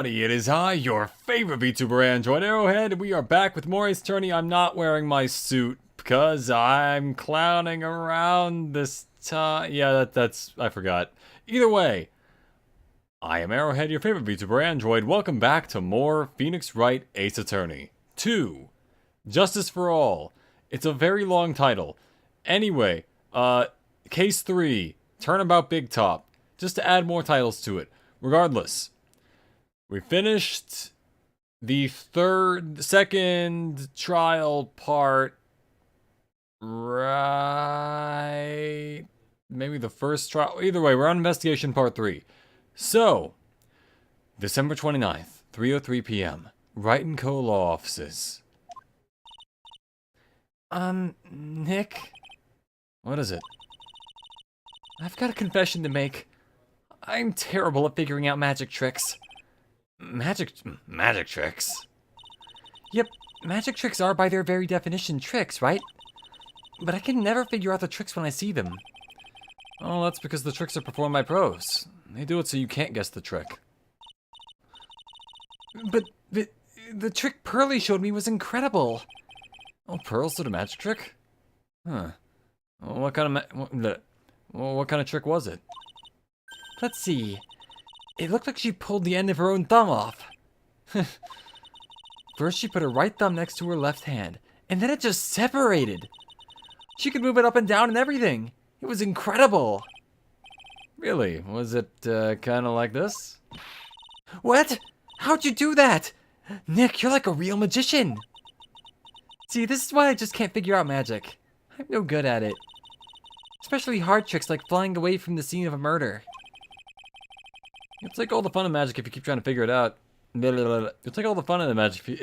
It is I, your favorite VTuber Android Arrowhead. We are back with more Ace Attorney. I'm not wearing my suit because I'm clowning around this time. Yeah, that's I forgot. Either way, I am Arrowhead, your favorite VTuber Android. Welcome back to more Phoenix Wright Ace Attorney 2. Justice for All. It's a very long title. Anyway, Case 3, Turnabout Big Top. Just to add more titles to it. Regardless. We finished the second trial part, right? Maybe the first trial. Either way, we're on investigation part 3. So, December 29th, 3:03 p.m. Wright & Co. Law Offices. Nick? What is it? I've got a confession to make. I'm terrible at figuring out magic tricks. Magic tricks? Yep, magic tricks are by their very definition tricks, right? But I can never figure out the tricks when I see them. Oh, that's because the tricks are performed by pros. They do it so you can't guess the trick. But the trick Pearly showed me was incredible. Oh, Pearls did a magic trick? Huh. Well, what kind of trick was it? Let's see. It looked like she pulled the end of her own thumb off. First, she put her right thumb next to her left hand, and then it just separated. She could move it up and down and everything. It was incredible. Really? Was it kind of like this? What? How'd you do that? Nick, you're like a real magician. See, this is why I just can't figure out magic. I'm no good at it. Especially hard tricks like flying away from the scene of a murder. You'll take all the fun of magic if you keep trying to figure it out. You'll take all the fun of the magic if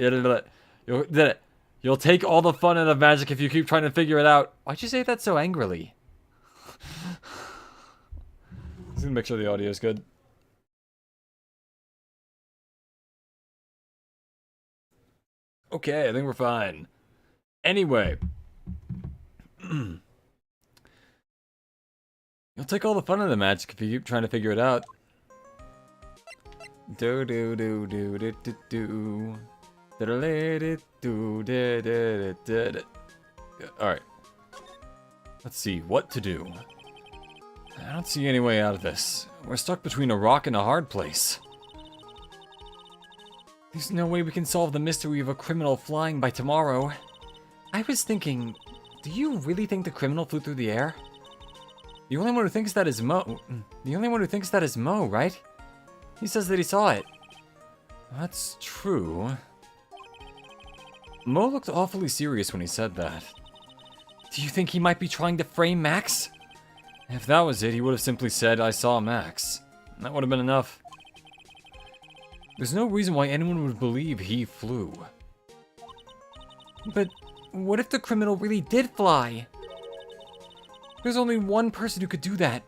you'll take all the fun out of magic if you keep trying to figure it out. Why'd you say that so angrily? Just gonna make sure the audio is good. Okay, I think we're fine. Anyway. You'll take all the fun of the magic if you keep trying to figure it out. Do do do do do do do. Alright. Let's see what to do. I don't see any way out of this. We're stuck between a rock and a hard place. There's no way we can solve the mystery of a criminal flying by tomorrow. I was thinking, do you really think the criminal flew through the air? The only one who thinks that is Mo. The only one who thinks that is Mo, right? He says that he saw it. That's true. Mo looked awfully serious when he said that. Do you think he might be trying to frame Max? If that was it, he would have simply said, I saw Max. That would have been enough. There's no reason why anyone would believe he flew. But what if the criminal really did fly? There's only one person who could do that.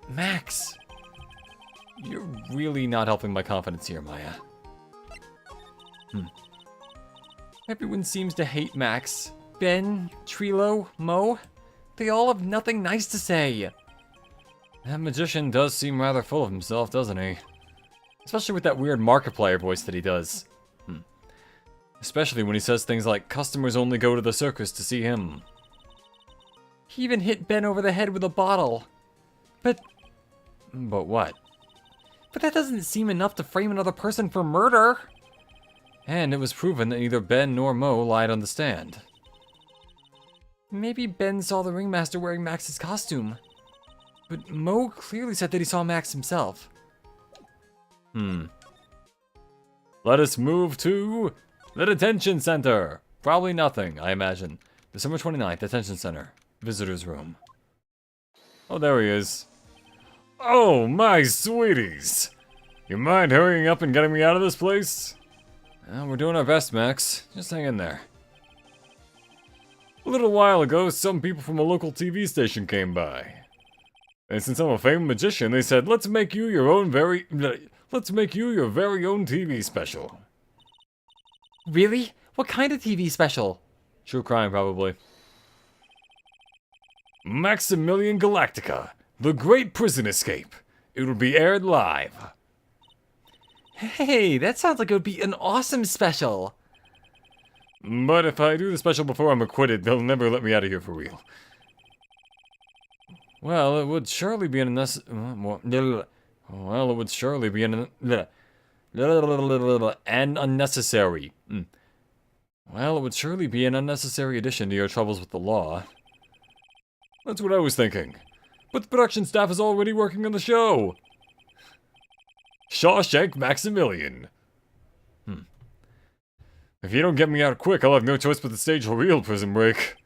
Max. You're really not helping my confidence here, Maya. Everyone seems to hate Max. Ben, Trilo, Mo. They all have nothing nice to say. That magician does seem rather full of himself, doesn't he? Especially with that weird Markiplier voice that he does. Especially when he says things like, customers only go to the circus to see him. He even hit Ben over the head with a bottle. But what? But that doesn't seem enough to frame another person for murder. And it was proven that neither Ben nor Mo lied on the stand. Maybe Ben saw the ringmaster wearing Max's costume. But Mo clearly said that he saw Max himself. Let us move to the detention center. Probably nothing, I imagine. December 29th, detention center. Visitor's room. Oh, there he is. Oh, my sweeties. You mind hurrying up and getting me out of this place? Well, we're doing our best, Max. Just hang in there. A little while ago, some people from a local TV station came by. And since I'm a famous magician, they said, let's make you your very own TV special. Really? What kind of TV special? True crime, probably. Maximilian Galactica, The Great Prison Escape. It will be aired live. Hey, that sounds like it would be an awesome special. But if I do the special before I'm acquitted, they'll never let me out of here for real. Well, it would surely be an unnecessary... Well, it would surely be an unnecessary. Well, it would surely be an unnecessary addition to your troubles with the law. That's what I was thinking. But the production staff is already working on the show. Shawshank Maximilian. If you don't get me out quick, I'll have no choice but to stage a real prison break.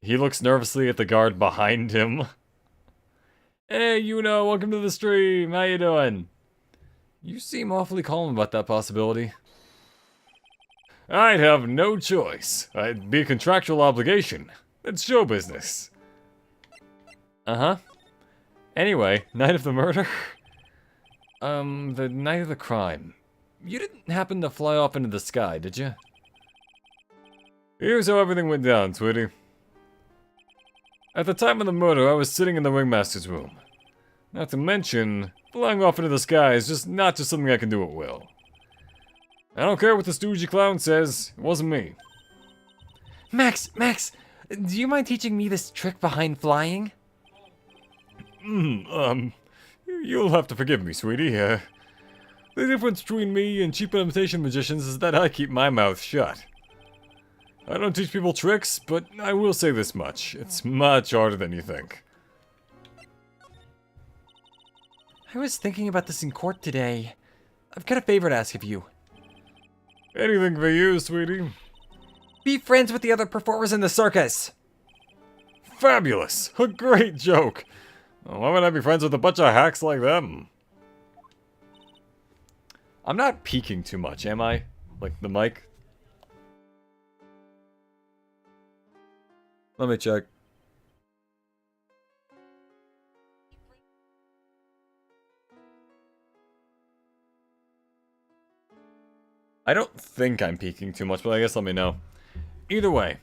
He looks nervously at the guard behind him. Hey, welcome to the stream. How you doing? You seem awfully calm about that possibility. I'd have no choice. It'd be a contractual obligation. It's show business. Uh-huh. Anyway, night of the murder? The night of the crime. You didn't happen to fly off into the sky, did you? Here's how everything went down, sweetie. At the time of the murder, I was sitting in the ringmaster's room. Not to mention, flying off into the sky is not just something I can do at will. I don't care what the stoogey clown says, it wasn't me. Max, do you mind teaching me this trick behind flying? You'll have to forgive me, sweetie. The difference between me and cheap imitation magicians is that I keep my mouth shut. I don't teach people tricks, but I will say this much. It's much harder than you think. I was thinking about this in court today. I've got a favor to ask of you. Anything for you, sweetie. Be friends with the other performers in the circus! Fabulous! A great joke! Why would I be friends with a bunch of hacks like them? I'm not peeking too much, am I? Like the mic? Let me check. I don't think I'm peeking too much, but I guess let me know. Either way.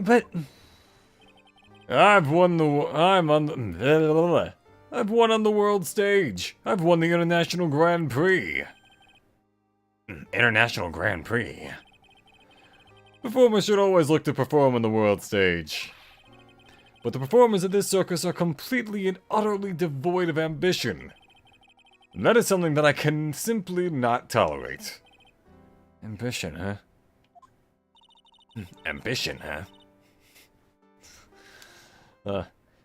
But... I've won on the world stage. I've won the International Grand Prix. International Grand Prix. Performers should always look to perform on the world stage. But the performers at this circus are completely and utterly devoid of ambition. And that is something that I can simply not tolerate. Ambition, huh? Ambition, huh?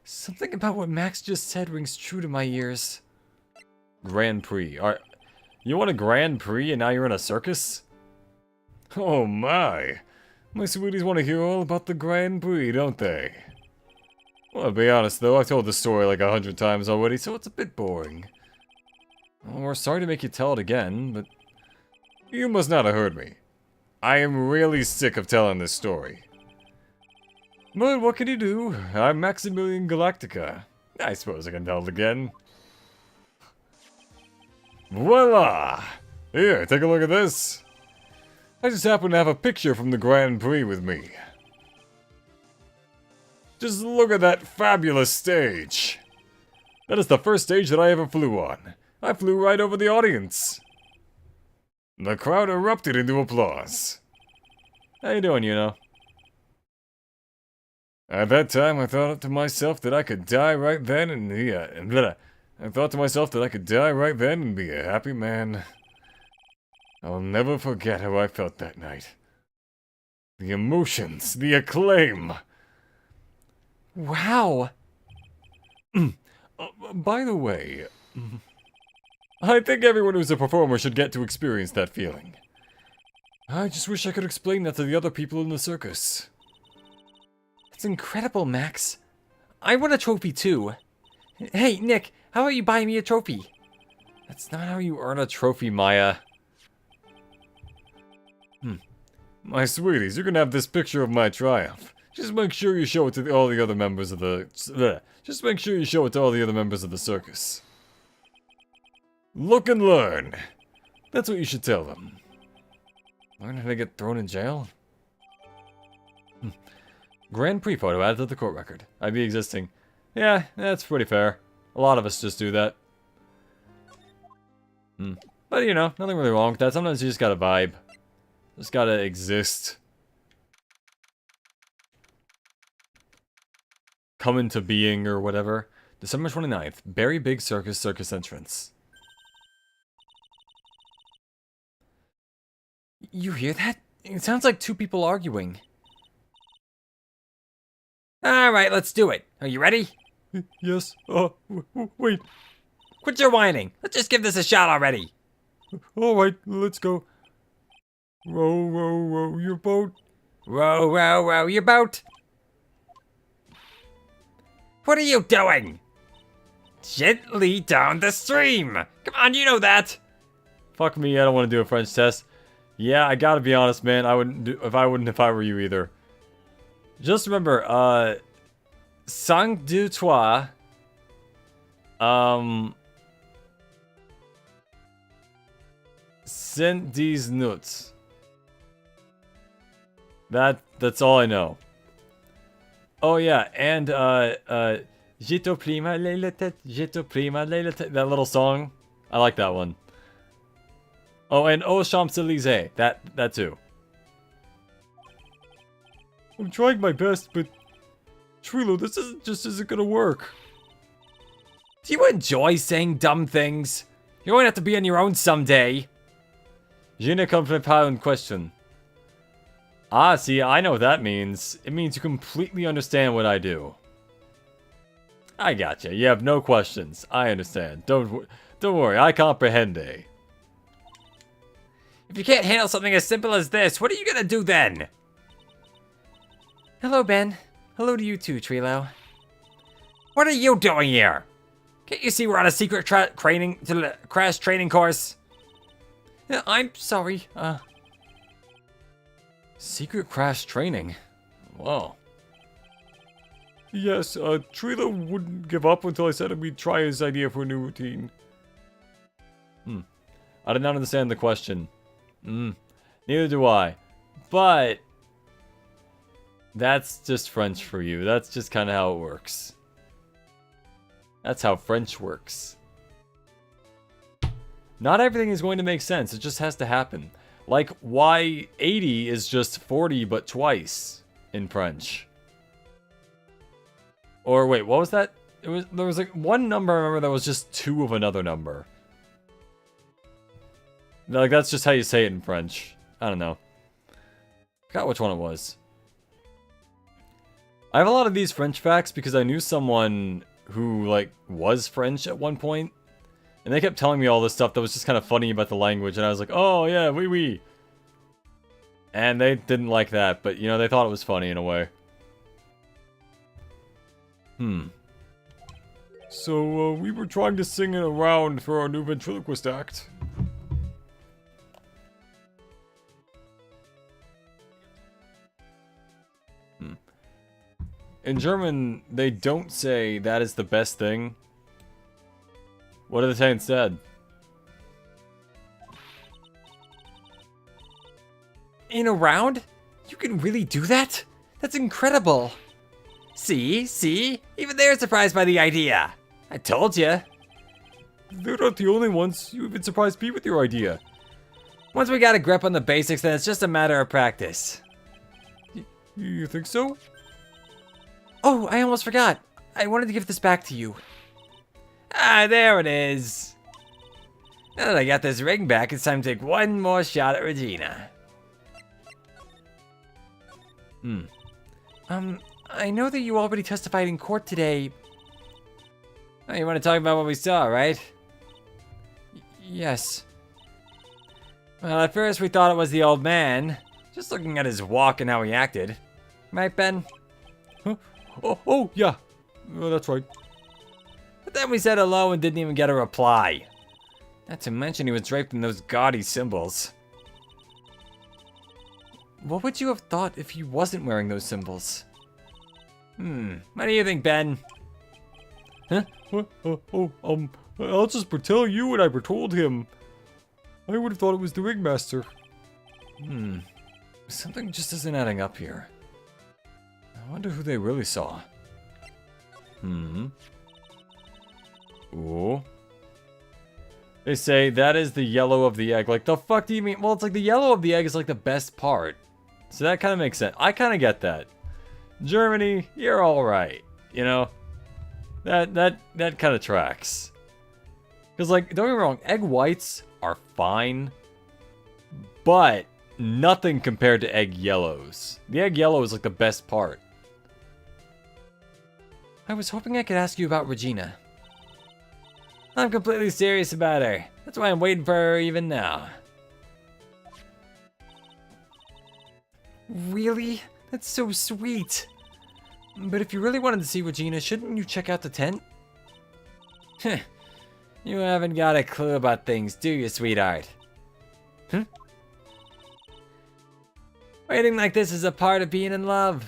Something about what Max just said rings true to my ears. Grand Prix. You want a Grand Prix and now you're in a circus? Oh my. My sweeties want to hear all about the Grand Prix, don't they? Well, to be honest though, I've told this story like 100 times already, so it's a bit boring. Well, we're sorry to make you tell it again, but... You must not have heard me. I am really sick of telling this story. But what can you do? I'm Maximilian Galactica. I suppose I can tell it again. Voila! Here, take a look at this. I just happen to have a picture from the Grand Prix with me. Just look at that fabulous stage. That is the first stage that I ever flew on. I flew right over the audience. The crowd erupted into applause. How you doing, At that time, I thought to myself that I could die right then and be a happy man. I'll never forget how I felt that night. The emotions, the acclaim. Wow! By the way, I think everyone who's a performer should get to experience that feeling. I just wish I could explain that to the other people in the circus. It's incredible, Max. I want a trophy too. Hey, Nick, how about you buy me a trophy? That's not how you earn a trophy, Maya. My sweeties, you're gonna have this picture of my triumph. Just make sure you show it to all the other members of the... Just make sure you show it to all the other members of the circus. Look and learn. That's what you should tell them. Learn how to get thrown in jail? Grand Prix photo added to the court record. IB existing. Yeah, that's pretty fair. A lot of us just do that. But, you know, nothing really wrong with that. Sometimes you just gotta vibe. Just gotta exist. Come into being or whatever. December 29th. Very big circus entrance. You hear that? It sounds like two people arguing. Alright, let's do it. Are you ready? Yes. Wait. Quit your whining. Let's just give this a shot already. Alright, let's go. Row, row, row your boat. Row, row, row your boat. What are you doing? Gently down the stream. Come on, you know that. Fuck me, I don't want to do a French test. Yeah, I gotta be honest, man. I wouldn't do if I were you either. Just remember, 5, 2, 3. 10 nuts. That's all I know. Oh yeah, and Je te prima la tête, je te prima la tête. That little song, I like that one. Oh, and Aux Champs-Élysées, that too. I'm trying my best, but Trilo, this isn't gonna work. Do you enjoy saying dumb things? You're going to have to be on your own someday. Je ne comprends pas une question. Ah, see, I know what that means. It means you completely understand what I do. I gotcha. You have no questions. I understand. Don't worry. I comprehende. If you can't handle something as simple as this, what are you gonna do then? Hello, Ben. Hello to you too, Trilo. What are you doing here? Can't you see we're on a secret crash training course? I'm sorry. Secret crash training? Whoa. Yes, Trilo wouldn't give up until I said we'd try his idea for a new routine. I did not understand the question. Neither do I. But that's just French for you. That's just kind of how it works. That's how French works. Not everything is going to make sense. It just has to happen. Like why 80 is just 40 but twice in French. Or wait, what was that? There was like one number I remember that was just 2 of another number. Like that's just how you say it in French. I don't know. Forgot which one it was. I have a lot of these French facts because I knew someone who like was French at one point. And they kept telling me all this stuff that was just kind of funny about the language, and I was like, oh yeah, oui oui. And they didn't like that, but you know, they thought it was funny in a way. So, we were trying to sing it around for our new ventriloquist act. In German, they don't say that is the best thing. What do they say instead? In a round? You can really do that? That's incredible. See? Even they're surprised by the idea. I told you. They're not the only ones. You even surprised me with your idea. Once we got a grip on the basics, then it's just a matter of practice. You think so? Oh, I almost forgot. I wanted to give this back to you. Ah, there it is. Now that I got this ring back, it's time to take one more shot at Regina. I know that you already testified in court today. Oh, you want to talk about what we saw, right? Yes. Well, at first we thought it was the old man. Just looking at his walk and how he acted. Right, Ben? Huh? Oh, yeah. That's right. But then we said hello and didn't even get a reply. Not to mention he was draped in those gaudy symbols. What would you have thought if he wasn't wearing those symbols? What do you think, Ben? Huh? I'll just tell you what I told him. I would have thought it was the ringmaster. Something just isn't adding up here. I wonder who they really saw. Ooh. They say that is the yellow of the egg. Like, the fuck do you mean? Well, it's like the yellow of the egg is like the best part. So that kind of makes sense. I kind of get that. Germany, you're all right. You know, that kind of tracks. Because, like, don't get me wrong, egg whites are fine, but nothing compared to egg yellows. The egg yellow is like the best part. I was hoping I could ask you about Regina. I'm completely serious about her. That's why I'm waiting for her even now. Really? That's so sweet. But if you really wanted to see Regina, shouldn't you check out the tent? Heh. You haven't got a clue about things, do you, sweetheart? Huh? Waiting like this is a part of being in love.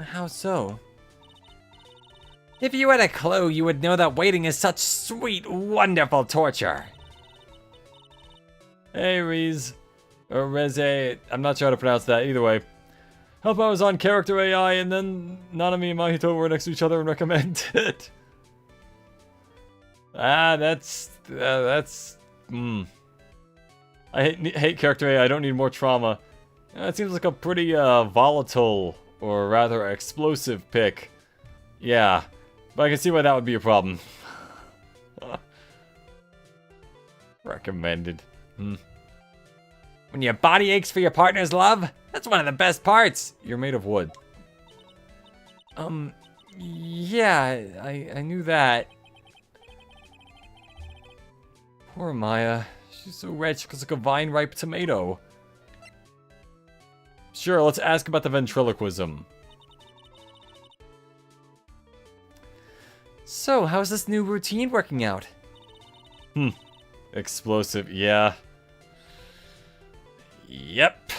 How so? If you had a clue, you would know that waiting is such sweet, wonderful torture. Hey, Reese. Or Reze. I'm not sure how to pronounce that. Either way. Help I was on character AI and then Nanami and Mahito were next to each other and recommended. I hate character AI. I don't need more trauma. That seems like a pretty volatile, or rather explosive pick. Yeah. But I can see why that would be a problem. Recommended. When your body aches for your partner's love, that's one of the best parts. You're made of wood. Yeah, I knew that. Poor Maya. She's so red, she looks like a vine-ripe tomato. Sure, let's ask about the ventriloquism. So, how's this new routine working out? Explosive, yeah. Yep.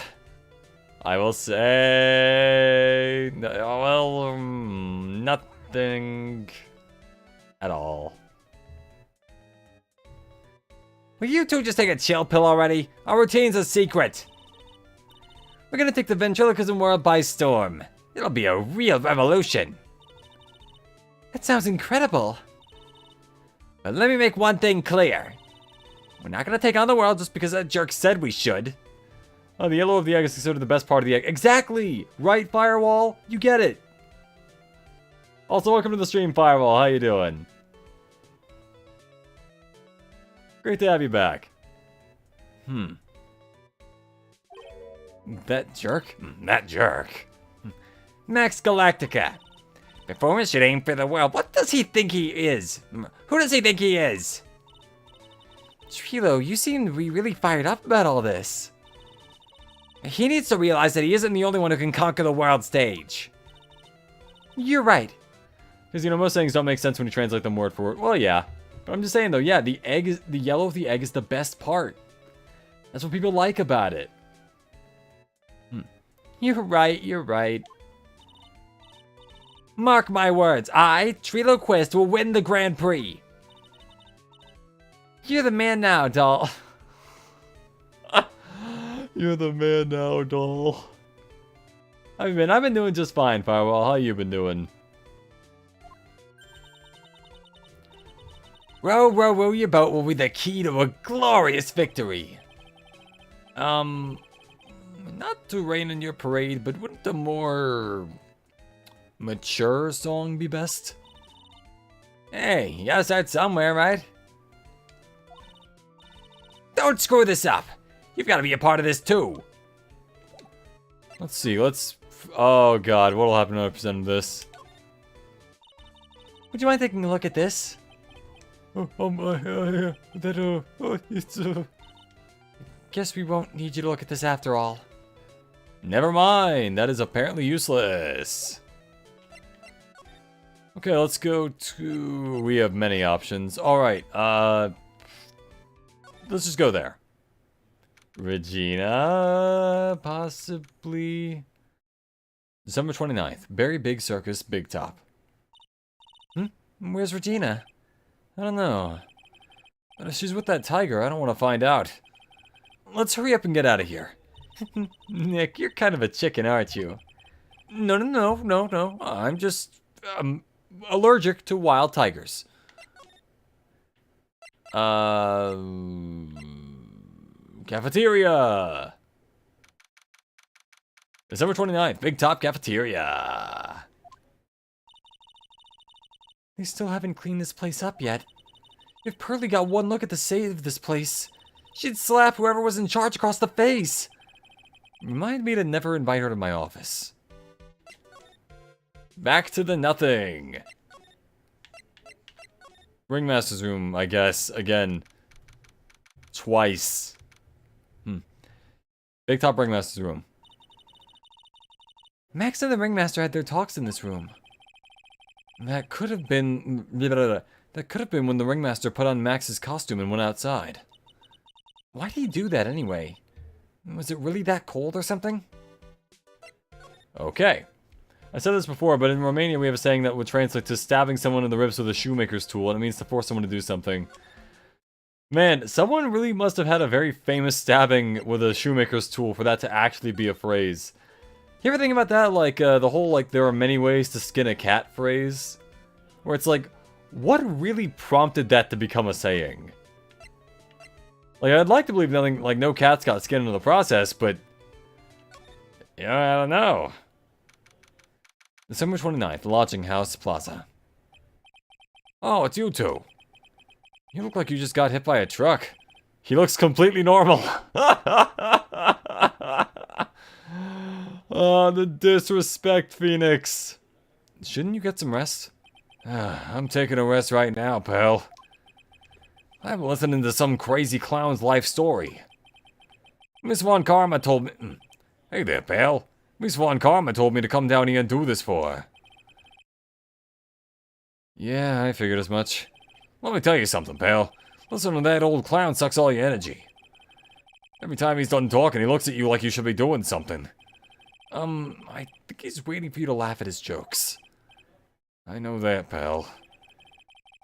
I will say... well, nothing at all. Will you two just take a chill pill already? Our routine's a secret. We're gonna take the ventriloquism world by storm. It'll be a real revolution. That sounds incredible. But let me make one thing clear. We're not gonna take on the world just because that jerk said we should. Oh, the yellow of the egg is considered the best part of the egg. Exactly! Right, Firewall? You get it. Also, welcome to the stream, Firewall. How you doing? Great to have you back. That jerk? That jerk. Max Galactica. Performance should aim for the world. What does he think he is? Who does he think he is? Trilo, you seem to be really fired up about all this. He needs to realize that he isn't the only one who can conquer the world stage. You're right. Because, you know, most things don't make sense when you translate them word for word. Well, yeah. But I'm just saying, though, yeah, the yellow of the egg is the best part. That's what people like about it. You're right, you're right. Mark my words, I, Trilo Quest, will win the Grand Prix. You're the man now, doll. You're the man now, doll. I've been doing just fine, Firewall. How you been doing? Row, row, row your boat will be the key to a glorious victory. Not to rain in your parade, but wouldn't a more mature song be best? Hey, you gotta start somewhere, right? Don't screw this up. You've got to be a part of this too. Let's see. Oh God, what'll happen when I present this? Would you mind taking a look at this? Guess we won't need you to look at this after all. Never mind. That is apparently useless. Okay, let's go to... We have many options. Alright, let's just go there. Regina, possibly... December 29th. Very big circus, big top. Where's Regina? I don't know. But if she's with that tiger, I don't want to find out. Let's hurry up and get out of here. Nick, you're kind of a chicken, aren't you? No. I'm just... allergic to wild tigers. Cafeteria! December 29th, Big Top Cafeteria. They still haven't cleaned this place up yet. If Pearly got one look at the state of this place, she'd slap whoever was in charge across the face. Remind me to never invite her to my office. Back to the nothing. Ringmaster's room, I guess, again. Twice. Big Top Ringmaster's room. Max and the Ringmaster had their talks in this room. That could have been... That could have been when the Ringmaster put on Max's costume and went outside. Why did he do that anyway? Was it really that cold or something? Okay. I said this before, but in Romania we have a saying that would translate to stabbing someone in the ribs with a shoemaker's tool, and it means to force someone to do something. Man, someone really must have had a very famous stabbing with a shoemaker's tool for that to actually be a phrase. You ever think about that? Like, the whole, like, there are many ways to skin a cat phrase? Where it's like, what really prompted that to become a saying? Like, I'd like to believe nothing, like, no cats got skinned in the process, but... yeah, I don't know. December 29th, Lodging House Plaza. Oh, it's you two. You look like you just got hit by a truck. He looks completely normal. Oh, the disrespect, Phoenix. Shouldn't you get some rest? I'm taking a rest right now, pal. I'm listening to some crazy clown's life story. Miss Von Karma told me... Hey there, pal. Miss Von Karma told me to come down here and do this for her. Yeah, I figured as much. Let me tell you something, pal. Listen to that old clown sucks all your energy. Every time he's done talking, he looks at you like you should be doing something. I think he's waiting for you to laugh at his jokes. I know that, pal.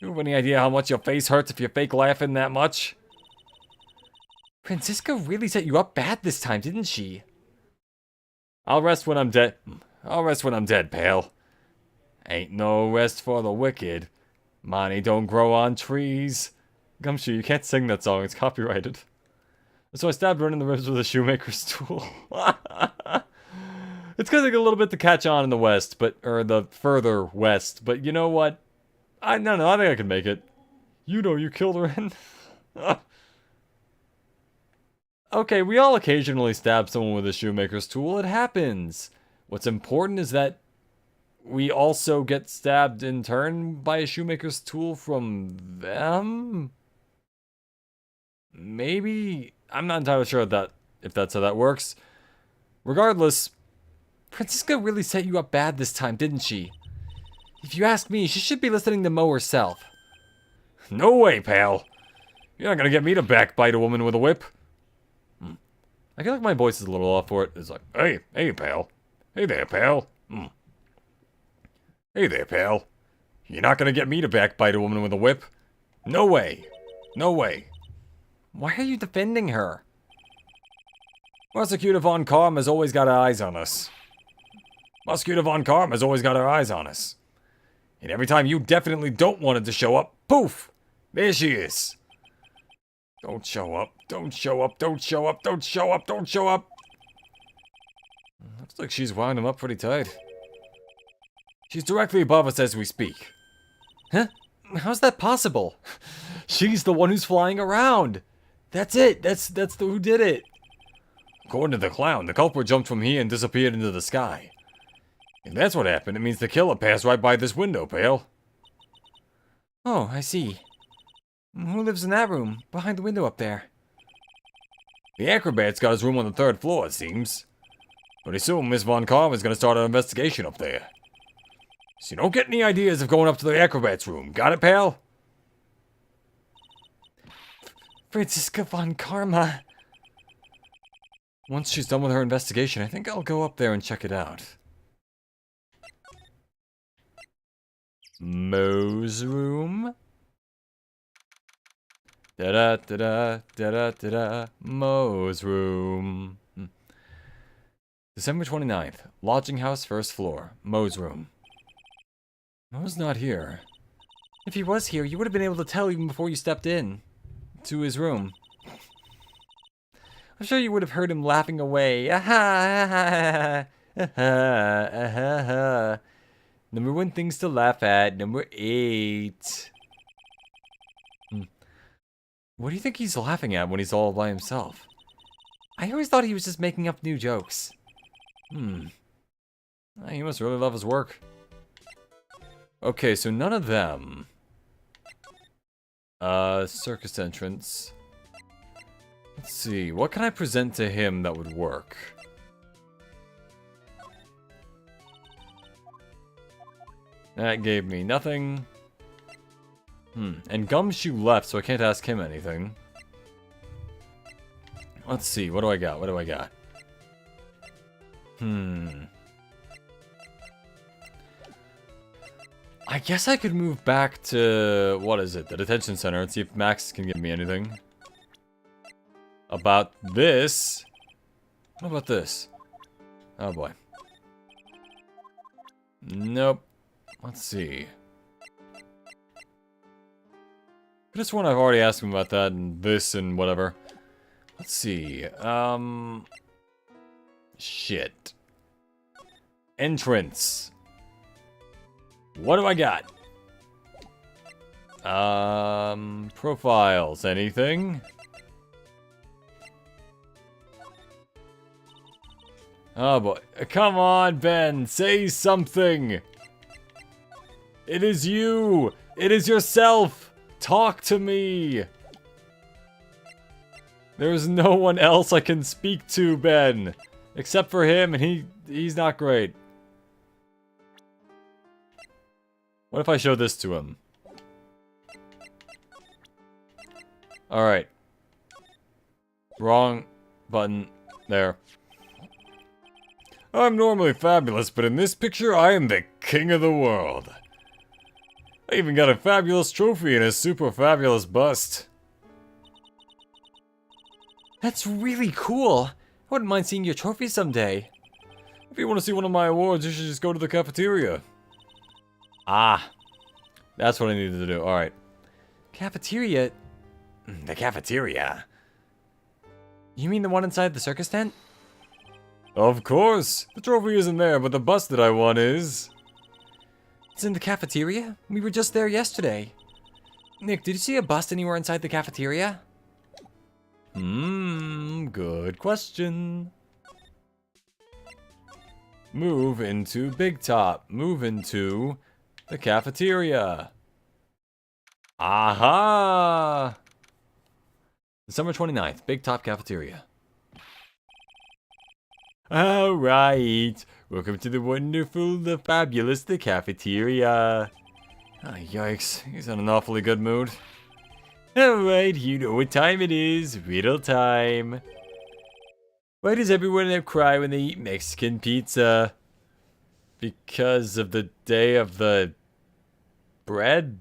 You have any idea how much your face hurts if you fake laughing that much? Francisca really set you up bad this time, didn't she? I'll rest when I'm dead. I'll rest when I'm dead, pal. Ain't no rest for the wicked. Money don't grow on trees. Gumshoe, you can't sing that song. It's copyrighted. So I stabbed her in the ribs with a shoemaker's tool. It's gonna take a little bit to catch on in the west, or the further west. But you know what? No, I think I can make it. You know you killed her in. Okay, we all occasionally stab someone with a shoemaker's tool. It happens. What's important is that we also get stabbed in turn by a shoemaker's tool from them? Maybe? I'm not entirely sure if that's how that works. Regardless, Francisca really set you up bad this time, didn't she? If you ask me, she should be listening to Mo herself. No way, pal. You're not gonna get me to backbite a woman with a whip. I feel like my voice is a little off for it. It's like, hey, pal. Hey there, pal. Hey there, pal. You're not gonna get me to backbite a woman with a whip. No way. No way. Why are you defending her? Prosecutor Von Karm has always got her eyes on us. Prosecutor Von Karm has always got her eyes on us. And every time you definitely don't want it to show up, poof! There she is. Don't show up. Don't show up. Don't show up. Don't show up. Don't show up. Looks like she's wound him up pretty tight. She's directly above us as we speak. Huh? How's that possible? She's the one who's flying around. That's it. That's who did it. According to the clown, the culprit jumped from here and disappeared into the sky. If that's what happened, it means the killer passed right by this window, pal. Oh, I see. Who lives in that room, behind the window up there? The acrobat's got his room on the 3rd floor, it seems. Pretty soon, Miss Von Karm is going to start an investigation up there. So don't get any ideas of going up to the acrobat's room. Got it, pal? Francisca Von Karma. Once she's done with her investigation, I think I'll go up there and check it out. Mo's room? Da-da-da-da, Mo's room. December 29th, Lodging House, 1st floor, Mo's room. Mo's not here. If he was here, you would have been able to tell even before you stepped in. to his room. I'm sure you would have heard him laughing away. Number 1 things to laugh at. Number 8. What do you think he's laughing at when he's all by himself? I always thought he was just making up new jokes. He must really love his work. Okay, so none of them. Circus entrance. Let's see, what can I present to him that would work? That gave me nothing. And Gumshoe left, so I can't ask him anything. Let's see, what do I got? What do I got? I guess I could move back to, what is it, the detention center and see if Max can give me anything. About this? What about this? Oh boy. Nope. Let's see. This one I've already asked him about that and this and whatever. Let's see. Shit. Entrance. What do I got? Profiles. Anything? Oh boy. Come on, Ben. Say something. It is you. It is yourself. Talk to me. There is no one else I can speak to, Ben. Except for him, and he's not great. What if I show this to him? Alright. Wrong button. There. I'm normally fabulous, but in this picture, I am the king of the world. I even got a fabulous trophy and a super fabulous bust. That's really cool. I wouldn't mind seeing your trophy someday. If you want to see one of my awards, you should just go to the cafeteria. Ah. That's what I needed to do. Alright. Cafeteria? The cafeteria. You mean the one inside the circus tent? Of course. The trophy isn't there, but the bust that I won is. It's in the cafeteria? We were just there yesterday. Nick, did you see a bust anywhere inside the cafeteria? Good question. Move into Big Top. Move into the cafeteria. Aha! December 29th, Big Top Cafeteria. Alright. Welcome to the wonderful, the fabulous, the cafeteria. Oh, yikes. He's in an awfully good mood. Alright, you know what time it is. Riddle time. Why does everyone cry when they eat Mexican pizza? Because of the day of the bread?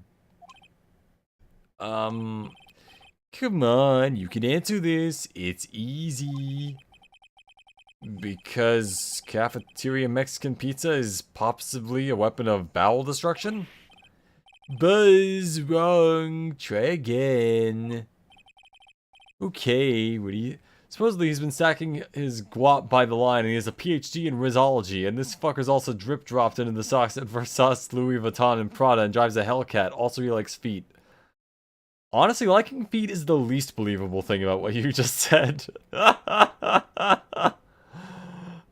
Come on, you can answer this. It's easy. Because cafeteria Mexican pizza is possibly a weapon of bowel destruction? Buzz, wrong. Try again. Okay, what do you... Supposedly he's been stacking his guap by the line and he has a PhD in Rizology, and this fucker's also drip-dropped into the socks at Versace, Louis Vuitton, and Prada and drives a Hellcat. Also, he likes feet. Honestly, liking feet is the least believable thing about what you just said.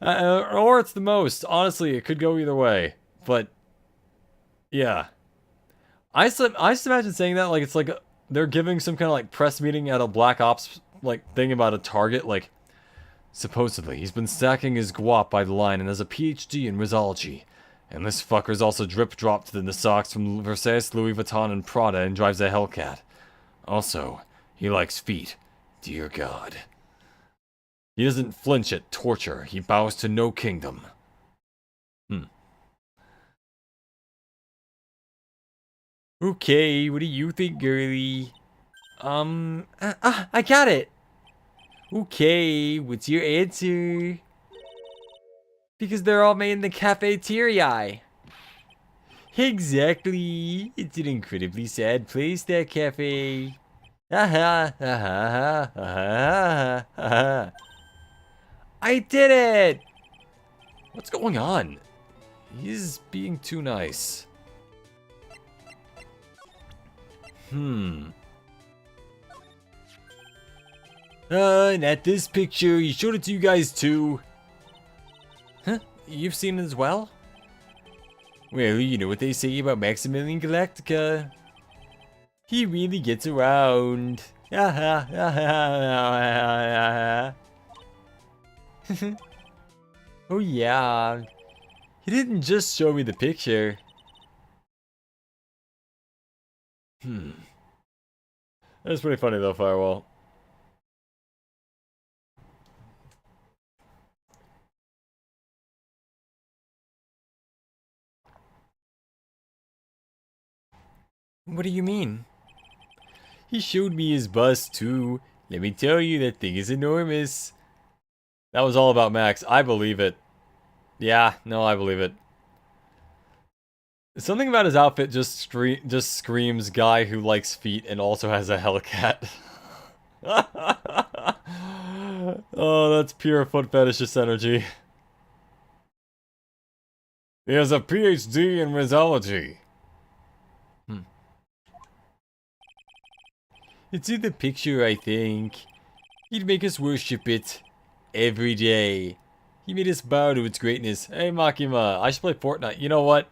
Or it's the most. Honestly, it could go either way. But, yeah. I used to imagine saying that like it's like they're giving some kind of like press meeting at a Black Ops like thing about a target. Like, supposedly, he's been stacking his guap by the line and has a PhD in Rizology. And this fucker's also drip-dropped in the socks from Versace, Louis Vuitton, and Prada and drives a Hellcat. Also, he likes feet. Dear God. He doesn't flinch at torture. He bows to no kingdom. Okay, what do you think, girlie? I got it! Okay, what's your answer? Because they're all made in the cafeteria. Exactly. It's an incredibly sad place, that cafe. I did it! What's going on? He's being too nice. Not this picture. He showed it to you guys too. Huh? You've seen it as well? Well, you know what they say about Maximilian Galactica. He really gets around. Oh yeah. He didn't just show me the picture. That's pretty funny though, Firewall. What do you mean? He showed me his bust too. Let me tell you, that thing is enormous. That was all about Max. I believe it. Yeah, no, I believe it. Something about his outfit just screams guy who likes feet and also has a Hellcat. Oh, that's pure foot fetishist energy. He has a PhD in Rizology. It's in the picture, I think. He'd make us worship it every day. He made us bow to its greatness. Hey, Makima, I should play Fortnite. You know what?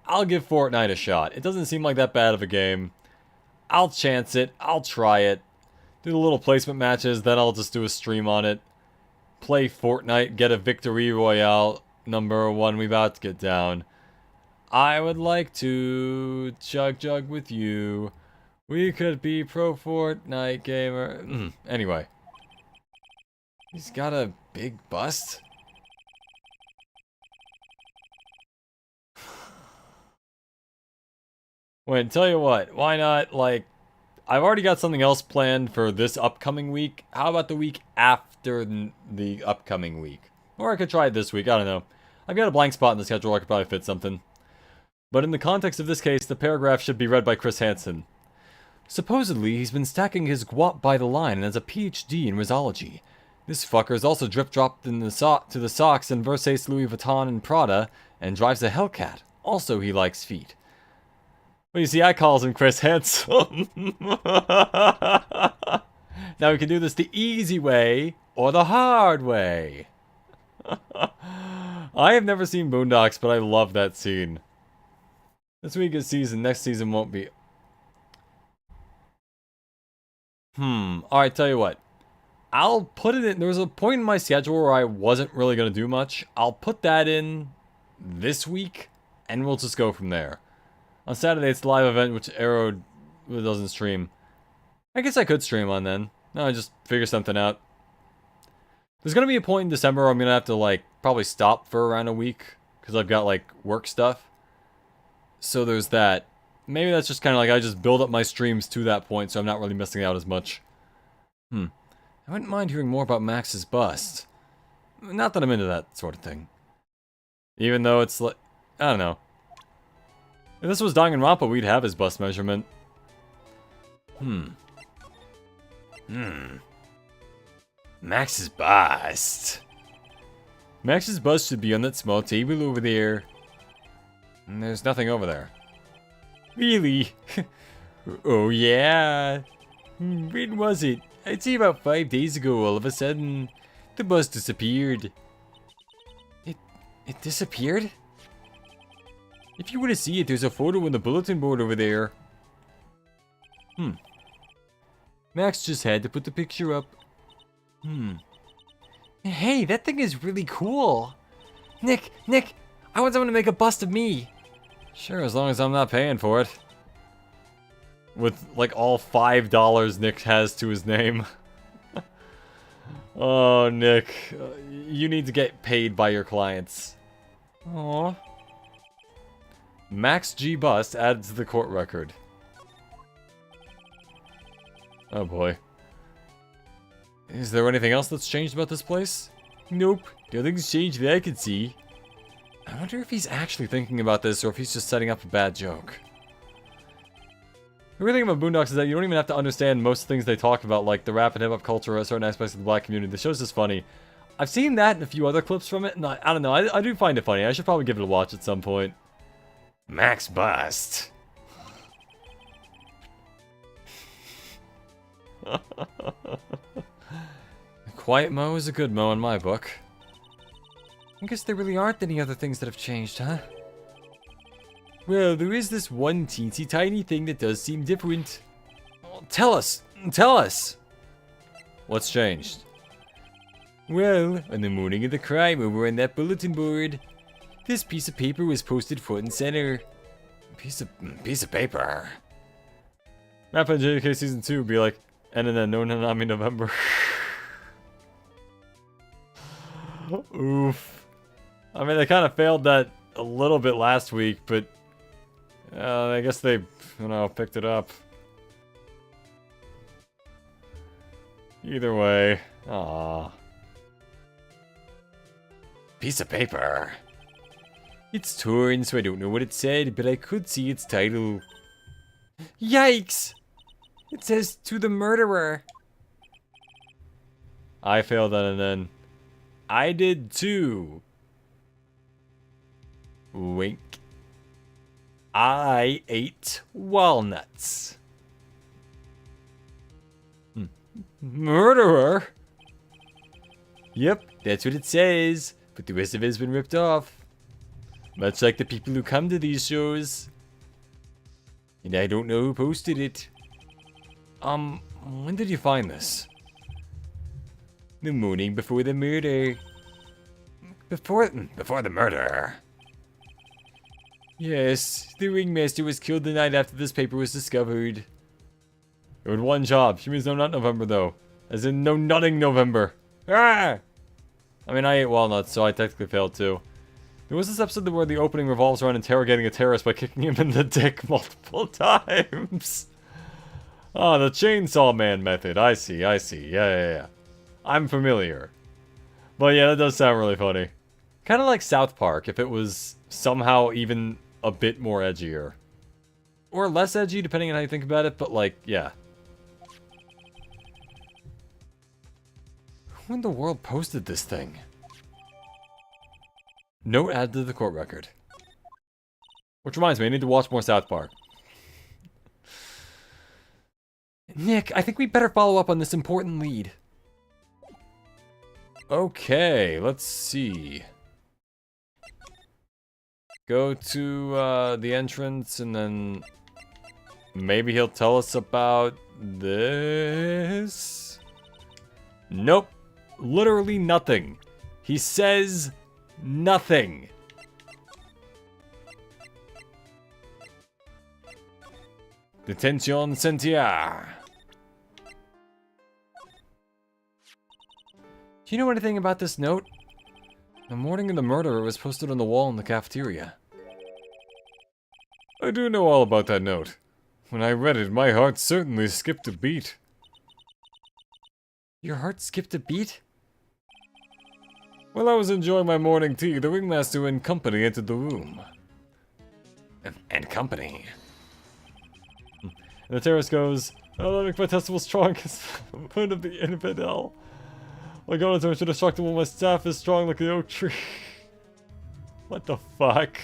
I'll give Fortnite a shot. It doesn't seem like that bad of a game. I'll chance it. I'll try it. Do the little placement matches, then I'll just do a stream on it. Play Fortnite, get a victory royale. Number 1, we about to get down. I would like to chug with you. We could be pro Fortnite gamer. Anyway. He's got a big bust. Wait, tell you what, why not, like, I've already got something else planned for this upcoming week. How about the week after the upcoming week? Or I could try it this week, I don't know. I've got a blank spot in the schedule where I could probably fit something. But in the context of this case, the paragraph should be read by Chris Hansen. Supposedly, he's been stacking his guap by the line and has a PhD in Rizology. This fucker is also drip-dropped in the to the socks in Versace, Louis Vuitton, and Prada, and drives a Hellcat. Also, he likes feet. Well, you see, I calls him Chris Hansen. Now we can do this the easy way, or the hard way. I have never seen Boondocks, but I love that scene. This week is season, next season won't be. Alright, tell you what. I'll put it in. There was a point in my schedule where I wasn't really going to do much. I'll put that in this week, and we'll just go from there. On Saturday, it's the live event, which Arrow doesn't stream. I guess I could stream on then. No, I just figure something out. There's going to be a point in December where I'm going to have to, like, probably stop for around a week, because I've got, like, work stuff. So there's that. Maybe that's just kind of like I just build up my streams to that point, so I'm not really missing out as much. I wouldn't mind hearing more about Max's bust. Not that I'm into that sort of thing. Even though it's like, I don't know. If this was Danganronpa, we'd have his bust measurement. Max's bust. Max's bust should be on that small table over there. And there's nothing over there. Really? Oh yeah. When was it? I'd say about 5 days ago, all of a sudden, the bus disappeared. It disappeared? If you want to see it, there's a photo on the bulletin board over there. Max just had to put the picture up. Hey, that thing is really cool. Nick, I want someone to make a bust of me. Sure, as long as I'm not paying for it. With, like, all $5 Nick has to his name. Oh, Nick. You need to get paid by your clients. Aww. Max G bust added to the court record. Oh boy. Is there anything else that's changed about this place? Nope. Nothing's changed that I can see. I wonder if he's actually thinking about this or if he's just setting up a bad joke. The great thing about Boondocks is that you don't even have to understand most things they talk about, like the rap and hip-hop culture or certain aspects of the black community. The show's just funny. I've seen that and a few other clips from it, and I don't know, I do find it funny. I should probably give it a watch at some point. Max Bust. Quiet Mo is a good Mo in my book. I guess there really aren't any other things that have changed, huh? Well, there is this one teensy tiny thing that does seem different. Oh, tell us! Tell us! What's changed? Well, on the morning of the crime over on that bulletin board, this piece of paper was posted front and center. Piece of paper. Map on JK Season 2 would be like, and then no Nanami November. Oof. I mean, they kind of failed that a little bit last week, but I guess they, picked it up. Either way, aww. Piece of paper. It's torn, so I don't know what it said, but I could see its title. Yikes! It says, to the murderer. I failed that, and then I did too. Wink. I ate walnuts. Murderer? Yep, that's what it says, but the rest of it has been ripped off. Much like the people who come to these shows. And I don't know who posted it. When did you find this? The morning before the murder. Before the murder? Yes, the ringmaster was killed the night after this paper was discovered. It had one job. She means no nut November though. As in no nutting November. Ah! I mean, I ate walnuts, so I technically failed too. There was this episode where the opening revolves around interrogating a terrorist by kicking him in the dick multiple times. Ah, the Chainsaw Man method. I see. Yeah. I'm familiar. But yeah, that does sound really funny. Kind of like South Park, if it was somehow even a bit more edgier. Or less edgy, depending on how you think about it, but like, yeah. Who in the world posted this thing? Note added to the court record. Which reminds me, I need to watch more South Park. Nick, I think we better follow up on this important lead. Okay, let's see. Go to the entrance and then maybe he'll tell us about this. Nope. Literally nothing. He says nothing. Detention Sentia. Do you know anything about this note? The morning of the murder, it was posted on the wall in the cafeteria. I do know all about that note. When I read it, my heart certainly skipped a beat. Your heart skipped a beat? While I was enjoying my morning tea, the ringmaster and company entered the room. And company? And the terrorist goes, "Oh, that makes my testicle strong as the wound of the infidel. My God, it's so destructible, my staff is strong like the oak tree." What the fuck?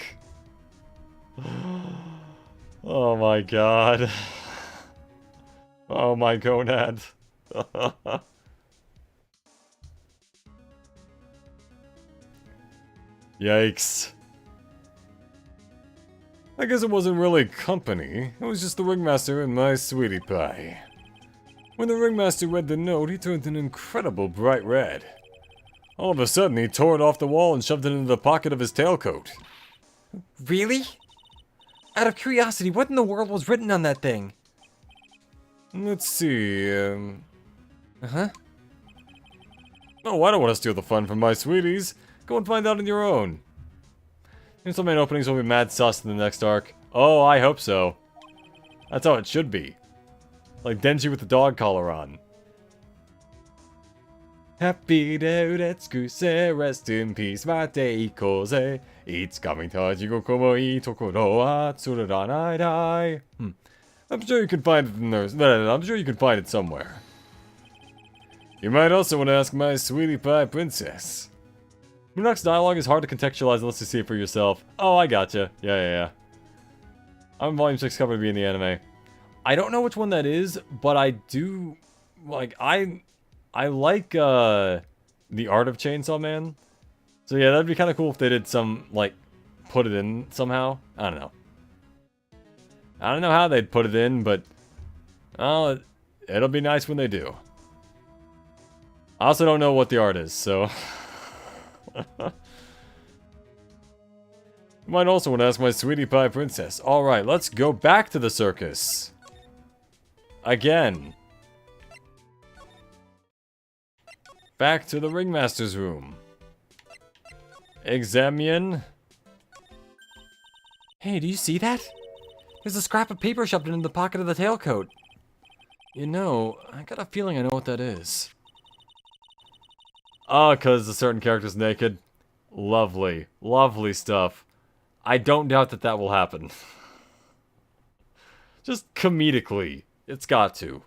Oh my God. Oh my gonad. Yikes. I guess it wasn't really company. It was just the ringmaster and my sweetie pie. When the ringmaster read the note, he turned an incredible bright red. All of a sudden, he tore it off the wall and shoved it into the pocket of his tailcoat. Really? Out of curiosity, what in the world was written on that thing? Let's see, Uh-huh. Oh, I don't want to steal the fun from my sweeties. Go and find out on your own. Insult main openings will be mad sus in the next arc. Oh, I hope so. That's how it should be. Like Denji with the dog collar on. Happy day, let's go, rest in peace, mate ikoze. It's coming to jigoku mo ii tokoro wa tsururanai dai. I'm sure you can find it in there. No, I'm sure you can find it somewhere. You might also want to ask my sweetie pie princess. Moonrock's dialogue is hard to contextualize unless you see it for yourself. Oh, I gotcha. Yeah. I'm Volume 6 cover to be in the anime. I don't know which one that is, but I do... Like, I like, the art of Chainsaw Man. So yeah, that'd be kind of cool if they did some, like, put it in somehow. I don't know. I don't know how they'd put it in, but... Oh, it'll be nice when they do. I also don't know what the art is, so... Might also want to ask my sweetie pie princess. Alright, let's go back to the circus. Again. Back to the ringmaster's room. Examine. Hey, do you see that? There's a scrap of paper shoved into the pocket of the tailcoat. You know, I got a feeling I know what that is. Oh, because a certain character's naked. Lovely. Lovely stuff. I don't doubt that that will happen. Just comedically. It's got to.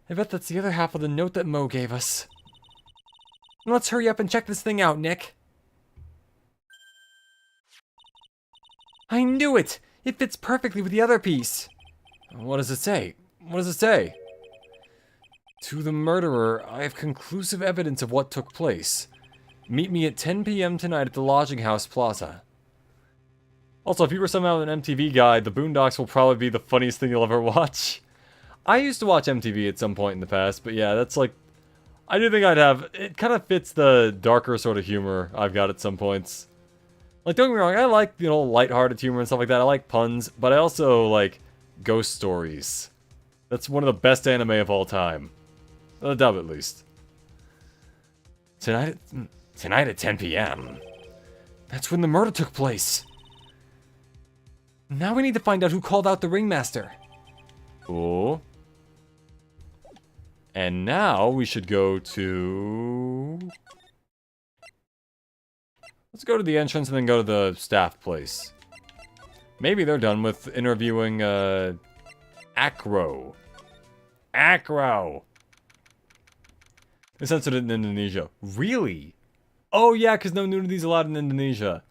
I bet that's the other half of the note that Mo gave us. Let's hurry up and check this thing out, Nick. I knew it! It fits perfectly with the other piece. What does it say? What does it say? To the murderer, I have conclusive evidence of what took place. Meet me at 10 p.m. tonight at the Lodging House Plaza. Also, if you were somehow an MTV guy, the Boondocks will probably be the funniest thing you'll ever watch. I used to watch MTV at some point in the past, but yeah, that's like... I do think I'd have... It kind of fits the darker sort of humor I've got at some points. Like, don't get me wrong, I like, you know, lighthearted humor and stuff like that. I like puns, but I also like ghost stories. That's one of the best anime of all time. A dub, at least. Tonight at 10 p.m. That's when the murder took place. Now we need to find out who called out the ringmaster. Cool. And now we should go to... Let's go to the entrance and then go to the staff place. Maybe they're done with interviewing, Acro. Acro! They censored it in Indonesia. Really? Oh yeah, because no nudity's allowed in Indonesia.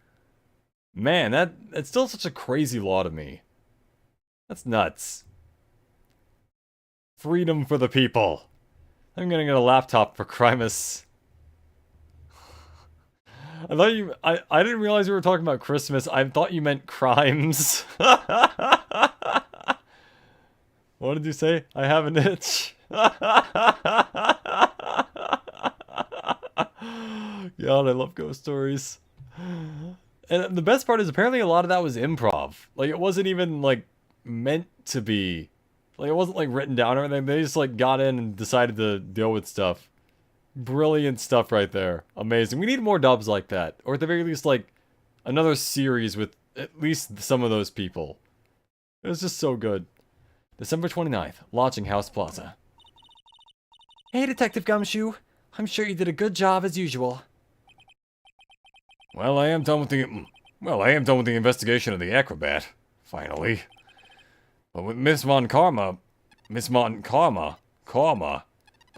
Man, that's still such a crazy law to me. That's nuts. Freedom for the people. I'm gonna get a laptop for Christmas. I didn't realize we were talking about Christmas. I thought you meant crimes. What did you say? I have an itch. God, I love ghost stories. And the best part is apparently a lot of that was improv. Like, it wasn't even, like, meant to be. Like, it wasn't, like, written down or anything. They just, like, got in and decided to deal with stuff. Brilliant stuff right there. Amazing. We need more dubs like that. Or at the very least, like, another series with at least some of those people. It was just so good. December 29th, Lodging House Plaza. Hey, Detective Gumshoe. I'm sure you did a good job as usual. Well, I am done with the investigation of the acrobat. Finally. But with Miss Von Karma... But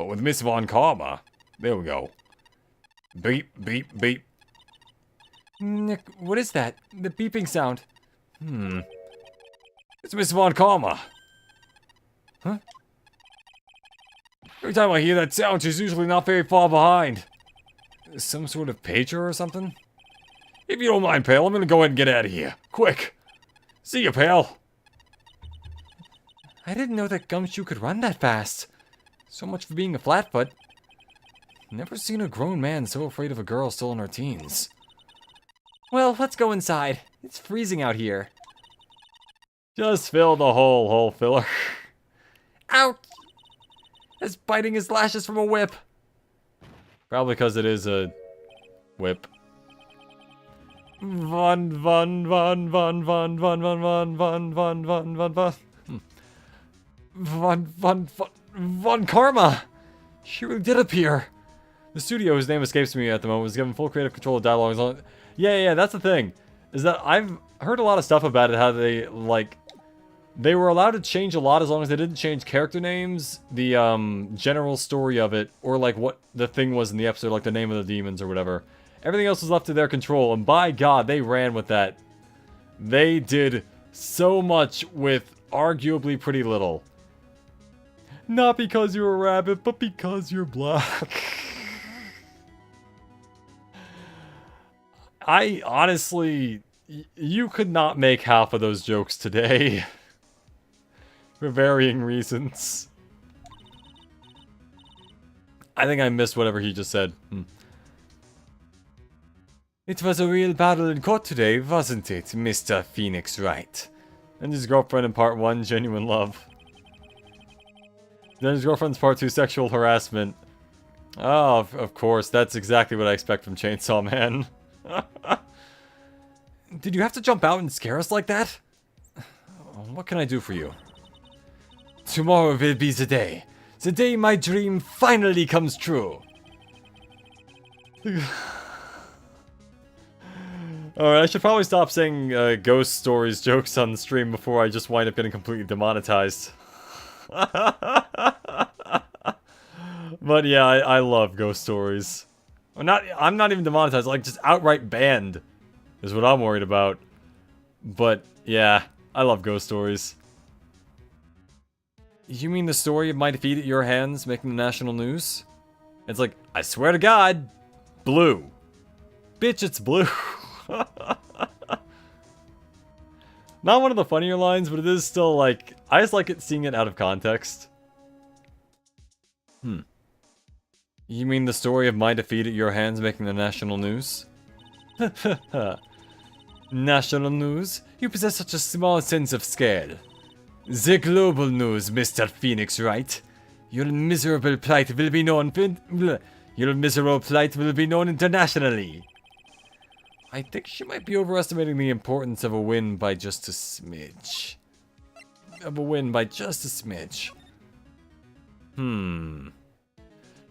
with Miss Von Karma... There we go. Beep, beep, beep. Nick, what is that? The beeping sound. It's Miss Von Karma. Huh? Every time I hear that sound, she's usually not very far behind. Some sort of pager or something? If you don't mind, pal, I'm gonna go ahead and get out of here. Quick! See you, pal! I didn't know that Gumshoe could run that fast. So much for being a flatfoot. Never seen a grown man so afraid of a girl still in her teens. Well, let's go inside. It's freezing out here. Just fill the hole filler. Ouch! It's biting his lashes from a whip. Probably because it is a whip. Von Karma! She really did appear. The studio, whose name escapes me at the moment, was given full creative control of dialogue. Yeah, that's the thing. Is that I've heard a lot of stuff about it, how they, like, They were allowed to change a lot as long as they didn't change character names, the general story of it, or like what the thing was in the episode, like the name of the demons or whatever. Everything else was left to their control, and by God, they ran with that. They did so much with arguably pretty little. Not because you're a rabbit, but because you're black. I honestly, you could not make half of those jokes today. For varying reasons. I think I missed whatever he just said. It was a real battle in court today, wasn't it, Mr. Phoenix Wright? And his girlfriend in part 1, genuine love. Then his girlfriend's part 2, sexual harassment. Oh, of course, that's exactly what I expect from Chainsaw Man. Did you have to jump out and scare us like that? What can I do for you? Tomorrow will be the day. The day my dream finally comes true. Alright, I should probably stop saying ghost stories jokes on the stream before I just wind up getting completely demonetized. But yeah, I love ghost stories. I'm not even demonetized, like just outright banned is what I'm worried about. But yeah, I love ghost stories. You mean the story of my defeat at your hands making the national news? It's like, I swear to God, blue. Bitch, it's blue. Not one of the funnier lines, but it is still like, I just like it seeing it out of context. You mean the story of my defeat at your hands making the national news? National news? You possess such a small sense of scale. The global news, Mr. Phoenix Wright. Your miserable plight will be known. Your miserable plight will be known internationally. I think she might be overestimating the importance of a win by just a smidge. When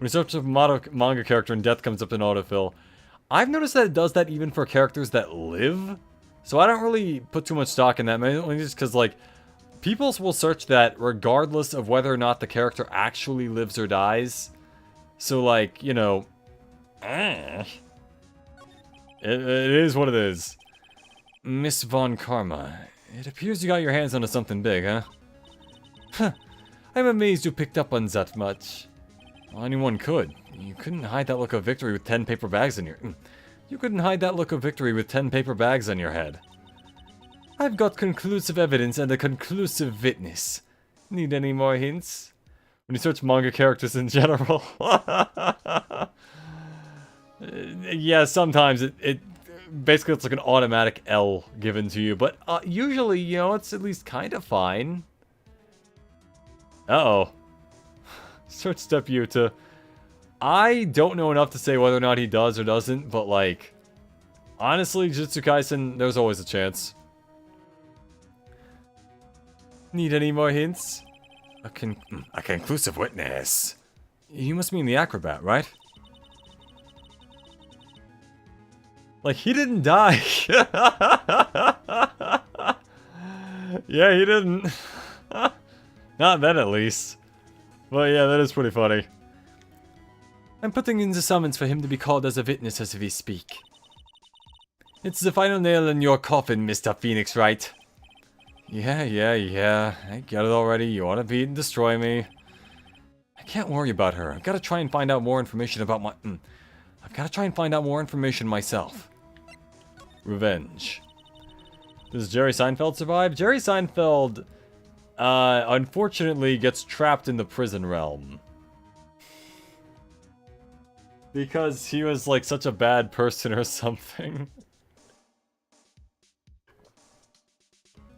you search up a manga character and death comes up in autofill, I've noticed that it does that even for characters that live. So I don't really put too much stock in that, mainly just because, like, people will search that regardless of whether or not the character actually lives or dies. So, like, you know, it is what it is. Miss Von Karma, it appears you got your hands onto something big, huh? Huh, I'm amazed you picked up on that much. Well, anyone could. You couldn't hide that look of victory with 10 paper bags in your... You couldn't hide that look of victory with 10 paper bags on your head. I've got conclusive evidence and a conclusive witness. Need any more hints? When you search manga characters in general. Yeah, sometimes it basically it's like an automatic L given to you, but usually, you know, it's at least kind of fine. Uh-oh. Search step Yuta. I don't know enough to say whether or not he does or doesn't, but like, honestly, Jujutsu Kaisen, there's always a chance. Need any more hints? A conclusive witness. You must mean the acrobat, right? Like, he didn't die. Yeah, he didn't. Not then, at least. But yeah, that is pretty funny. I'm putting in the summons for him to be called as a witness as we speak. It's the final nail in your coffin, Mr. Phoenix Wright. Yeah. I get it already. You want to beat and destroy me. I can't worry about her. I've got to try and find out more information about my... I've got to try and find out more information myself. Revenge. Does Jerry Seinfeld survive? Jerry Seinfeld, unfortunately gets trapped in the prison realm. Because he was, like, such a bad person or something.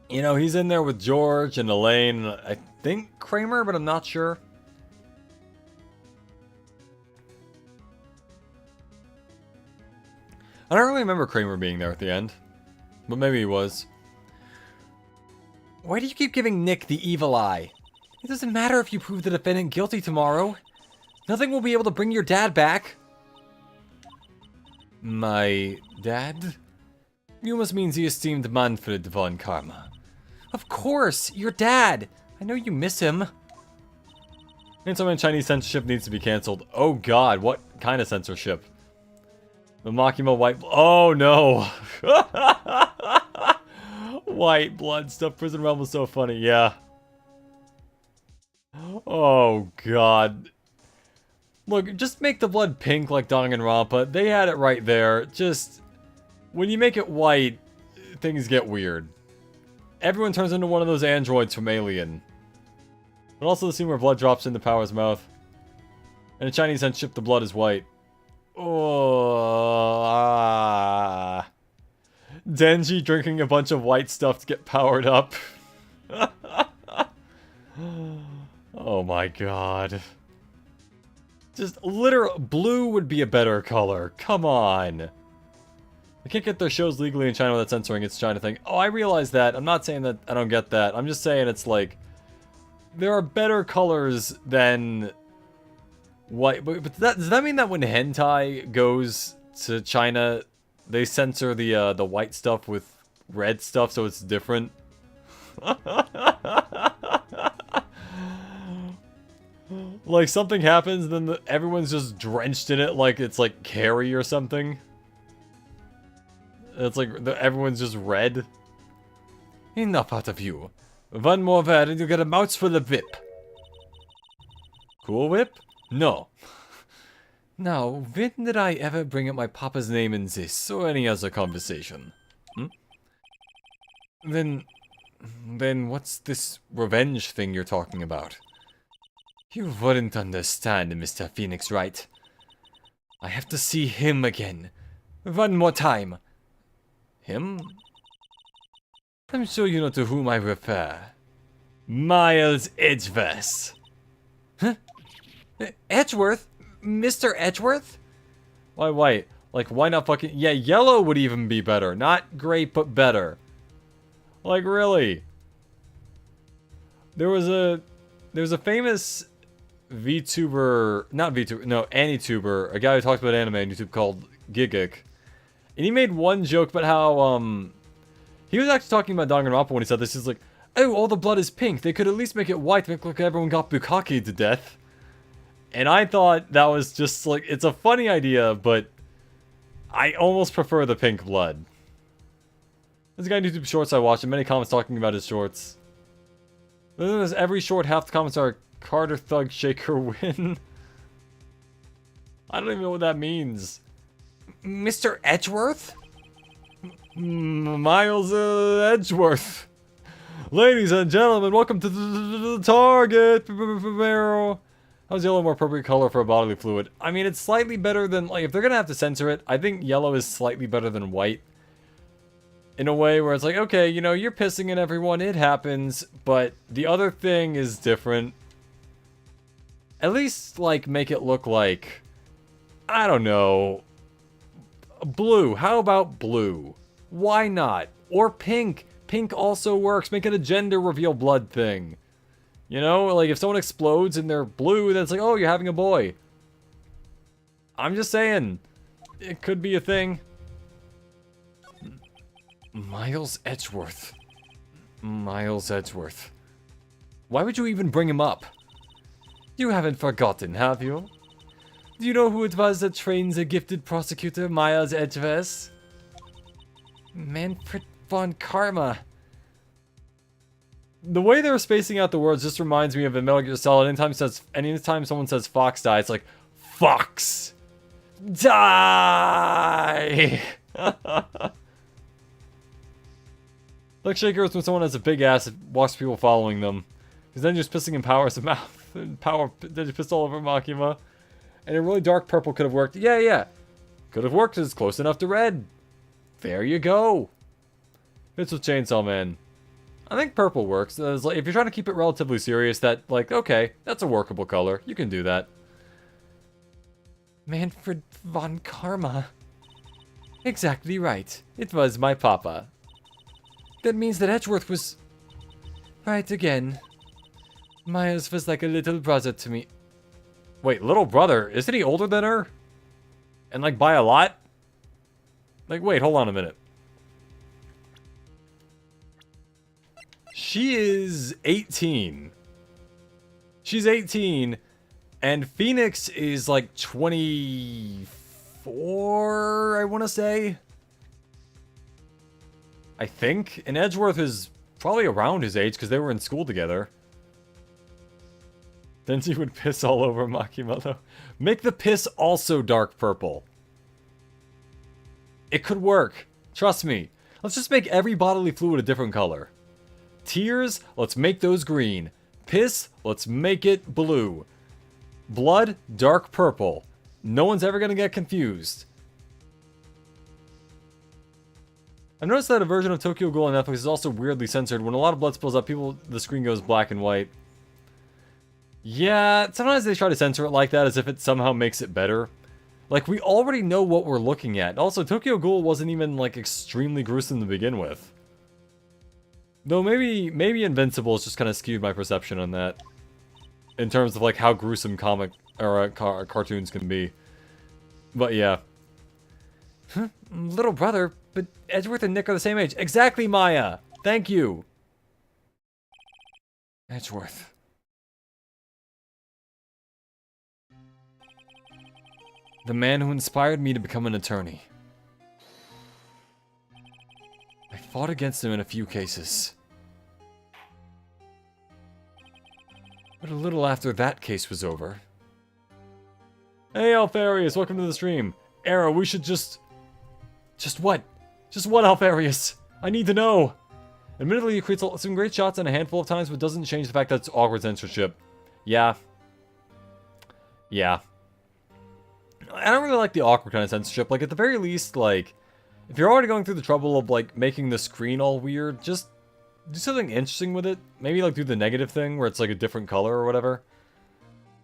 You know, he's in there with George and Elaine, I think Kramer, but I'm not sure. I don't really remember Kramer being there at the end. But maybe he was. Why do you keep giving Nick the evil eye? It doesn't matter if you prove the defendant guilty tomorrow. Nothing will be able to bring your dad back. My dad? You must mean the esteemed Manfred von Karma. Of course, your dad. I know you miss him. Anti-man Chinese censorship needs to be cancelled. Oh god, what kind of censorship? The Makima white... Oh no! White blood stuff. Prison Realm was so funny, yeah. Oh god. Look, just make the blood pink like Danganronpa. They had it right there. Just... when you make it white, things get weird. Everyone turns into one of those androids from Alien. But also the scene where blood drops into Power's mouth. And in Chinese censorship, the blood is white. Oh, Denji drinking a bunch of white stuff to get powered up. Oh my god. Just literal blue would be a better color. Come on. They can't get their shows legally in China without censoring. It's a China thing. Oh, I realize that. I'm not saying that I don't get that. I'm just saying it's like there are better colors than white. But does that mean that when hentai goes to China, they censor the white stuff with red stuff so it's different? Like something happens, then everyone's just drenched in it like it's like Carrie or something. It's like everyone's just red. Enough out of you. One more word and you get a mouth full of whip. Cool Whip? No. Now, when did I ever bring up my papa's name in this or any other conversation? Hmm? Then what's this revenge thing you're talking about? You wouldn't understand, Mr. Phoenix Wright. I have to see him again. One more time. Him? I'm sure you know to whom I refer. Miles Edgeworth. Huh? Edgeworth? Mr. Edgeworth? Why white? Like, why not fucking... Yeah, yellow would even be better. Not great, but better. Like, really? There was a famous VTuber... Not VTuber, no, AniTuber. A guy who talks about anime on YouTube called Gigik. And he made one joke about how, he was actually talking about Danganronpa when he said this. He's like, oh, all the blood is pink. They could at least make it white to make it look like everyone got bukkake to death. And I thought that was just like, it's a funny idea, but I almost prefer the pink blood. There's a guy in YouTube Shorts I watched, and many comments talking about his shorts. There's every short, half the comments are Carter Thug Shaker win. I don't even know what that means. Mr. Edgeworth? Miles Edgeworth. Ladies and gentlemen, welcome to the Target Barrel. How's yellow a more appropriate color for a bodily fluid? I mean, it's slightly better than, like, if they're gonna have to censor it, I think yellow is slightly better than white. In a way where it's like, okay, you know, you're pissing in everyone, it happens, but the other thing is different. At least, like, make it look like, I don't know, blue. How about blue? Why not? Or pink. Pink also works. Make it a gender reveal blood thing. You know, like if someone explodes and they're blue, then it's like, oh, you're having a boy. I'm just saying, it could be a thing. Miles Edgeworth. Miles Edgeworth. Why would you even bring him up? You haven't forgotten, have you? Do you know who it was that trains a gifted prosecutor, Miles Edgeworth? Manfred von Karma. The way they were spacing out the words just reminds me of a Metal Gear Solid. Anytime someone says Fox die, it's like, Fox! Die! Like Shaker is when someone has a big ass and walks people following them. Because then just pissing in Power's mouth. And Power then just pissed all over Makima. And a really dark purple could have worked. Yeah. Could have worked because it's close enough to red. There you go. Fits with Chainsaw Man. I think purple works. Like, if you're trying to keep it relatively serious, that, like, okay, that's a workable color. You can do that. Manfred von Karma. Exactly right. It was my papa. That means that Edgeworth was right again. Miles was like a little brother to me. Wait, little brother? Isn't he older than her? And, like, by a lot? Like, wait, hold on a minute. She is 18. She's 18, and Phoenix is like 24, I want to say. I think. And Edgeworth is probably around his age because they were in school together. Then she would piss all over Makimoto. Make the piss also dark purple. It could work. Trust me. Let's just make every bodily fluid a different color. Tears, let's make those green. Piss, let's make it blue. Blood, dark purple. No one's ever gonna get confused. I've noticed that a version of Tokyo Ghoul on Netflix is also weirdly censored. When a lot of blood spills up, the screen goes black and white. Yeah, sometimes they try to censor it like that as if it somehow makes it better. Like, we already know what we're looking at. Also, Tokyo Ghoul wasn't even, like, extremely gruesome to begin with. Though maybe Invincible has just kind of skewed my perception on that. In terms of, like, how gruesome comic, or cartoons can be. But, yeah. Huh? Little brother, but Edgeworth and Nick are the same age. Exactly, Maya! Thank you! Edgeworth. The man who inspired me to become an attorney. I fought against him in a few cases. But a little after that case was over. Hey, Alfarius, welcome to the stream. Arrow, we should just what? Just what, Alfarius? I need to know. Admittedly, he creates some great shots and a handful of times, but doesn't change the fact that it's awkward censorship. Yeah. Yeah. I don't really like the awkward kind of censorship. Like, at the very least, like, if you're already going through the trouble of, like, making the screen all weird, just do something interesting with it. Maybe, like, do the negative thing where it's, like, a different color or whatever.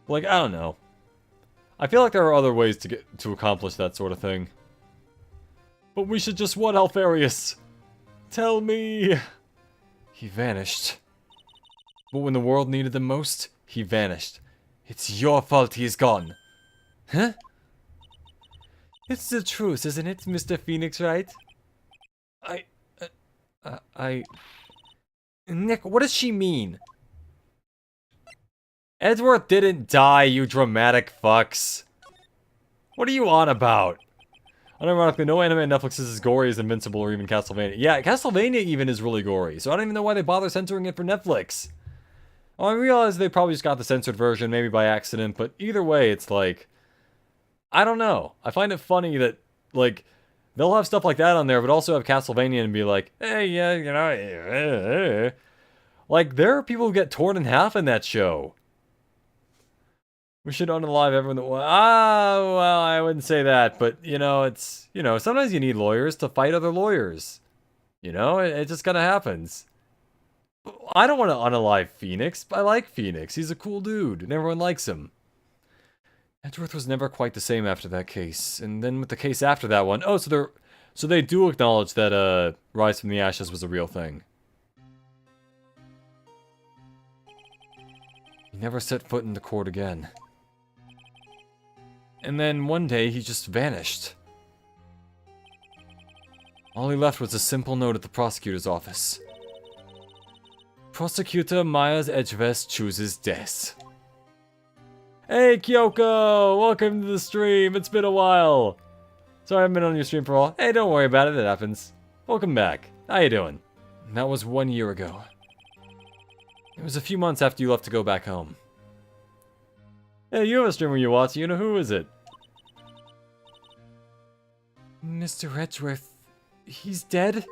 Like, I don't know. I feel like there are other ways to accomplish that sort of thing. But we should just what, Alfarius? Tell me. He vanished. But when the world needed him most, he vanished. It's your fault he's gone. Huh? It's the truth, isn't it, Mr. Phoenix, right? Nick, what does she mean? Edgeworth didn't die, you dramatic fucks. What are you on about? Unironically, no anime on Netflix is as gory as Invincible or even Castlevania. Yeah, Castlevania even is really gory, so I don't even know why they bother censoring it for Netflix. Oh, I realize they probably just got the censored version, maybe by accident, but either way, it's like... I don't know. I find it funny that, like, they'll have stuff like that on there, but also have Castlevania and be like, hey, yeah, you know, like, there are people who get torn in half in that show. We should unalive everyone that... well, I wouldn't say that, but, you know, it's... You know, sometimes you need lawyers to fight other lawyers. You know, it just kind of happens. I don't want to unalive Phoenix, but I like Phoenix. He's a cool dude, and everyone likes him. Edgeworth was never quite the same after that case, and then with the case after that one... Oh, so they do acknowledge that, Rise from the Ashes was a real thing. He never set foot in the court again. And then one day, he just vanished. All he left was a simple note at the prosecutor's office. Prosecutor Myers Edgevest chooses death. Hey, Kyoko! Welcome to the stream. It's been a while. Sorry I haven't been on your stream for a while. Hey, don't worry about it. It happens. Welcome back. How you doing? That was 1 year ago. It was a few months after you left to go back home. Hey, you have a streamer you watch. You know who is it? Mr. Edgeworth. He's dead?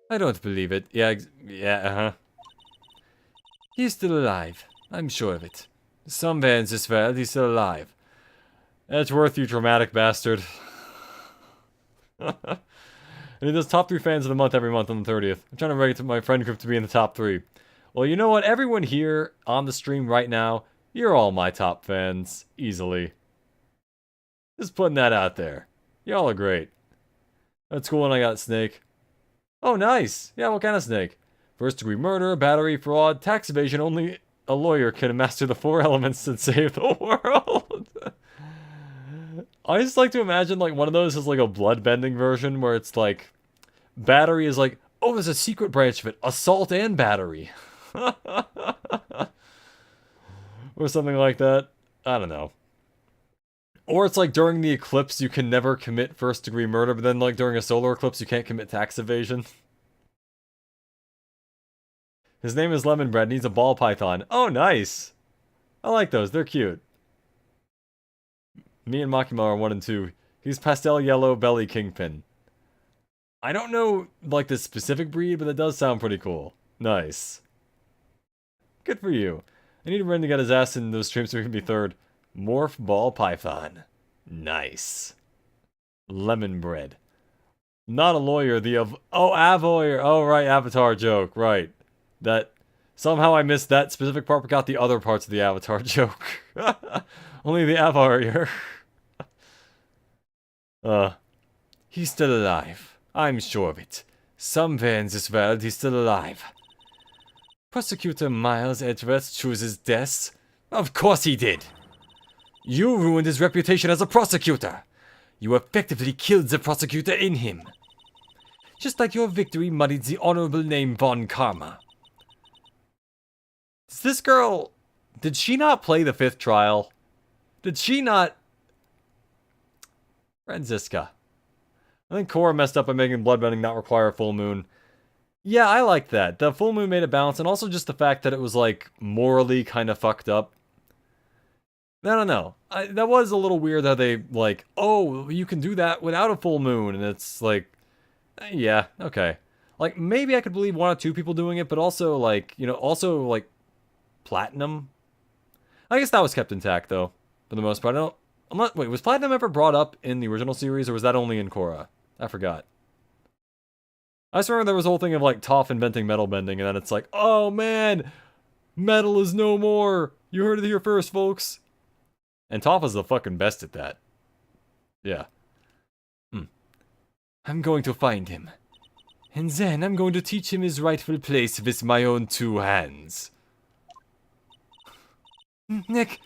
I don't believe it. Yeah, He's still alive. I'm sure of it. Somewhere in this world, he's still alive. Edgeworth, you dramatic bastard. And he does top 3 fans of the month every month on the 30th. I'm trying to rate my friend group to be in the top 3. Well, you know what? Everyone here on the stream right now, you're all my top fans. Easily. Just putting that out there. Y'all are great. That's cool when I got Snake. Oh, nice. Yeah, what kind of snake? First degree murder, battery, fraud, tax evasion. Only a lawyer can master the 4 elements that save the world. I just like to imagine like one of those is like a bloodbending version where it's like battery is like, Oh, there's a secret branch of it. Assault and battery. Or something like that. I don't know. Or it's like during the eclipse you can never commit first degree murder, but then like during a solar eclipse you can't commit tax evasion. His name is Lemon Bread and he's a ball python. Oh, nice. I like those. They're cute. Me and Makima are 1 and 2. He's pastel yellow belly kingpin. I don't know like the specific breed, but it does sound pretty cool. Nice. Good for you. I need Ren to get his ass in those streams so he can be third. Morph ball python. Nice. Lemon bread. Not a lawyer, Avoyer. Oh, right, Avatar joke, right. That, somehow I missed that specific part, but got the other parts of the Avatar joke. Only the Avoyer. He's still alive. I'm sure of it. Somewhere in this world, he's still alive. Prosecutor Miles Edgeworth chooses death? Of course he did. You ruined his reputation as a prosecutor. You effectively killed the prosecutor in him. Just like your victory muddied the honorable name Von Karma. Is this girl... Did she not play the 5th trial? Did she not... Franziska. I think Korra messed up by making bloodbending not require a full moon. Yeah, I like that. The full moon made it balance, and also just the fact that it was, like, morally kind of fucked up. I don't know. That was a little weird how they, like, oh, you can do that without a full moon, and it's like, yeah, okay. Like, maybe I could believe 1 or 2 people doing it, but also, like, you know, also, like, Platinum? I guess that was kept intact, though, for the most part. Wait, was Platinum ever brought up in the original series, or was that only in Korra? I forgot. I just remember there was a whole thing of, like, Toph inventing metal bending, and then it's like, oh, man! Metal is no more! You heard it here first, folks! And Toph is the fucking best at that. Yeah. I'm going to find him. And then I'm going to teach him his rightful place with my own 2 hands. Nick,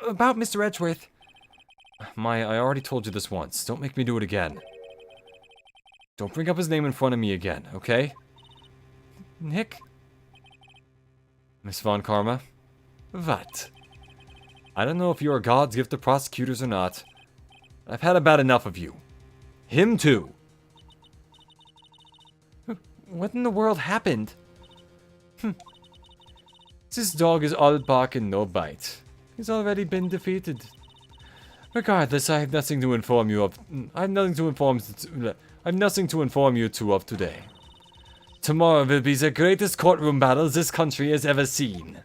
about Mr. Edgeworth. I already told you this once. Don't make me do it again. Don't bring up his name in front of me again, okay? Nick? Miss Von Karma? What? I don't know if you're God's gift to prosecutors or not. I've had about enough of you. Him too. What in the world happened? This dog is all bark and no bite. He's already been defeated. Regardless, I have nothing to inform you of. I have nothing to inform you two of today. Tomorrow will be the greatest courtroom battle this country has ever seen.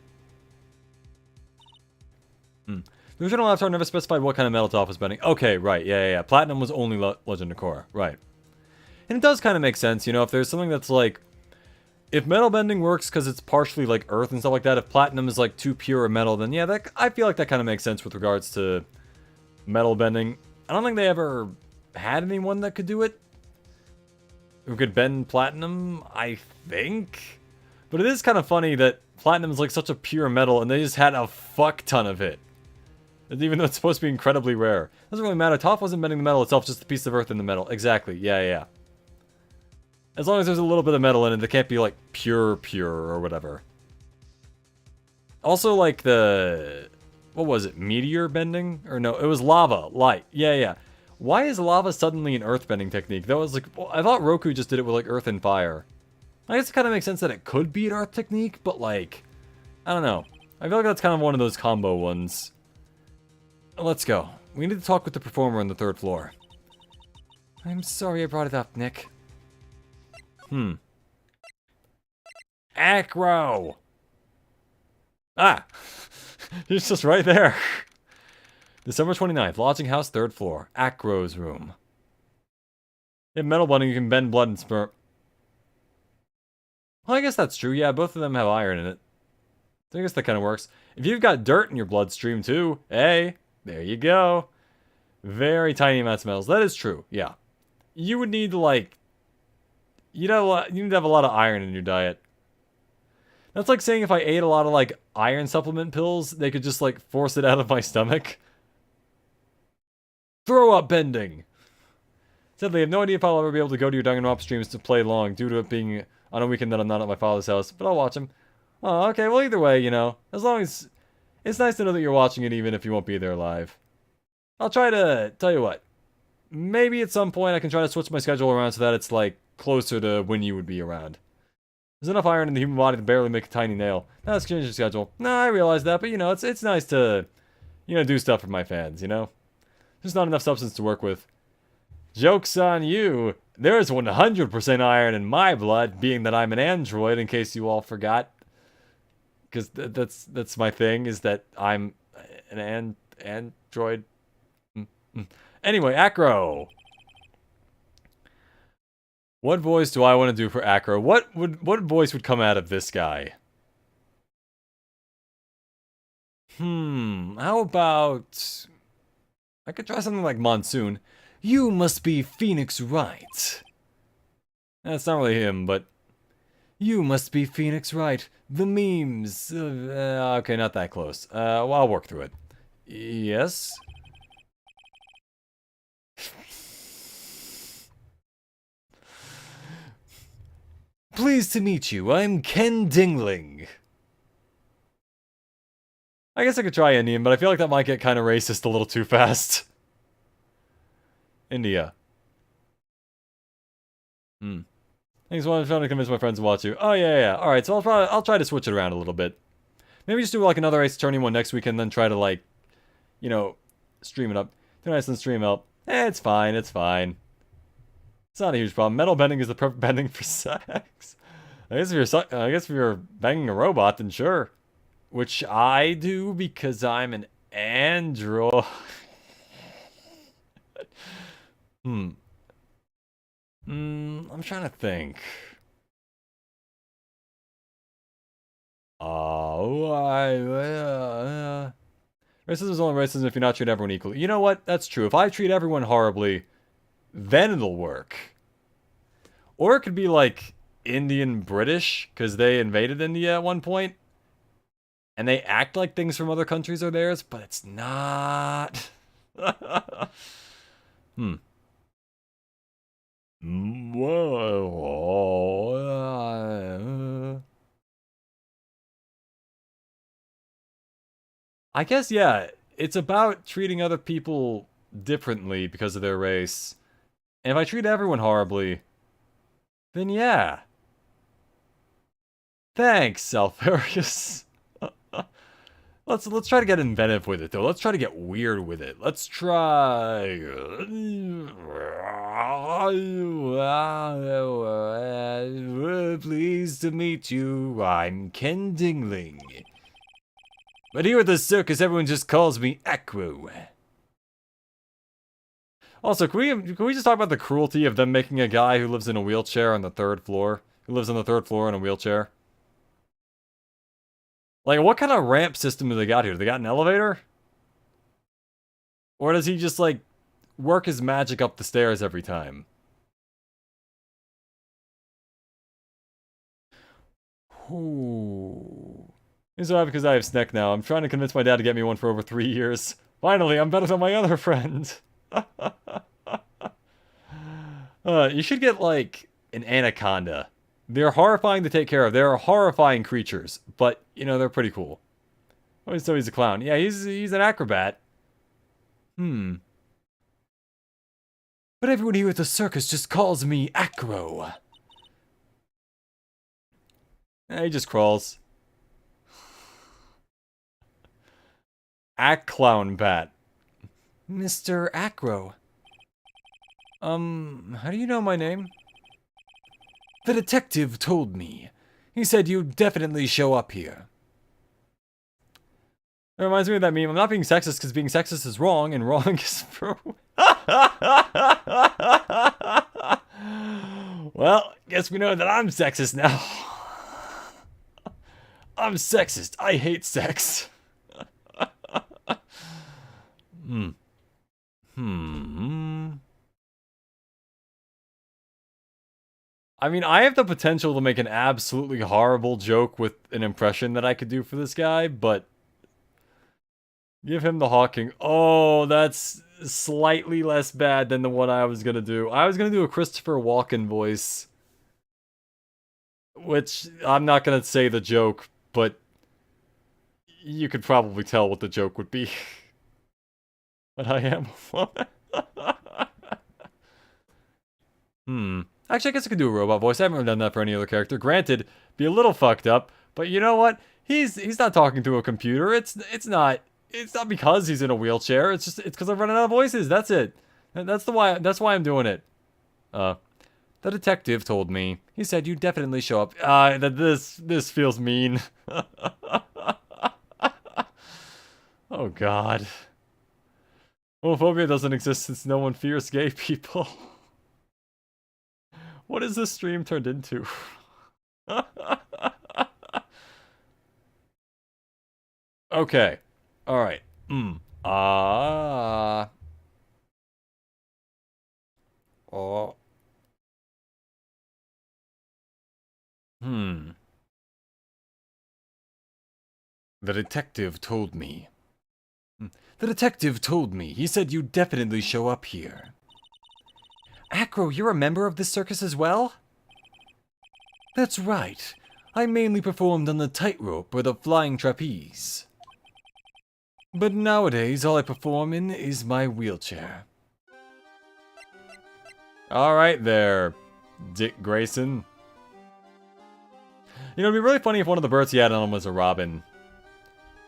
The original Avatar never specified what kind of metal Toph was bending. Okay, right, yeah. Platinum was only Legend of Korra, right. And it does kind of make sense, you know, if there's something that's like... If metal bending works because it's partially like earth and stuff like that, if platinum is like too pure a metal, then yeah, I feel like that kind of makes sense with regards to metal bending. I don't think they ever had anyone that could do it. Who could bend platinum, I think. But it is kind of funny that platinum is like such a pure metal and they just had a fuck ton of it. Even though it's supposed to be incredibly rare. Doesn't really matter. Toph wasn't bending the metal itself, just a piece of earth in the metal. Exactly, yeah. As long as there's a little bit of metal in it, it can't be like pure or whatever. Also like the... What was it? Meteor bending? Or no, it was lava. Light. Yeah. Why is lava suddenly an earth bending technique? That was like... Well, I thought Roku just did it with like earth and fire. I guess it kind of makes sense that it could be an earth technique, but like... I don't know. I feel like that's kind of one of those combo ones. Let's go. We need to talk with the performer on the 3rd floor. I'm sorry I brought it up, Nick. Acro! Ah! It's just right there. December 29th, Lodging House, 3rd floor. Acro's room. In metal bending, you can bend blood and sperm. Well, I guess that's true. Yeah, both of them have iron in it. So I guess that kind of works. If you've got dirt in your bloodstream too, hey, there you go. Very tiny amounts of metals. That is true, yeah. You would need, like... You need to have a lot of iron in your diet. That's like saying if I ate a lot of, like, iron supplement pills, they could just, like, force it out of my stomach. Throw up bending. Sadly, I have no idea if I'll ever be able to go to your Danganronpa streams to play along due to it being on a weekend that I'm not at my father's house, but I'll watch them. Oh, okay, well either way, you know, as long as... It's nice to know that you're watching it even if you won't be there live. I'll try to... Tell you what. Maybe at some point I can try to switch my schedule around so that it's, like, closer to when you would be around. There's enough iron in the human body to barely make a tiny nail. Now let's change the schedule. No, I realize that, but you know, it's nice to, you know, do stuff for my fans, you know? There's not enough substance to work with. Joke's on you. There's 100% iron in my blood, being that I'm an android, in case you all forgot. Because that's my thing, is that I'm an android. Anyway, Acro. What voice do I want to do for Acro? What voice would come out of this guy? How about... I could try something like Monsoon. You must be Phoenix Wright. That's not really him, but... You must be Phoenix Wright. The memes... okay, not that close. Well, I'll work through it. Yes? Pleased to meet you. I'm Ken Dingling. I guess I could try Indian, but I feel like that might get kind of racist a little too fast. India. Thanks for trying to convince my friends to watch you. Oh, yeah. Alright, so I'll try to switch it around a little bit. Maybe just do like another Ace Attorney one next week and then try to like, you know, stream it up. Do nice and stream up. It's fine, it's fine. It's not a huge problem. Metal bending is the perfect bending for sex. I guess if you're banging a robot, then sure. Which I do because I'm an android. I'm trying to think. Racism is only racism if you not treat everyone equally. You know what? That's true. If I treat everyone horribly, then it'll work. Or it could be like Indian British, because they invaded India at one point. And they act like things from other countries are theirs, but it's not. I guess, yeah, it's about treating other people differently because of their race. And if I treat everyone horribly, then yeah. Thanks, Self-Arius. Let's try to get inventive with it, though. Let's try to get weird with it. Let's try... Pleased to meet you. I'm Ken Dingling. But here at the circus, everyone just calls me Acro. Also, can we just talk about the cruelty of them making a guy who lives in a wheelchair on the 3rd floor? Who lives on the 3rd floor in a wheelchair? Like, what kind of ramp system do they got here? Do they got an elevator? Or does he just, like, work his magic up the stairs every time? Ooh. It's so happy because I have Sneck now. I'm trying to convince my dad to get me one for over 3 years. Finally, I'm better than my other friend. You should get, like, an anaconda. They're horrifying to take care of. They're horrifying creatures, but, you know, they're pretty cool. Oh, so he's a clown. Yeah, he's an acrobat. But everyone here at the circus just calls me Acro. He just crawls. Clown bat. Mr. Acro. How do you know my name? The detective told me. He said you'd definitely show up here. It reminds me of that meme. I'm not being sexist because being sexist is wrong, and wrong is for... Well, guess we know that I'm sexist now. I'm sexist. I hate sex. I mean, I have the potential to make an absolutely horrible joke with an impression that I could do for this guy, but... Give him the Hawking. Oh, that's slightly less bad than the one I was gonna do. I was gonna do a Christopher Walken voice. Which, I'm not gonna say the joke, but you could probably tell what the joke would be. But I am a woman. Actually, I guess I could do a robot voice. I haven't really done that for any other character. Granted, be a little fucked up, but you know what? He's not talking to a computer. It's not because he's in a wheelchair. It's because I'm running out of voices. That's it. That's why I'm doing it. The detective told me. He said you definitely show up. That this feels mean. Oh God. Homophobia doesn't exist since no one fears gay people. What is this stream turned into? Okay. Alright. Oh. The detective told me. The detective told me. He said you'd definitely show up here. Acro, you're a member of this circus as well? That's right. I mainly performed on the tightrope or the flying trapeze. But nowadays, all I perform in is my wheelchair. Alright there, Dick Grayson. You know, it'd be really funny if one of the birds he had on him was a robin.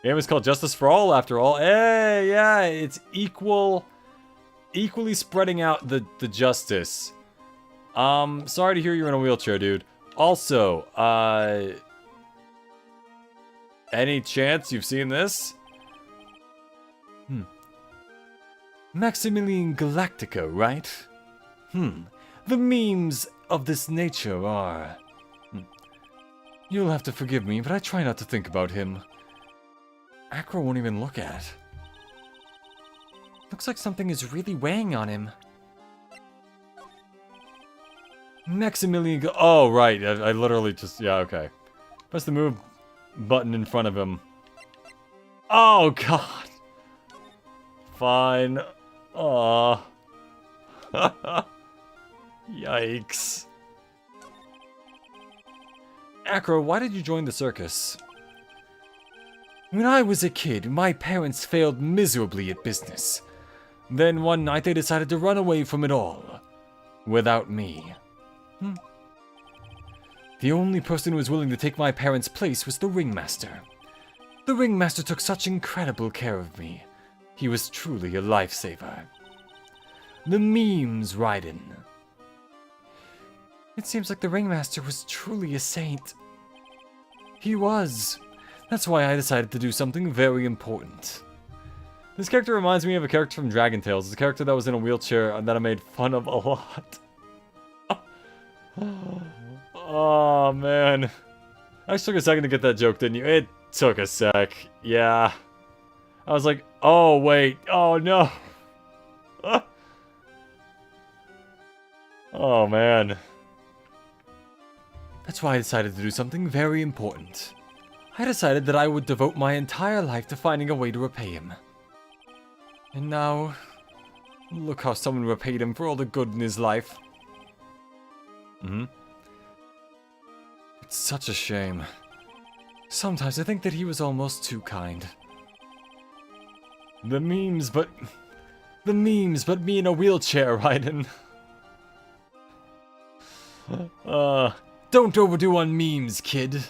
The game is called Justice for All, after all. Hey, yeah, it's equally spreading out the justice. Sorry to hear you're in a wheelchair, dude. Also, any chance you've seen this? Maximilian Galactica, right? The memes of this nature are... You'll have to forgive me, but I try not to think about him. Acro won't even look at. Looks like something is really weighing on him. Maximilian oh, right. I literally just... Yeah, okay. Press the move button in front of him. Oh, God. Fine. Aw. Yikes. Acro, why did you join the circus? When I was a kid, my parents failed miserably at business. Then one night they decided to run away from it all. Without me. The only person who was willing to take my parents' place was the ringmaster. The ringmaster took such incredible care of me. He was truly a lifesaver. The memes, Raiden. It seems like the ringmaster was truly a saint. He was. That's why I decided to do something very important. This character reminds me of a character from Dragon Tales. It's a character that was in a wheelchair and that I made fun of a lot. Oh, man. Actually took a second to get that joke, didn't you? It took a sec. Yeah. I was like, oh, wait. Oh, no. Oh, man. That's why I decided to do something very important. I decided that I would devote my entire life to finding a way to repay him. And now, look how someone repaid him for all the good in his life. It's such a shame. Sometimes I think that he was almost too kind. The memes, but me in a wheelchair, Raiden. Don't overdo on memes, kid.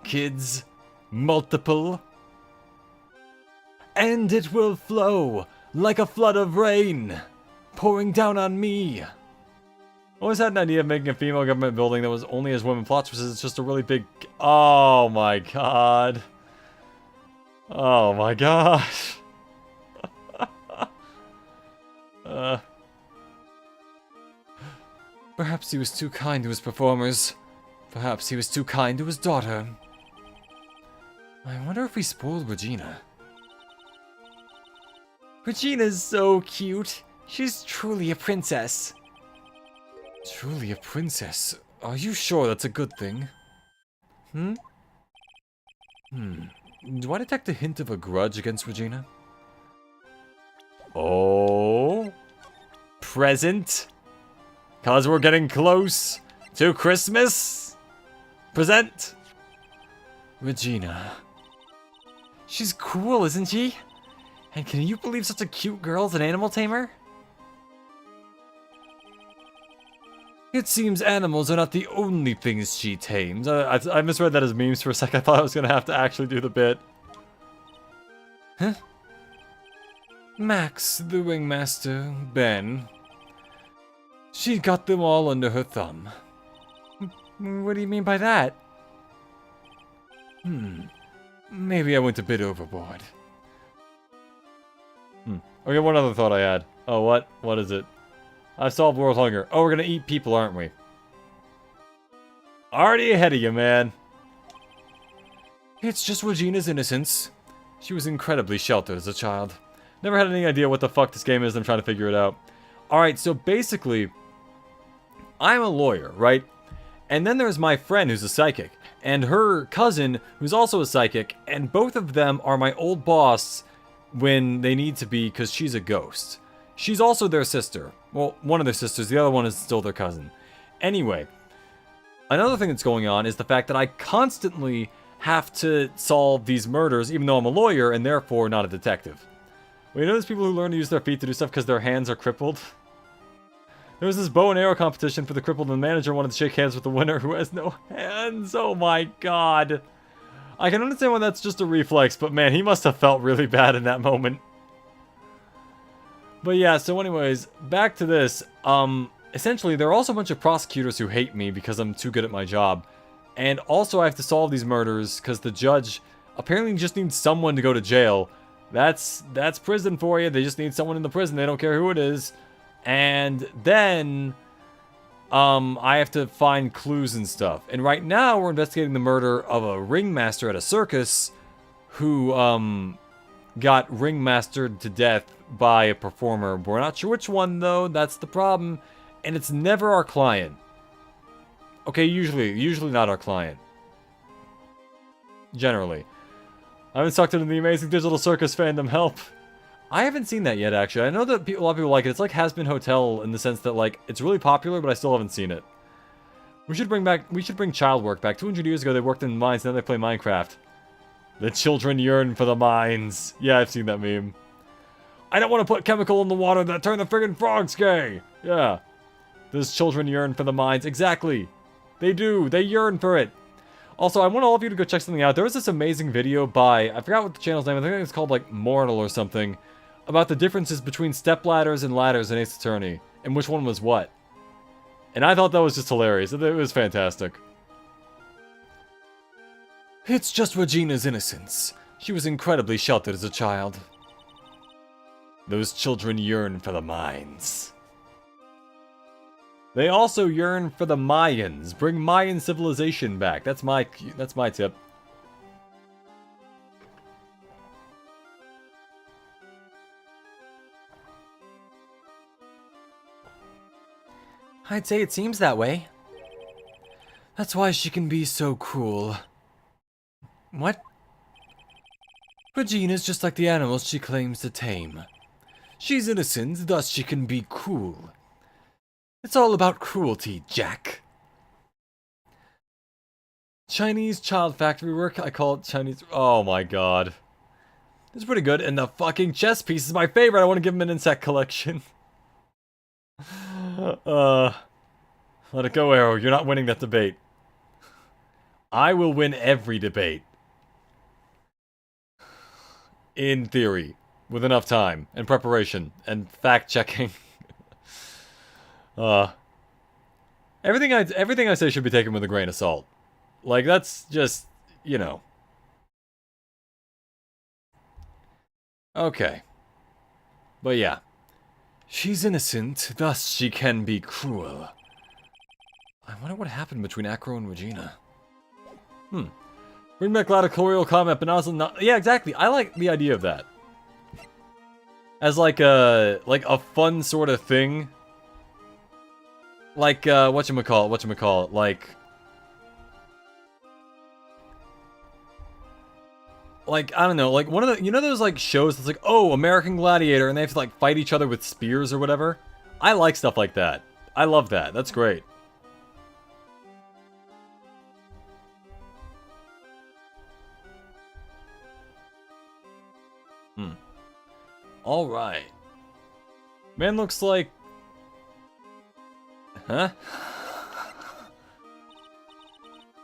Kids. Multiple. And it will flow like a flood of rain, pouring down on me. I always had an idea of making a female government building that was only as women plots, because it's just a really big... Oh my god. Oh my gosh. Perhaps he was too kind to his performers. Perhaps he was too kind to his daughter. I wonder if he spoiled Regina. Regina's so cute. She's truly a princess. Truly a princess? Are you sure that's a good thing? Do I detect a hint of a grudge against Regina? Oh? present? Cause we're getting close to Christmas? Present? Regina. She's cool, isn't she? And can you believe such a cute girl's an animal tamer? It seems animals are not the only things she tames. I misread that as memes for a sec. I thought I was gonna have to actually do the bit. Huh? Max, the ringmaster, Ben. She got them all under her thumb. What do you mean by that? Maybe I went a bit overboard. Okay, one other thought I had. Oh, what? What is it? I've solved world hunger. Oh, we're gonna eat people, aren't we? Already ahead of you, man. It's just Regina's innocence. She was incredibly sheltered as a child. Never had any idea what the fuck this game is, and I'm trying to figure it out. Alright, so basically, I'm a lawyer, right? And then there's my friend who's a psychic, and her cousin who's also a psychic, and both of them are my old boss when they need to be, because she's a ghost. She's also their sister. Well, one of their sisters, the other one is still their cousin. Anyway, another thing that's going on is the fact that I constantly have to solve these murders, even though I'm a lawyer and therefore not a detective. Well, you know those people who learn to use their feet to do stuff because their hands are crippled? There was this bow and arrow competition for the crippled, and the manager wanted to shake hands with the winner who has no hands. Oh my god. I can understand why that's just a reflex, but man, he must have felt really bad in that moment. But yeah, so anyways, back to this. Essentially, there are also a bunch of prosecutors who hate me because I'm too good at my job. And also I have to solve these murders because the judge apparently just needs someone to go to jail. That's prison for you. They just need someone in the prison. They don't care who it is. And then I have to find clues and stuff. And right now we're investigating the murder of a ringmaster at a circus who got ringmastered to death by a performer. We're not sure which one though. That's the problem. And it's never our client. Okay, usually not our client. Generally. I've been sucked into the amazing digital circus fandom. Help. I haven't seen that yet, actually. I know that a lot of people like it. It's like Has Been Hotel in the sense that, like, it's really popular, but I still haven't seen it. We should bring child work back. 200 years ago, they worked in mines, now they play Minecraft. The children yearn for the mines. Yeah, I've seen that meme. I don't want to put chemical in the water that turn the friggin' frogs gay. Yeah. Those children yearn for the mines. Exactly. They do. They yearn for it. Also, I want all of you to go check something out. There was this amazing video by, I forgot what the channel's name, I think it's called, like, Mortal or something, about the differences between stepladders and ladders in Ace Attorney, and which one was what. And I thought that was just hilarious. It was fantastic. It's just Regina's innocence. She was incredibly sheltered as a child. Those children yearn for the mines. They also yearn for the Mayans. Bring Mayan civilization back. That's my tip. I'd say it seems that way. That's why she can be so cruel. What? Regina's just like the animals she claims to tame. She's innocent, thus she can be cruel. It's all about cruelty, Jack. Chinese child factory work, I call it Chinese... Oh my god. It's pretty good, and the fucking chess piece is my favorite. I want to give him an insect collection. Let it go, Arrow. You're not winning that debate. I will win every debate. In theory. With enough time, and preparation, and fact-checking. Everything I say should be taken with a grain of salt. Like, that's just, you know. Okay. But yeah. She's innocent, thus she can be cruel. I wonder what happened between Acro and Regina. Bring back gladiatorial combat, but also not... Yeah, exactly. I like the idea of that. As like a fun sort of thing. Like, whatchamacallit, like, I don't know, like one of the, you know those like shows that's like, oh, American Gladiator, and they have to like fight each other with spears or whatever? I like stuff like that. I love that. That's great. Alright. Man looks like... Huh?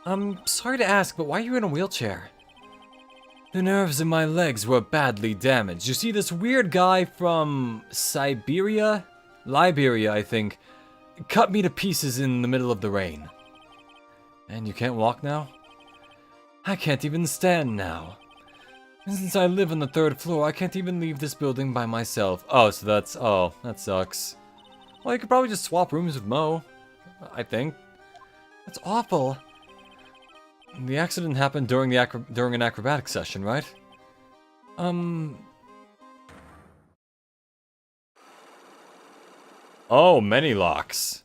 I'm sorry to ask, but why are you in a wheelchair? The nerves in my legs were badly damaged. You see, this weird guy from Siberia? Liberia, I think, cut me to pieces in the middle of the rain. And you can't walk now? I can't even stand now. And since I live on the 3rd floor, I can't even leave this building by myself. Oh, so that's... Oh, that sucks. Well, you could probably just swap rooms with Mo, I think. That's awful. The accident happened during an acrobatic session, right? Oh, many locks.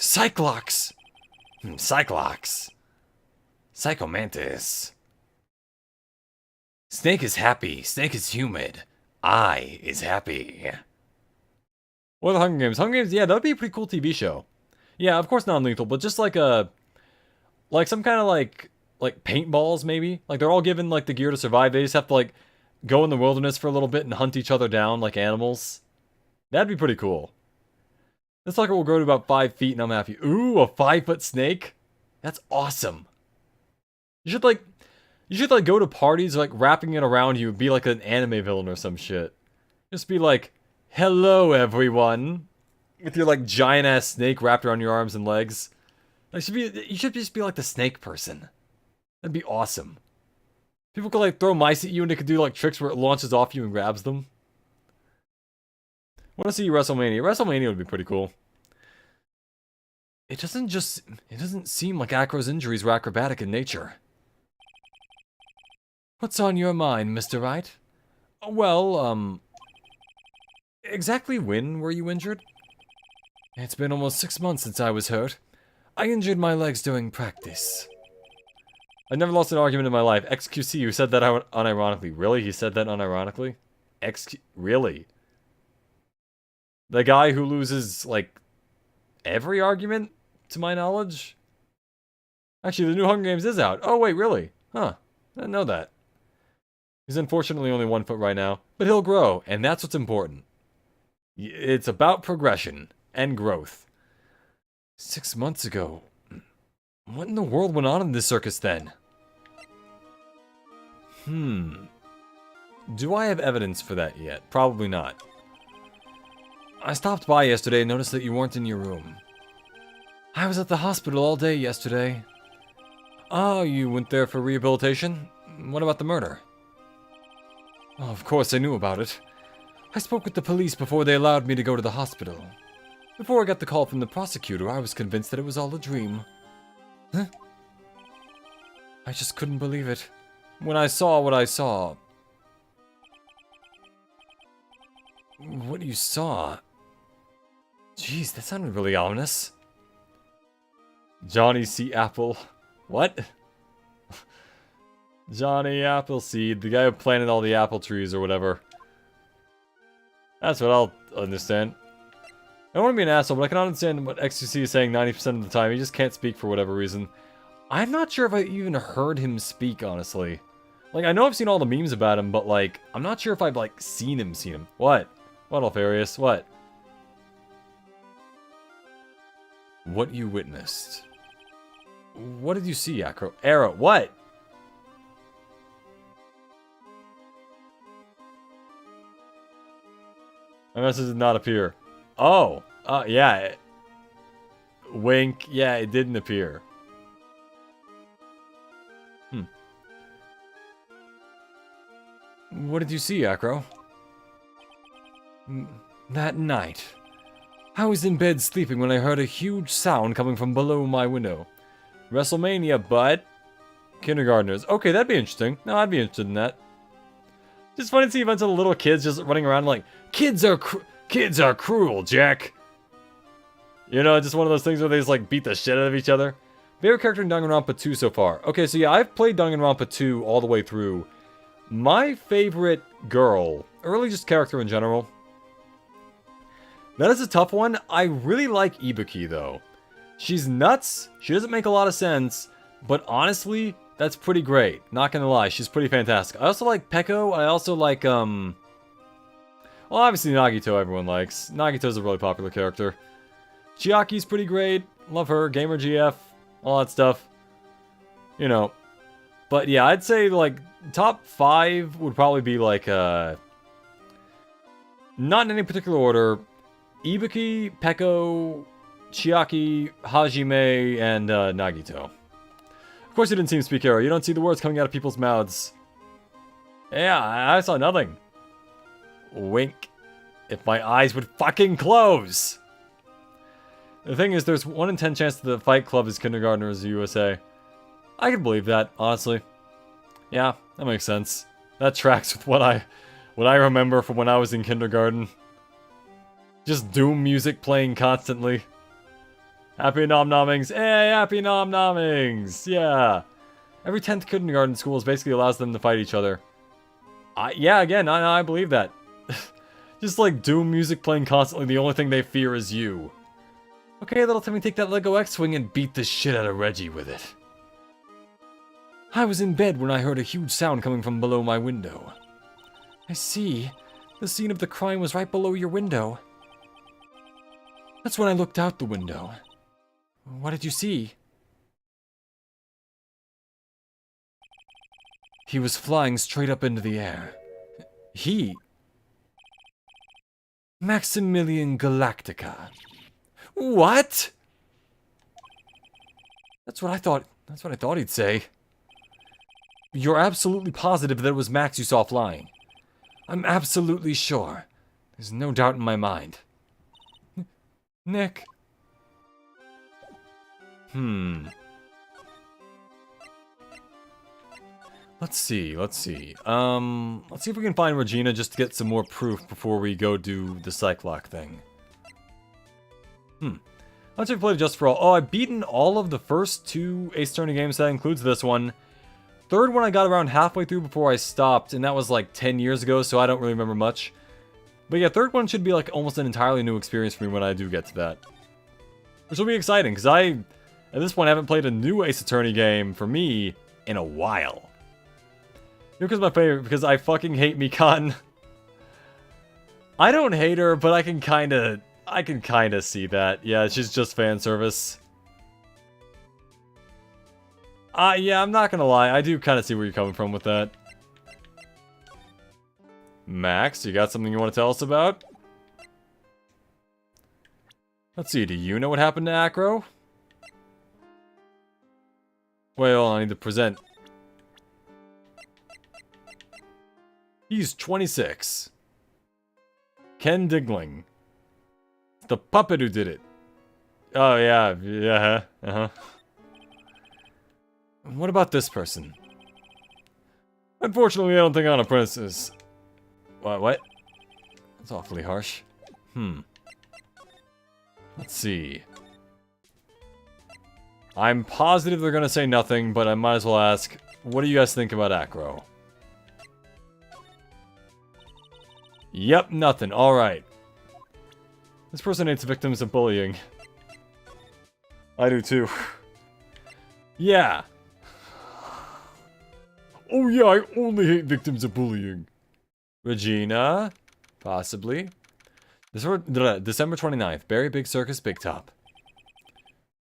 Cyclox! Cyclox. Psychomantis. Snake is happy. Snake is humid. I is happy. What are the Hunger Games? Hunger Games, yeah, that would be a pretty cool TV show. Yeah, of course non-lethal, but just like a... Like some kind of like paintballs, maybe? Like they're all given like the gear to survive. They just have to like go in the wilderness for a little bit and hunt each other down like animals. That'd be pretty cool. This sucker will grow to about 5 feet and I'm happy. Ooh, a 5-foot snake? That's awesome. You should like go to parties like wrapping it around you, be like an anime villain or some shit. Just be like, hello everyone. With your like giant ass snake wrapped around your arms and legs. You should just be like the snake person. That'd be awesome. People could like throw mice at you and it could do like tricks where it launches off you and grabs them. I want to see WrestleMania. WrestleMania would be pretty cool. It doesn't seem like Acro's injuries were acrobatic in nature. What's on your mind, Mr. Wright? Well, exactly when were you injured? It's been almost 6 months since I was hurt. I injured my legs during practice. I never lost an argument in my life. XQC, who said that unironically. Really? He said that unironically? Really? The guy who loses, like, every argument, to my knowledge? Actually, the new Hunger Games is out. Oh, wait, really? Huh. I didn't know that. He's unfortunately only 1 foot right now, but he'll grow, and that's what's important. It's about progression and growth. 6 months ago. What in the world went on in this circus then? Do I have evidence for that yet? Probably not. I stopped by yesterday and noticed that you weren't in your room. I was at the hospital all day yesterday. Oh, you went there for rehabilitation? What about the murder? Oh, of course I knew about it. I spoke with the police before they allowed me to go to the hospital. Before I got the call from the prosecutor, I was convinced that it was all a dream. Huh? I just couldn't believe it. When I saw what I saw... What you saw? Jeez, that sounded really ominous. Johnny C. Apple. What? Johnny Appleseed, the guy who planted all the apple trees or whatever. That's what I'll understand. I don't want to be an asshole, but I can understand what XQC is saying 90% of the time. He just can't speak for whatever reason. I'm not sure if I even heard him speak, honestly. Like, I know I've seen all the memes about him, but, like, I'm not sure if I've, like, seen him. What? What, Alfarius? What? What you witnessed. What did you see, Acro? Arrow, what? My message did not appear. Oh, yeah. Wink. Yeah, it didn't appear. What did you see, Acro? That night, I was in bed sleeping when I heard a huge sound coming from below my window. WrestleMania, bud. Kindergartners. Okay, that'd be interesting. No, I'd be interested in that. Just funny to see a bunch of little kids just running around like, kids are cruel, Jack. You know, just one of those things where they just like beat the shit out of each other. Favorite character in Danganronpa 2 so far? Okay, so yeah, I've played Danganronpa 2 all the way through. My favorite girl, or really just character in general, That is a tough one. I really like Ibuki, though. She's nuts. She doesn't make a lot of sense. But honestly, that's pretty great. Not gonna lie, she's pretty fantastic. I also like Peko. I also like, well, obviously Nagito everyone likes. Nagito's a really popular character. Chiaki's pretty great. Love her. Gamer GF. All that stuff. You know. But yeah, I'd say, like, top 5 would probably be, like, not in any particular order. Ibuki, Peko, Chiaki, Hajime, and Nagito. Of course you didn't see him speak arrow. You don't see the words coming out of people's mouths. Yeah, I saw nothing. Wink. If my eyes would fucking close! The thing is, there's 1 in 10 chance that the Fight Club is kindergartners in the USA. I can believe that, honestly. Yeah, that makes sense. That tracks with what I remember from when I was in kindergarten. Just Doom music playing constantly. Happy nom-nommings! Hey, happy nom-nommings! Yeah! Every 10th kindergarten school basically allows them to fight each other. Yeah, again, I believe that. Just like Doom music playing constantly, the only thing they fear is you. Okay, little Timmy, take that Lego X-Wing and beat the shit out of Reggie with it. I was in bed when I heard a huge sound coming from below my window. I see. The scene of the crime was right below your window. That's when I looked out the window. What did you see? He was flying straight up into the air. He? Maximilian Galactica. What? That's what I thought he'd say. You're absolutely positive that it was Max you saw flying? I'm absolutely sure. There's no doubt in my mind. Nick. Let's see. Let's see if we can find Regina just to get some more proof before we go do the Cyclock thing. Let's say played Just For All. Oh, I've beaten all of the first 2 Ace Attorney games. That includes this one. Third one I got around halfway through before I stopped, and that was like 10 years ago, so I don't really remember much. But yeah, third one should be like almost an entirely new experience for me when I do get to that. Which will be exciting, because I, at this point, haven't played a new Ace Attorney game, for me, in a while. Yuka's my favorite, because I fucking hate Mikan. I don't hate her, but I can kinda see that. Yeah, she's just fan service. Yeah, I'm not gonna lie, I do kinda see where you're coming from with that. Max, you got something you want to tell us about? Let's see, do you know what happened to Acro? Wait, hold on, I need to present. He's 26. Ken Digling. The puppet who did it. Oh, yeah, What about this person? Unfortunately, I don't think on a premises. What? That's awfully harsh. Let's see. I'm positive they're gonna say nothing, but I might as well ask, what do you guys think about Acro? Yep, nothing. Alright. This person hates victims of bullying. I do too. Yeah. Oh yeah, I only hate victims of bullying. Regina? Possibly. December 29th. Very big circus, big top.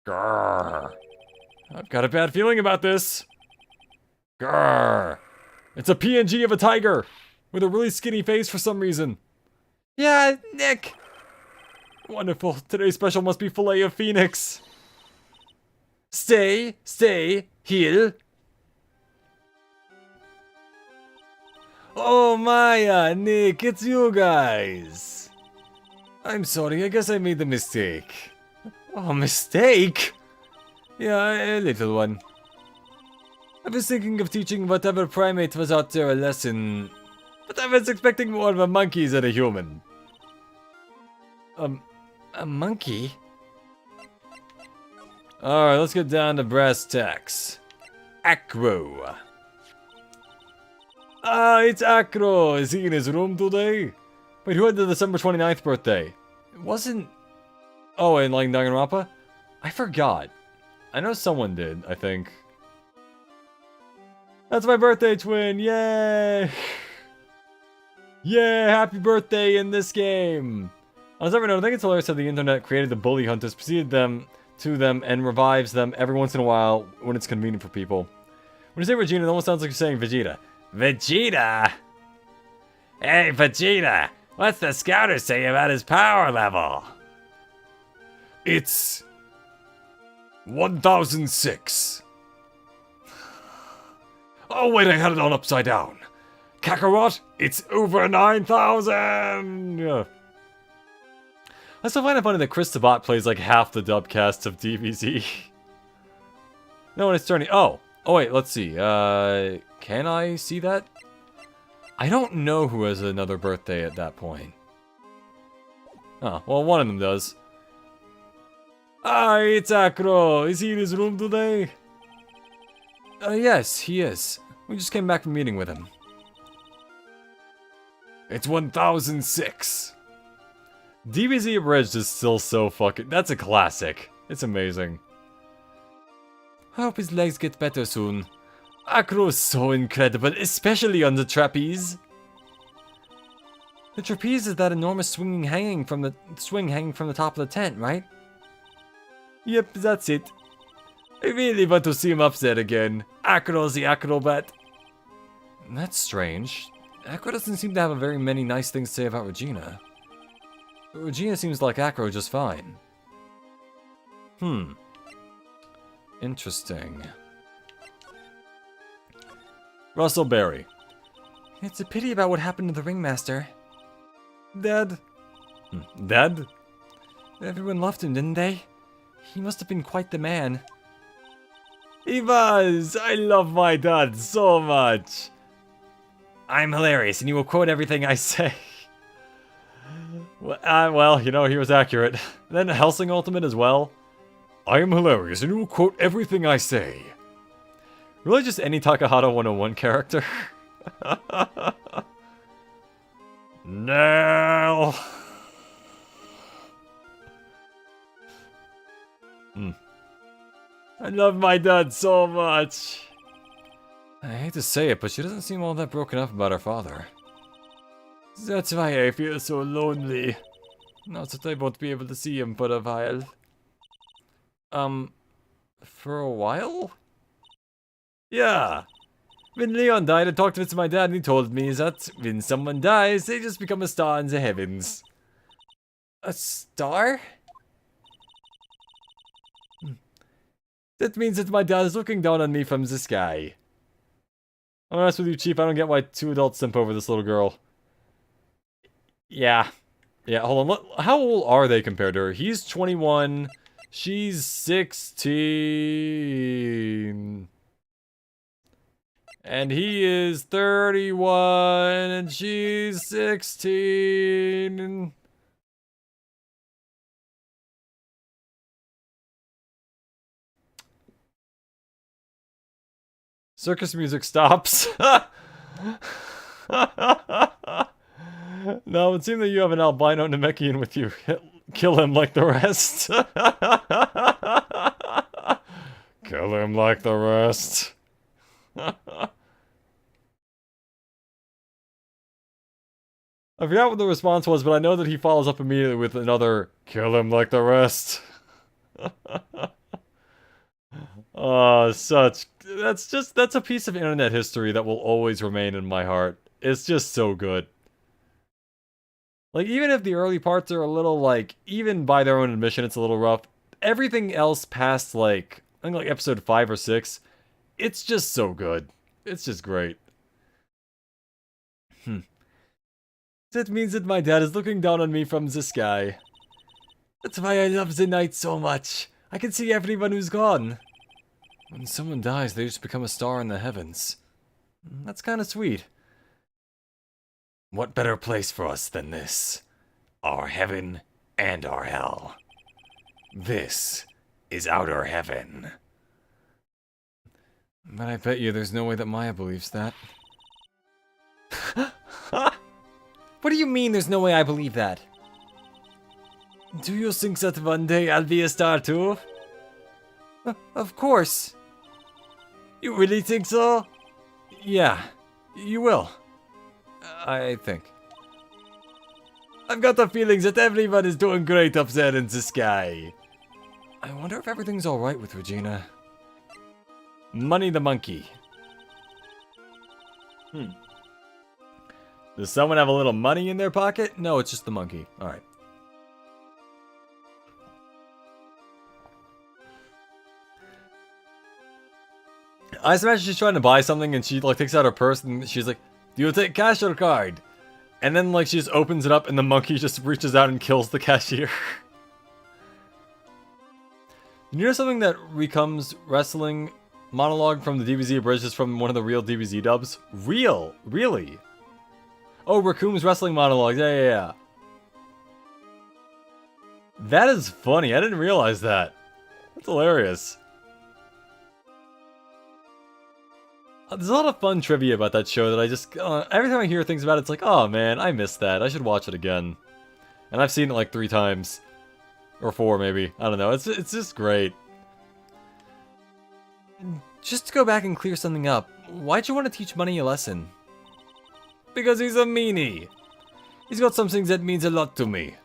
Grrr. I've got a bad feeling about this. Grrr. It's a PNG of a tiger. With a really skinny face for some reason. Yeah, Nick. Wonderful. Today's special must be filet of phoenix. Stay, heal. Oh, Maya, Nick, it's you guys. I'm sorry, I guess I made a mistake. Oh, mistake? Yeah, a little one. I was thinking of teaching whatever primate was out there a lesson, but I was expecting more of a monkey than a human. A monkey? Alright, let's get down to brass tacks. Acro. Ah, it's Acro. Is he in his room today? Wait, who had the December 29th birthday? It wasn't... Oh, and like Danganronpa? I forgot. I know someone did, I think. That's my birthday twin! Yay! Yeah, happy birthday in this game! On a separate note, I think it's hilarious how the internet created the bully hunters, preceded them to them, and revives them every once in a while when it's convenient for people. When you say Regina, it almost sounds like you're saying Vegeta. Vegeta? Hey, Vegeta! What's the scouter say about his power level? It's 1006. Oh wait, I had it on upside down. Kakarot, it's over 9,000! I still find it funny that Chris Sabat plays like half the dubcasts of DBZ. No, when it's turning... Oh wait, let's see. Can I see that? I don't know who has another birthday at that point. Oh, well, one of them does. Hi, it's Akro. Is he in his room today? Yes, he is. We just came back from meeting with him. It's 1006. DBZ Abridged is still so fucking... That's a classic. It's amazing. I hope his legs get better soon. Acro is so incredible, especially on the trapeze. The trapeze is that enormous swing hanging from the top of the tent, right? Yep, that's it. I really want to see him up there again. Acro's the acrobat. That's strange. Acro doesn't seem to have very many nice things to say about Regina. But Regina seems like Acro just fine. Interesting. Russell Berry. It's a pity about what happened to the ringmaster. Dead. Dead? Everyone loved him, didn't they? He must have been quite the man. He was! I love my dad so much! I'm hilarious, and you will quote everything I say. Well, you know, he was accurate. Then Helsing Ultimate as well. I am hilarious, and you will quote everything I say. Really just any Takahata 101 character? No. I love my dad so much. I hate to say it, but she doesn't seem all that broken up about her father. That's why I feel so lonely. Not that I won't be able to see him for a while. For a while? Yeah. When Leon died, I talked to my dad and he told me that when someone dies, they just become a star in the heavens. A star? That means that my dad is looking down on me from the sky. I'm honest with you, Chief, I don't get why two adults simp over this little girl. Yeah. Yeah, hold on. How old are they compared to her? He's 21. She's 16. And he is 31. And she's 16. Circus music stops. No, it would seem that you have an albino Namekian with you. Kill him like the rest. Kill him like the rest. I forgot what the response was, but I know that he follows up immediately with another kill him like the rest. Oh, that's a piece of internet history that will always remain in my heart. It's just so good. Like, even if the early parts are a little, like, even by their own admission, it's a little rough, everything else past, like, I think, like, episode 5 or 6, it's just so good. It's just great. That means that my dad is looking down on me from the sky. That's why I love the night so much. I can see everyone who's gone. When someone dies, they just become a star in the heavens. That's kind of sweet. What better place for us than this? Our heaven and our hell. This is outer heaven. But I bet you there's no way that Maya believes that. What do you mean there's no way I believe that? Do you think that one day I'll be a star too? Of course. You really think so? Yeah, you will. I think. I've got the feeling that everyone is doing great up there in the sky. I wonder if everything's alright with Regina. Money the monkey. Does someone have a little money in their pocket? No, it's just the monkey. Alright. I just imagine she's trying to buy something and she like takes out her purse and she's like, do you take cash or card? And then like she just opens it up and the monkey just reaches out and kills the cashier. You know something that becomes wrestling monologue from the DBZ abridged is from one of the real DBZ dubs? Real? Really? Oh, Raccoon's wrestling monologue. Yeah. That is funny. I didn't realize that. That's hilarious. There's a lot of fun trivia about that show that I just... every time I hear things about it, it's like, oh man, I missed that. I should watch it again. And I've seen it like 3 times. Or 4 maybe. I don't know. It's just great. Just to go back and clear something up, why'd you want to teach Money a lesson? Because he's a meanie. He's got something that means a lot to me.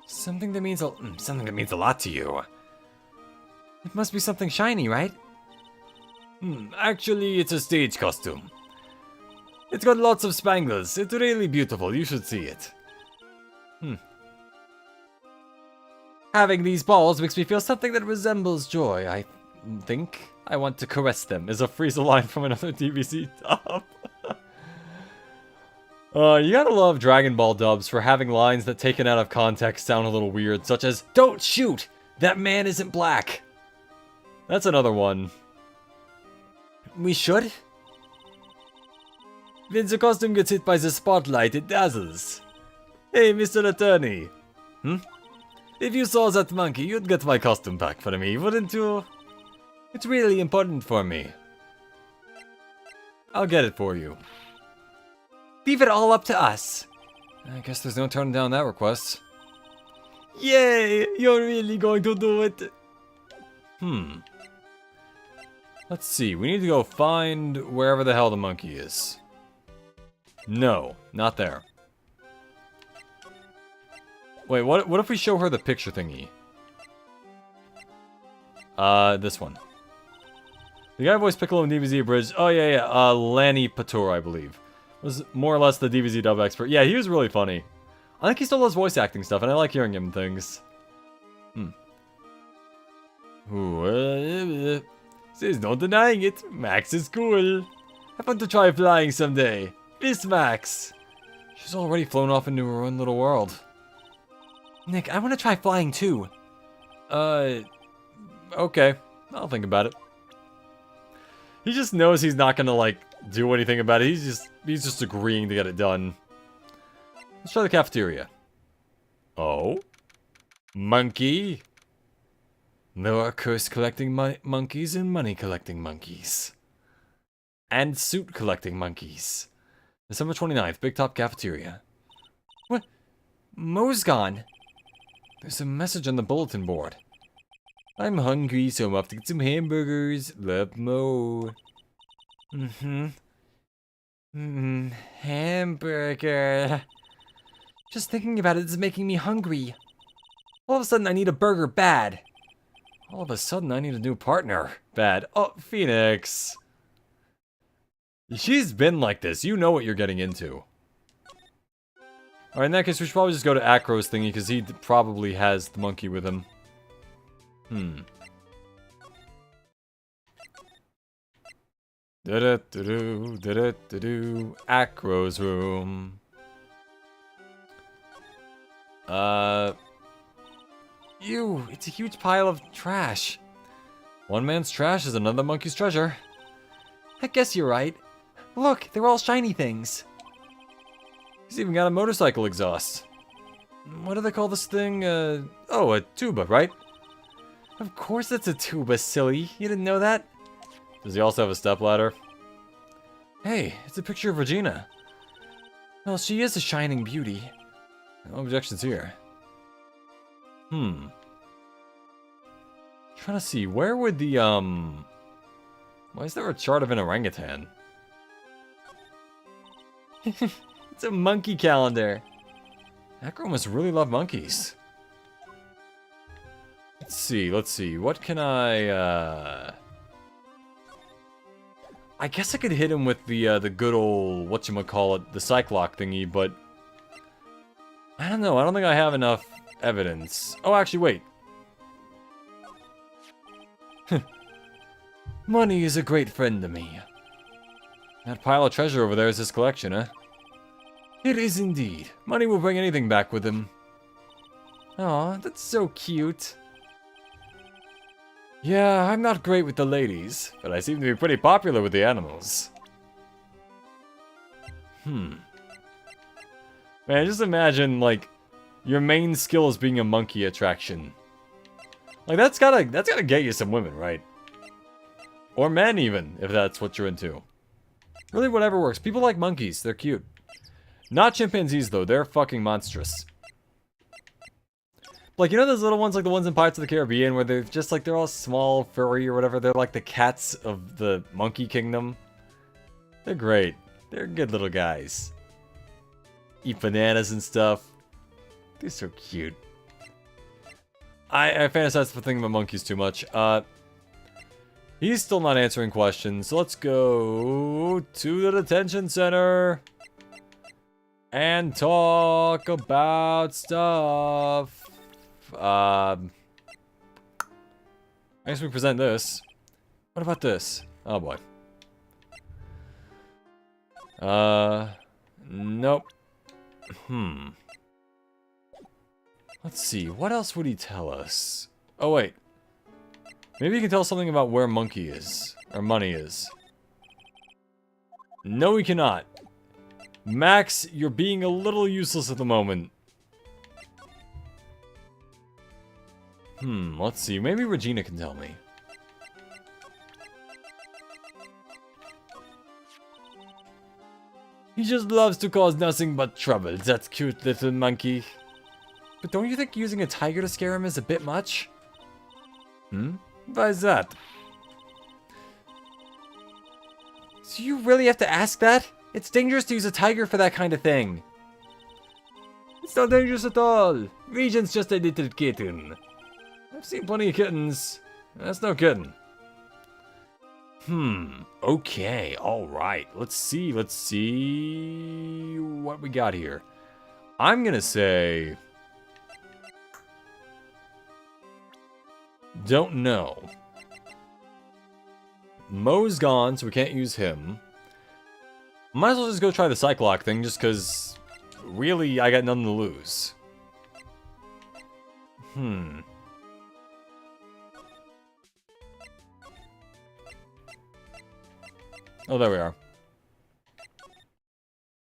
Something that means a lot to you. It must be something shiny, right? Actually, it's a stage costume. It's got lots of spangles. It's really beautiful. You should see it. Having these balls makes me feel something that resembles joy. I think I want to caress them. Is a Frieza line from another DBZ dub. You gotta love Dragon Ball dubs for having lines that taken out of context sound a little weird, such as, "Don't shoot! That man isn't black!" That's another one. We should? When the costume gets hit by the spotlight, it dazzles. Hey, Mr. Attorney. If you saw that monkey, you'd get my costume back for me, wouldn't you? It's really important for me. I'll get it for you. Leave it all up to us. I guess there's no turning down that request. Yay! You're really going to do it! Let's see, we need to go find wherever the hell the monkey is. No, not there. Wait, what if we show her the picture thingy? This one. The guy who voiced Piccolo in DBZ Abridged, oh yeah, Lanny Pator, I believe. Was more or less the DBZ dub expert. Yeah, he was really funny. I think he still does voice acting stuff, and I like hearing him things. Ooh, there's no denying it. Max is cool. I want to try flying someday. Miss Max. She's already flown off into her own little world. Nick, I want to try flying too. Okay. I'll think about it. He just knows he's not gonna, like, do anything about it. He's just agreeing to get it done. Let's try the cafeteria. Oh? Monkey? There are curse-collecting monkeys and money-collecting monkeys. And suit-collecting monkeys. December 29th, Big Top Cafeteria. What? Mo's gone. There's a message on the bulletin board. I'm hungry, so I'm off to get some hamburgers. Love, Mo. Hamburger. Just thinking about it is making me hungry. All of a sudden, I need a burger bad. All of a sudden, I need a new partner. Bad. Oh, Phoenix. She's been like this. You know what you're getting into. Alright, in that case, we should probably just go to Acro's thingy, because he probably has the monkey with him. Acro's room. Ew, it's a huge pile of trash. One man's trash is another monkey's treasure. I guess you're right. Look, they're all shiny things. He's even got a motorcycle exhaust. What do they call this thing? Oh, a tuba, right? Of course it's a tuba, silly. You didn't know that? Does he also have a stepladder? Hey, it's a picture of Regina. Well, she is a shining beauty. No objections here. Trying to see, where would the, why is there a chart of an orangutan? It's a monkey calendar. Acro must really love monkeys. Let's see, what can I guess I could hit him with the good old, whatchamacallit, the cyclock thingy, but I don't know, I don't think I have enough evidence. Oh, actually, wait. Money is a great friend to me. That pile of treasure over there is his collection, huh? It is indeed. Money will bring anything back with him. Aw, that's so cute. Yeah, I'm not great with the ladies, but I seem to be pretty popular with the animals. Man, just imagine, like, your main skill is being a monkey attraction. Like, that's gotta get you some women, right? Or men, even, if that's what you're into. Really, whatever works. People like monkeys. They're cute. Not chimpanzees, though. They're fucking monstrous. Like, you know those little ones, like the ones in Pirates of the Caribbean, where they're just, like, they're all small, furry, or whatever? They're like the cats of the monkey kingdom. They're great. They're good little guys. Eat bananas and stuff. They're so cute. I fantasize for thinking about monkeys too much. He's still not answering questions, so let's go to the detention center and talk about stuff. I guess we present this. What about this? Oh boy. Nope. Let's see, what else would he tell us? Oh wait. Maybe he can tell us something about where Monkey is. Or money is. No, he cannot. Max, you're being a little useless at the moment. Let's see. Maybe Regina can tell me. He just loves to cause nothing but trouble, that cute little monkey. But don't you think using a tiger to scare him is a bit much? Why is that? So you really have to ask that? It's dangerous to use a tiger for that kind of thing. It's not dangerous at all. Regent's just a little kitten. I've seen plenty of kittens. That's no kitten. Okay, alright. Let's see what we got here. I'm gonna say... don't know. Mo's gone, so we can't use him. Might as well just go try the Cyclock thing, just because... really, I got nothing to lose. Oh, there we are.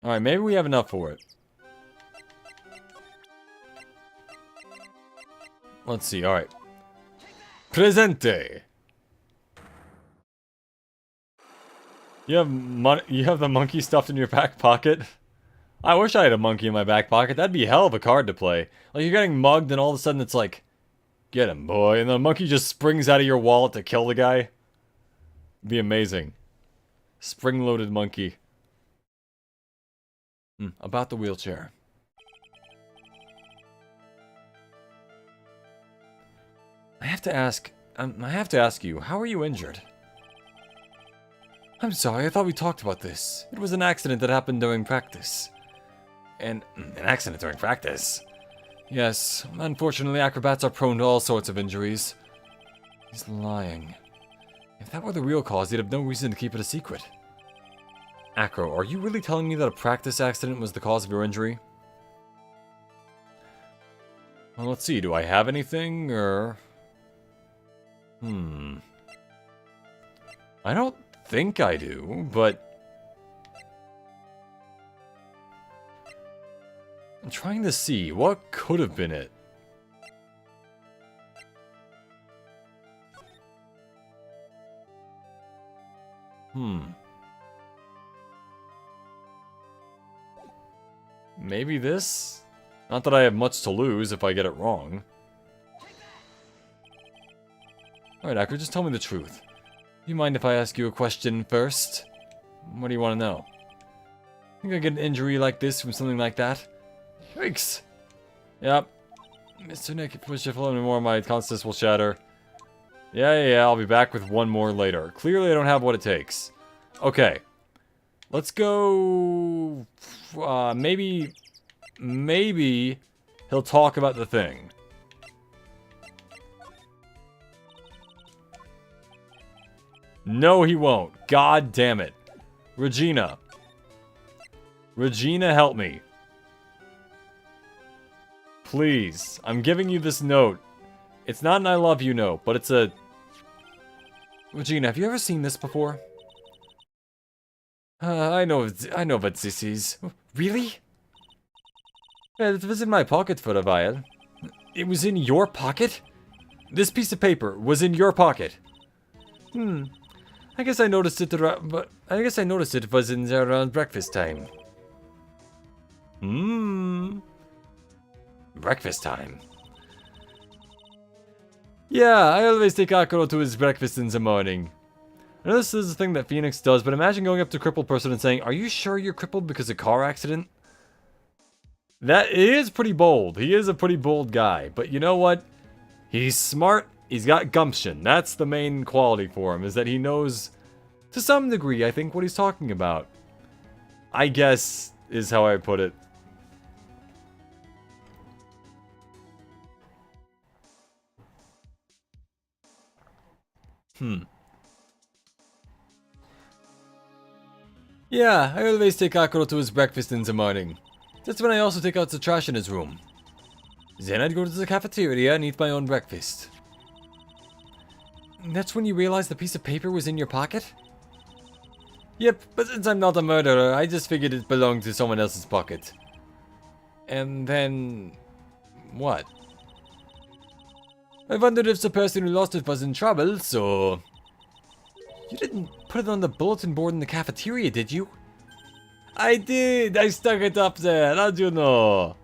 Alright, maybe we have enough for it. Let's see, alright. Presente! You have the monkey stuffed in your back pocket? I wish I had a monkey in my back pocket. That'd be a hell of a card to play. Like, you're getting mugged and all of a sudden it's like, get him, boy. And the monkey just springs out of your wallet to kill the guy. It'd be amazing. Spring-loaded monkey. About the wheelchair. I have to ask you, how are you injured? I'm sorry, I thought we talked about this. It was an accident that happened during practice. An accident during practice? Yes, unfortunately acrobats are prone to all sorts of injuries. He's lying. If that were the real cause, he'd have no reason to keep it a secret. Acro, are you really telling me that a practice accident was the cause of your injury? Well, let's see, do I have anything, or... I don't think I do, but... I'm trying to see, what could have been it? Maybe this? Not that I have much to lose if I get it wrong. Alright, Acro, just tell me the truth. Do you mind if I ask you a question first? What do you want to know? Think I get an injury like this from something like that? Yikes! Yep. Mr. Nick, if you wish to follow me more, my consciousness will shatter. Yeah, I'll be back with one more later. Clearly I don't have what it takes. Okay. Let's go... maybe he'll talk about the thing. No, he won't. God damn it. Regina. Regina, help me. Please. I'm giving you this note. It's not an I love you note, but it's a... Regina, have you ever seen this before? I know what this is. Really? Yeah, it was in my pocket for a while. It was in your pocket? This piece of paper was in your pocket. I guess I noticed it was in there around breakfast time. Breakfast time. Yeah, I always take Akuro to his breakfast in the morning. I know this is a thing that Phoenix does, but imagine going up to a crippled person and saying, "Are you sure you're crippled because of a car accident?" That is pretty bold. He is a pretty bold guy. But you know what? He's smart. He's got gumption. That's the main quality for him, is that he knows, to some degree, I think, what he's talking about. I guess, is how I put it. Yeah, I always take Akuro to his breakfast in the morning. That's when I also take out the trash in his room. Then I'd go to the cafeteria and eat my own breakfast. That's when you realized the piece of paper was in your pocket? Yep, but since I'm not a murderer, I just figured it belonged to someone else's pocket. And then... what? I wondered if the person who lost it was in trouble, so... You didn't put it on the bulletin board in the cafeteria, did you? I did! I stuck it up there, how'd you know?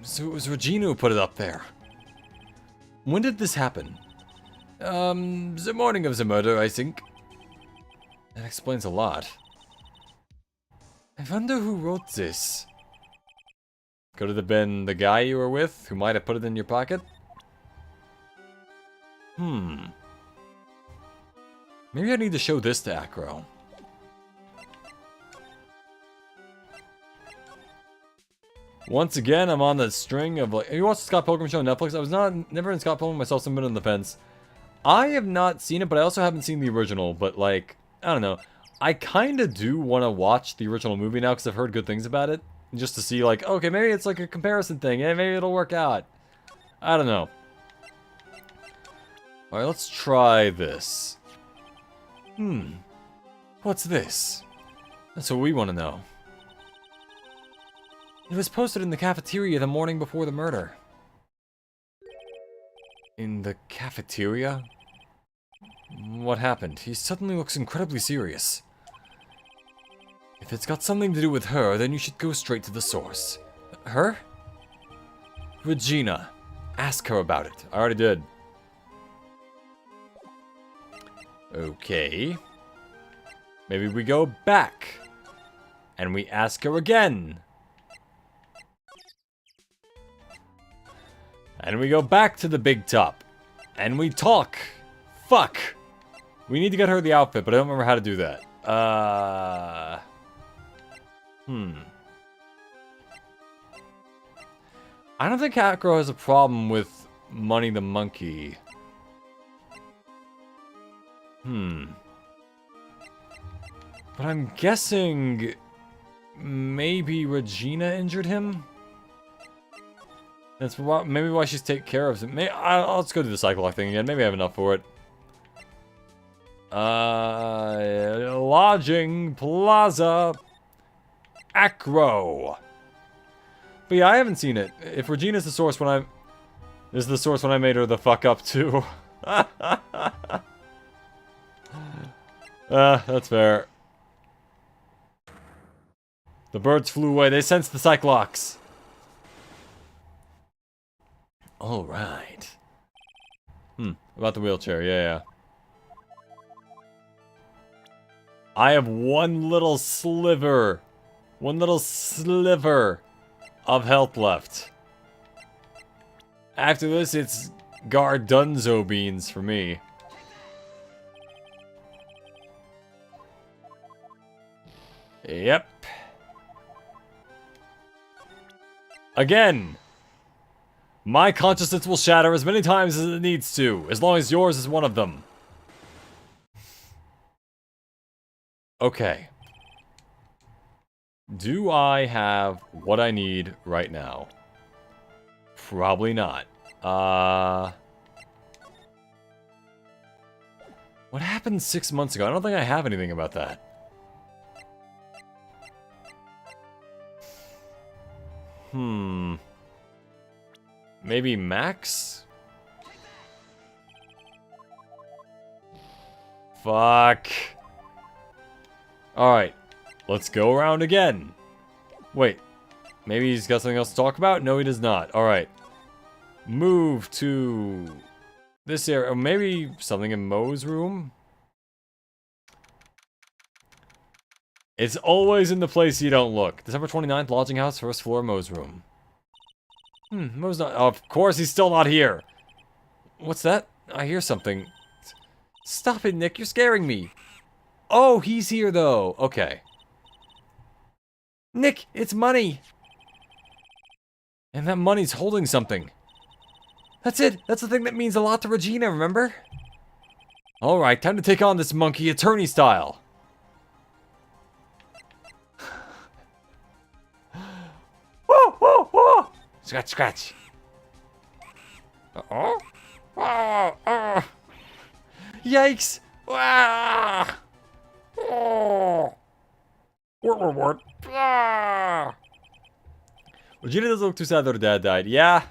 So it was Regina who put it up there. When did this happen? The morning of the murder, I think. That explains a lot. I wonder who wrote this. Could it have been the guy you were with, who might have put it in your pocket? Maybe I need to show this to Acro. Once again, I'm on the string of like... Have you watched the Scott Pilgrim show on Netflix? I was never in Scott Pilgrim myself, so I'm on the fence. I have not seen it, but I also haven't seen the original. But like, I don't know. I kind of do want to watch the original movie now because I've heard good things about it. Just to see like, okay, maybe it's like a comparison thing. Yeah, maybe it'll work out. I don't know. Alright, let's try this. What's this? That's what we want to know. It was posted in the cafeteria the morning before the murder. In the cafeteria? What happened? He suddenly looks incredibly serious. If it's got something to do with her, then you should go straight to the source. Her? Regina. Ask her about it. I already did. Okay. Maybe we go back. And we ask her again. And we go back to the big top. And we talk. Fuck. We need to get her the outfit, but I don't remember how to do that. I don't think Acro has a problem with Money the Monkey. But I'm guessing maybe Regina injured him? That's maybe why she's taking care of him. Let's go do the cycle thing again. Maybe I have enough for it. Lodging Plaza Acro. But yeah, I haven't seen it. If Regina's the source when I'm... This is the source when I made her the fuck up too. That's fair. The birds flew away. They sensed the Cyclops. Alright. About the wheelchair, yeah. I have one little sliver of health left. After this, it's Gardunzo beans for me. Yep. Again, my consciousness will shatter as many times as it needs to, as long as yours is one of them. Okay. Do I have what I need right now? Probably not. What happened 6 months ago? I don't think I have anything about that. Maybe Max? Fuck. Alright. Let's go around again. Wait. Maybe he's got something else to talk about? No, he does not. Alright. Move to this area. Or maybe something in Mo's room? It's always in the place you don't look. December 29th, lodging house, first floor, Mo's room. Mo's not. Oh, of course, he's still not here. What's that? I hear something. Stop it, Nick. You're scaring me. Oh, he's here, though. Okay. Nick, it's money. And that money's holding something. That's it. That's the thing that means a lot to Regina, remember? Alright, time to take on this monkey attorney style. Whoa, whoa, whoa! Scratch, scratch. Uh-oh. Oh. Yikes! Ah. Oh. What? Ah. Regina doesn't look too sad that her dad died. Yeah.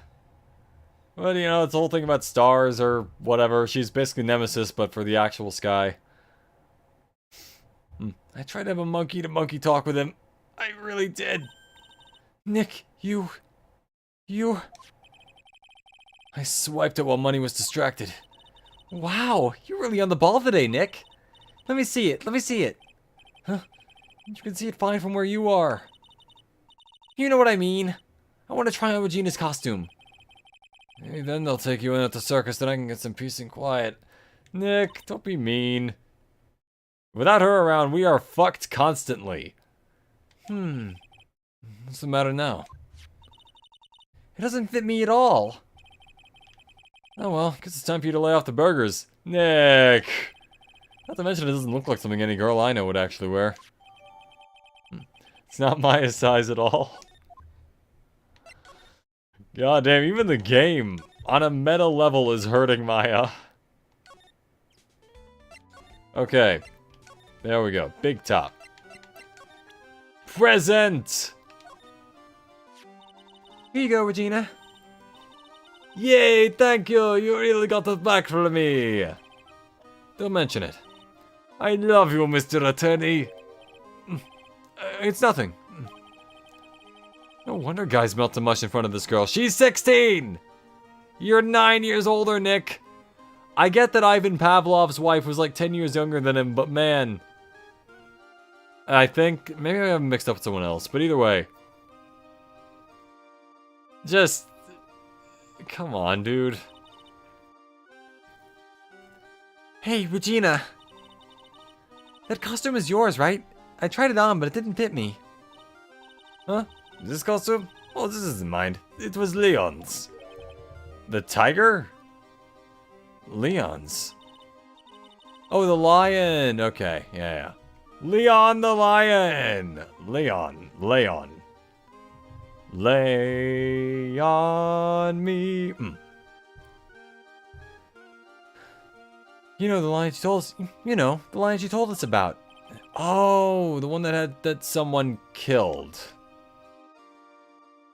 Well, you know, it's the whole thing about stars or whatever. She's basically Nemesis, but for the actual sky. I tried to have a monkey-to-monkey talk with him. I really did. Nick, you... I swiped it while Money was distracted. Wow, you're really on the ball today, Nick. Let me see it. Huh? You can see it fine from where you are. You know what I mean. I want to try on Regina's costume. Maybe then they'll take you in at the circus, then I can get some peace and quiet. Nick, don't be mean. Without her around, we are fucked constantly. What's the matter now? It doesn't fit me at all. Oh well, guess it's time for you to lay off the burgers. Nick! Not to mention it doesn't look like something any girl I know would actually wear. It's not my size at all. God damn, even the game, on a meta level, is hurting Maya. Okay. There we go. Big top. Present! Here you go, Regina. Yay, thank you! You really got it back for me! Don't mention it. I love you, Mr. Attorney. It's nothing. No wonder guys melt to mush in front of this girl. She's 16! You're 9 years older, Nick. I get that Ivan Pavlov's wife was like 10 years younger than him, but man... I think... Maybe I have him mixed up with someone else, but either way. Just... Come on, dude. Hey, Regina. That costume is yours, right? I tried it on, but it didn't fit me. Huh? This costume? Oh, this isn't mine. It was Leon's. The tiger? Leon's. Oh, the lion. Okay, yeah. Leon the lion. Leon. Lay on me. You know the line she told us. You know the line she told us about. Oh, the one that someone killed.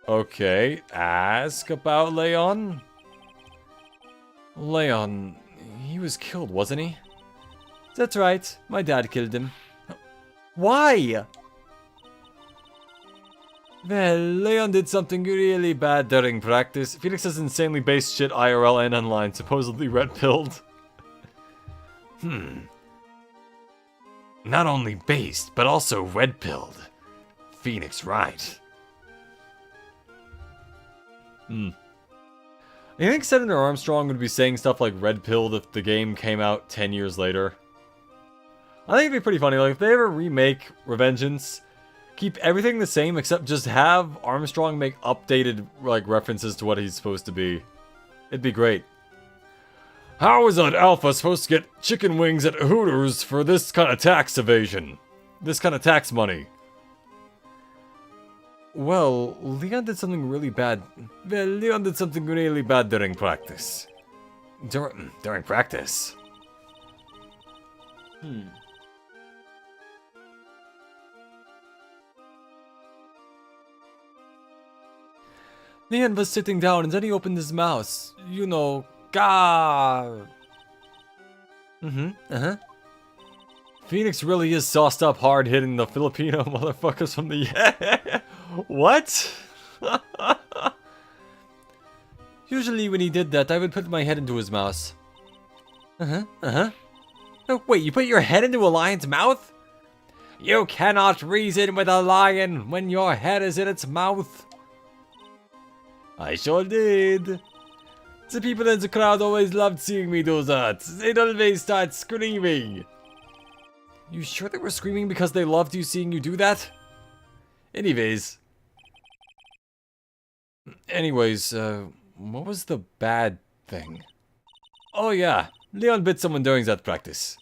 Okay, ask about Leon. Leon, he was killed, wasn't he? That's right. My dad killed him. Why? Well, Leon did something really bad during practice. Phoenix has insanely based shit IRL and online, supposedly red-pilled. Not only based, but also red-pilled. Phoenix right. You think Senator Armstrong would be saying stuff like red-pilled if the game came out 10 years later? I think it'd be pretty funny, like, if they ever remake Revengeance, keep everything the same except just have Armstrong make updated, like, references to what he's supposed to be. It'd be great. How is an alpha supposed to get chicken wings at Hooters for this kind of tax evasion? This kind of tax money? Well, Leon did something really bad. Well, Leon did something really bad during practice. During practice? Leon was sitting down and then he opened his mouth. You know, gah! Phoenix really is sauced up hard hitting the Filipino motherfuckers from the... What? Usually when he did that, I would put my head into his mouth. Oh, wait, you put your head into a lion's mouth? You cannot reason with a lion when your head is in its mouth. I sure did. The people in the crowd always loved seeing me do that. They'd always start screaming. You sure they were screaming because they loved you seeing you do that? Anyways, what was the bad thing? Oh yeah, Leon bit someone during that practice.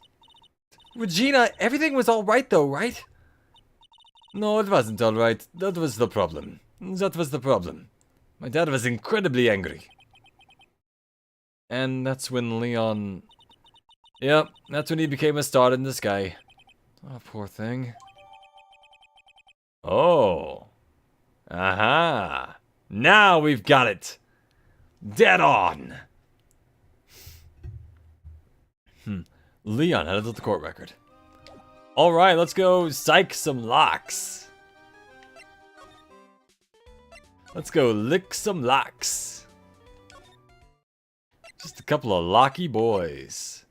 Regina, everything was alright though, right? No, it wasn't alright. That was the problem. My dad was incredibly angry. And that's when Leon... Yep, that's when he became a star in the sky. Oh, poor thing. Oh. Aha. Now we've got it. Dead on. Leon added to the court record. Alright, let's go psych some locks. Let's go lick some locks. Just a couple of locky boys.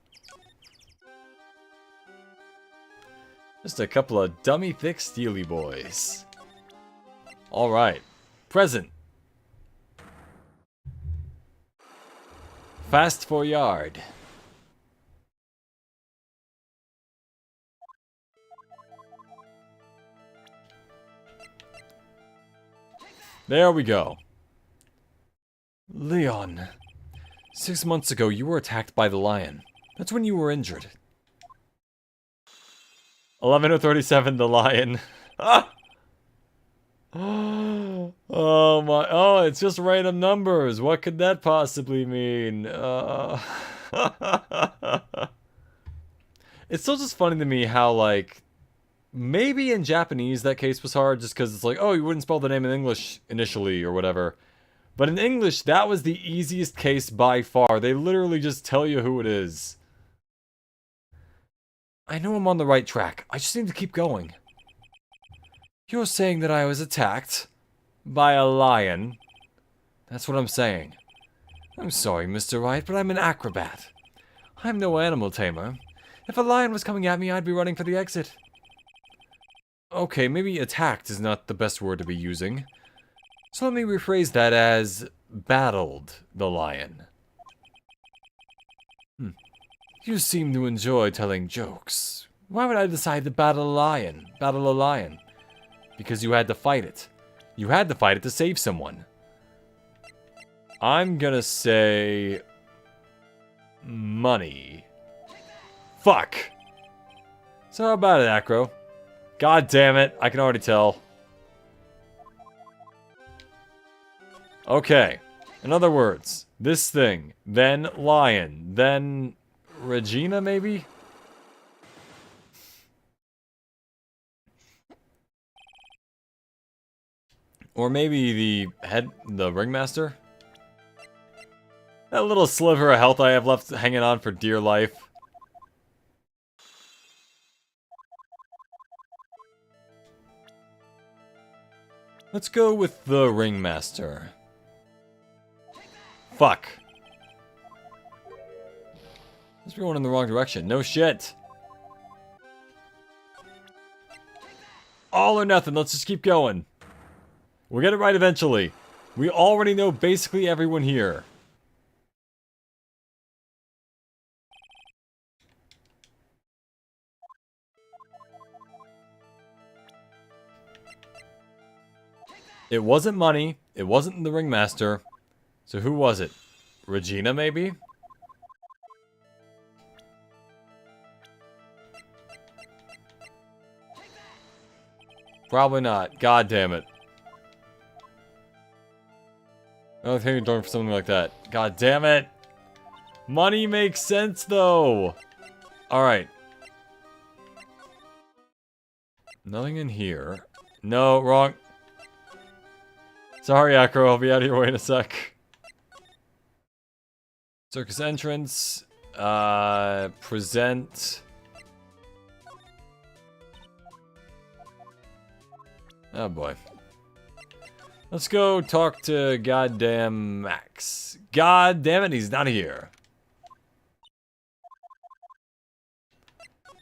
Just a couple of dummy thick steely boys. Alright. Present. Fast for yard. There we go. Leon. 6 months ago, you were attacked by the lion. That's when you were injured. 11:37, the lion. Ah! Oh my, oh, it's just random numbers. What could that possibly mean? It's still just funny to me how, like, maybe in Japanese that case was hard just because it's like, oh, you wouldn't spell the name in English initially or whatever. But in English, that was the easiest case by far. They literally just tell you who it is. I know I'm on the right track. I just need to keep going. You're saying that I was attacked by a lion? That's what I'm saying. I'm sorry, Mr. Wright, but I'm an acrobat. I'm no animal tamer. If a lion was coming at me, I'd be running for the exit. Okay, maybe attacked is not the best word to be using. So let me rephrase that as battled the lion. You seem to enjoy telling jokes. Why would I decide to battle a lion? Because you had to fight it. You had to fight it to save someone. I'm gonna say... money. Fuck! So how about it, Acro? God damn it, I can already tell. Okay. In other words, this thing, then lion, then Regina, maybe? Or maybe the ringmaster? That little sliver of health I have left hanging on for dear life. Let's go with the ringmaster. Fuck. Must be going in the wrong direction. No shit. All or nothing. Let's just keep going. We'll get it right eventually. We already know basically everyone here. It wasn't money. It wasn't the ringmaster. So who was it? Regina, maybe? Probably not. God damn it. I don't think you're going for something like that. God damn it. Money makes sense, though. Alright. Nothing in here. No, wrong. Sorry, Acro. I'll be out of your way in a sec. Circus entrance. Present. Oh boy. Let's go talk to goddamn Max. God damn it, he's not here.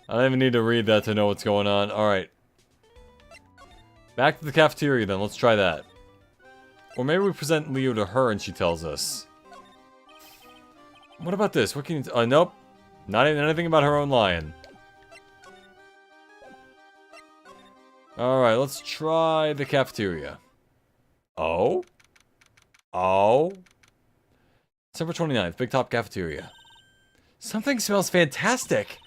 I don't even need to read that to know what's going on. Alright. Back to the cafeteria then, let's try that. Or maybe we present Leo to her and she tells us. What about this? What can you... nope. Not even anything about her own lion. Alright, let's try the cafeteria. Oh? Oh? December 29th, Big Top Cafeteria. Something smells fantastic.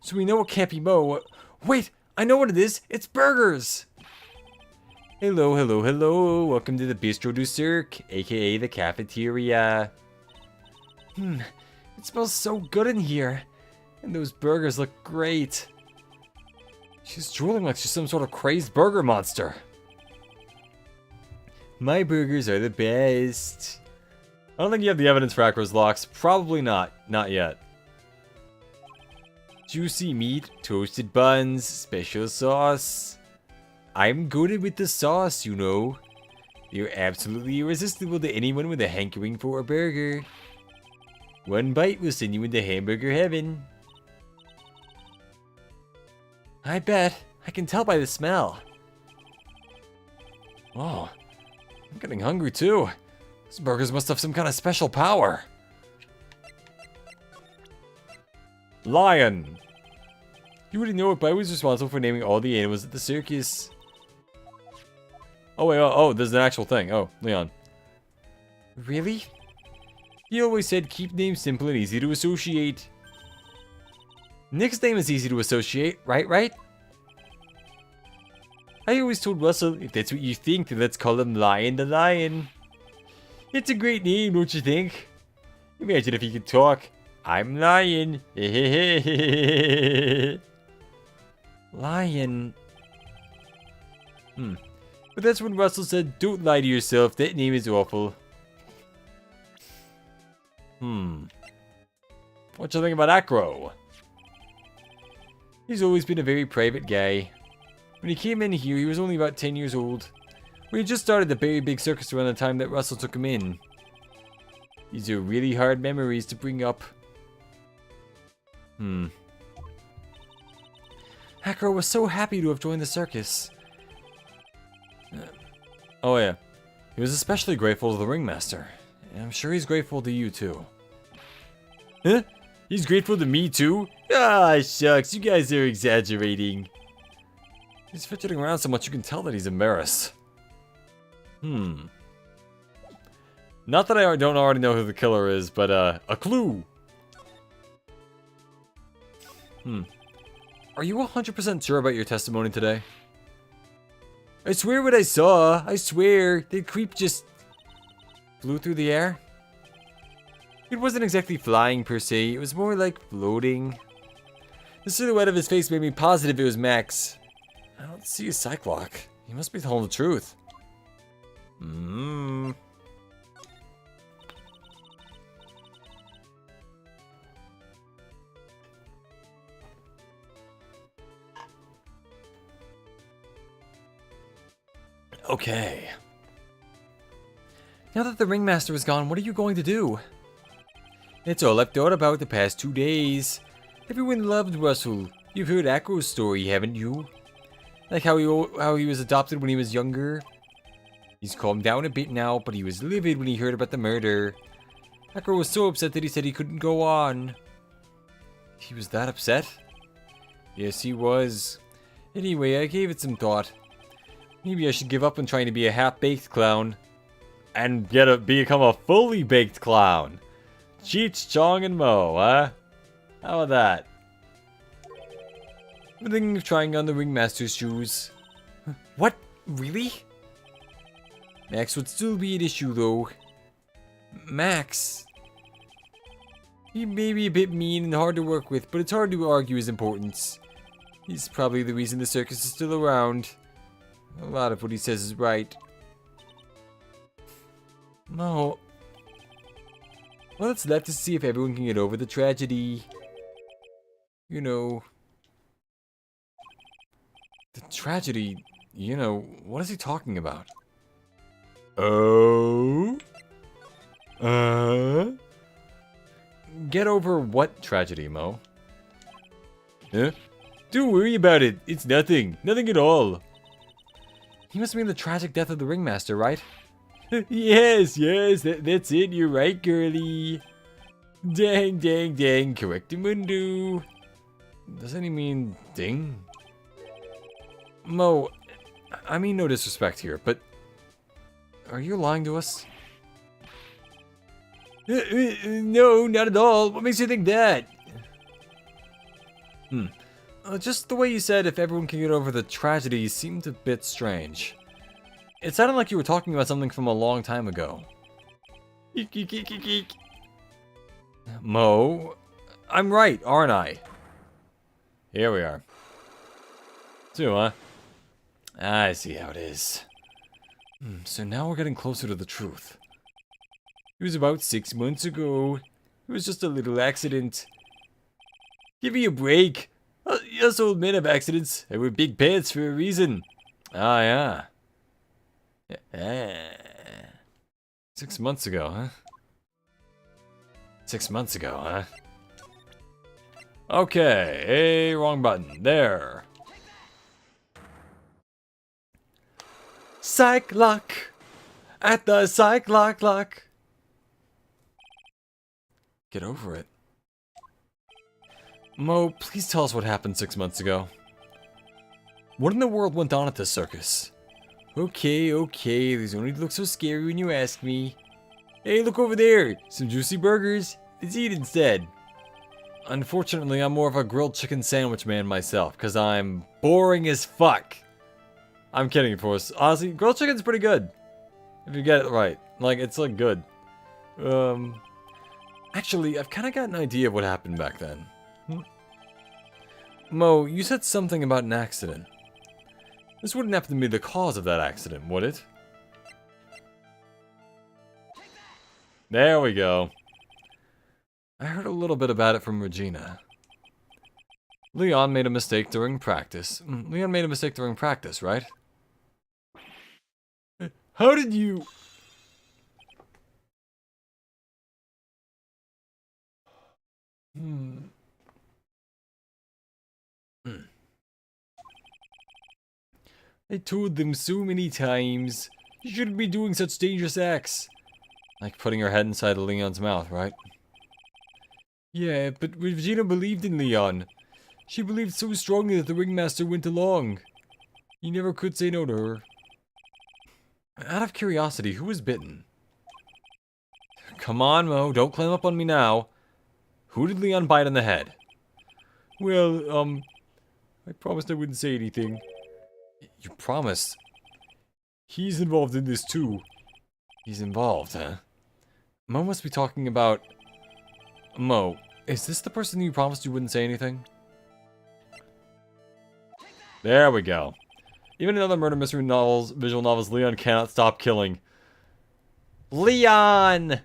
So we know it can't be Mo. Wait, I know what it is. It's burgers. Hello, hello, hello. Welcome to the Bistro du Cirque, aka the cafeteria. It smells so good in here. And those burgers look great. She's drooling like she's some sort of crazed burger monster. My burgers are the best. I don't think you have the evidence for Acro's locks. Probably not. Not yet. Juicy meat, toasted buns, special sauce. I'm good with the sauce, you know. You're absolutely irresistible to anyone with a hankering for a burger. One bite will send you into hamburger heaven. I bet. I can tell by the smell. Oh, I'm getting hungry too. These burgers must have some kind of special power. Lion. You already know it, but I was responsible for naming all the animals at the circus. Oh wait, oh, there's an actual thing. Oh, Leon. Really? He always said keep names simple and easy to associate. Nick's name is easy to associate, right? I always told Russell, if that's what you think, then let's call him Lion the Lion. It's a great name, don't you think? Imagine if he could talk. I'm Lion. Lion. But that's when Russell said, don't lie to yourself, that name is awful. What you think about Acro? He's always been a very private guy. When he came in here, he was only about 10 years old. We had just started the very big circus around the time that Russell took him in. These are really hard memories to bring up. Acro was so happy to have joined the circus. Oh yeah, he was especially grateful to the ringmaster. And I'm sure he's grateful to you too. Huh? He's grateful to me too? Ah, shucks, you guys are exaggerating. He's fidgeting around so much you can tell that he's embarrassed. Not that I don't already know who the killer is, but a clue. Are you 100% sure about your testimony today? I swear what I saw. I swear. The creep just flew through the air. It wasn't exactly flying per se. It was more like floating. The silhouette of his face made me positive it was Max. I don't see a Cyclock. He must be telling the truth. Okay. Now that the ringmaster is gone, what are you going to do? It's all I've thought about the past 2 days. Everyone loved Russell. You've heard Acro's story, haven't you? Like how he was adopted when he was younger. He's calmed down a bit now, but he was livid when he heard about the murder. Acro was so upset that he said he couldn't go on. He was that upset? Yes, he was. Anyway, I gave it some thought. Maybe I should give up on trying to be a half-baked clown. And become a fully baked clown. Cheech, Chong, and Mo, huh? How about that? I'm thinking of trying on the ringmaster's shoes. What? Really? Max would still be an issue, though. Max? He may be a bit mean and hard to work with, but it's hard to argue his importance. He's probably the reason the circus is still around. A lot of what he says is right. No. Well, it's left to see if everyone can get over the tragedy. You know. The tragedy, you know, what is he talking about? Oh? Get over what tragedy, Mo? Huh? Don't worry about it. It's nothing. Nothing at all. He must mean the tragic death of the ringmaster, right? Yes, that's it. You're right, girly. Dang, correctamundo. Doesn't he mean ding? Mo, I mean no disrespect here, but are you lying to us? No, not at all. What makes you think that? Just the way you said if everyone can get over the tragedy seemed a bit strange. It sounded like you were talking about something from a long time ago. Eek. Mo, I'm right, aren't I? Here we are. 2, huh? I see how it is. So now we're getting closer to the truth. It was about 6 months ago. It was just a little accident. Give me a break. Us old men have accidents. I wear big pants for a reason. Ah, yeah. 6 months ago, huh? 6 months ago, huh? Okay, hey, wrong button. There. Psych lock! At the psych lock! Get over it. Mo, please tell us what happened 6 months ago. What in the world went on at this circus? Okay, these only look so scary when you ask me. Hey, look over there! Some juicy burgers. Let's eat instead. Unfortunately, I'm more of a grilled chicken sandwich man myself, because I'm boring as fuck. I'm kidding, of course. Honestly, grilled chicken's pretty good. If you get it right. Like, it's like good. Actually, I've kind of got an idea of what happened back then. Mo, you said something about an accident. This wouldn't have to be the cause of that accident, would it? There we go. I heard a little bit about it from Regina. Leon made a mistake during practice. Leon made a mistake during practice, right? How did you... I told them so many times. You shouldn't be doing such dangerous acts. Like putting her head inside Leon's mouth, right? Yeah, but Regina believed in Leon. She believed so strongly that the ringmaster went along. He never could say no to her. Out of curiosity, who was bitten? Come on, Mo, don't climb up on me now. Who did Leon bite in the head? Well, I promised I wouldn't say anything. You promised? He's involved in this too. He's involved, huh? Mo must be talking about... Mo, is this the person you promised you wouldn't say anything? There we go. Even in other murder mystery novels, visual novels, Leon cannot stop killing. Leon!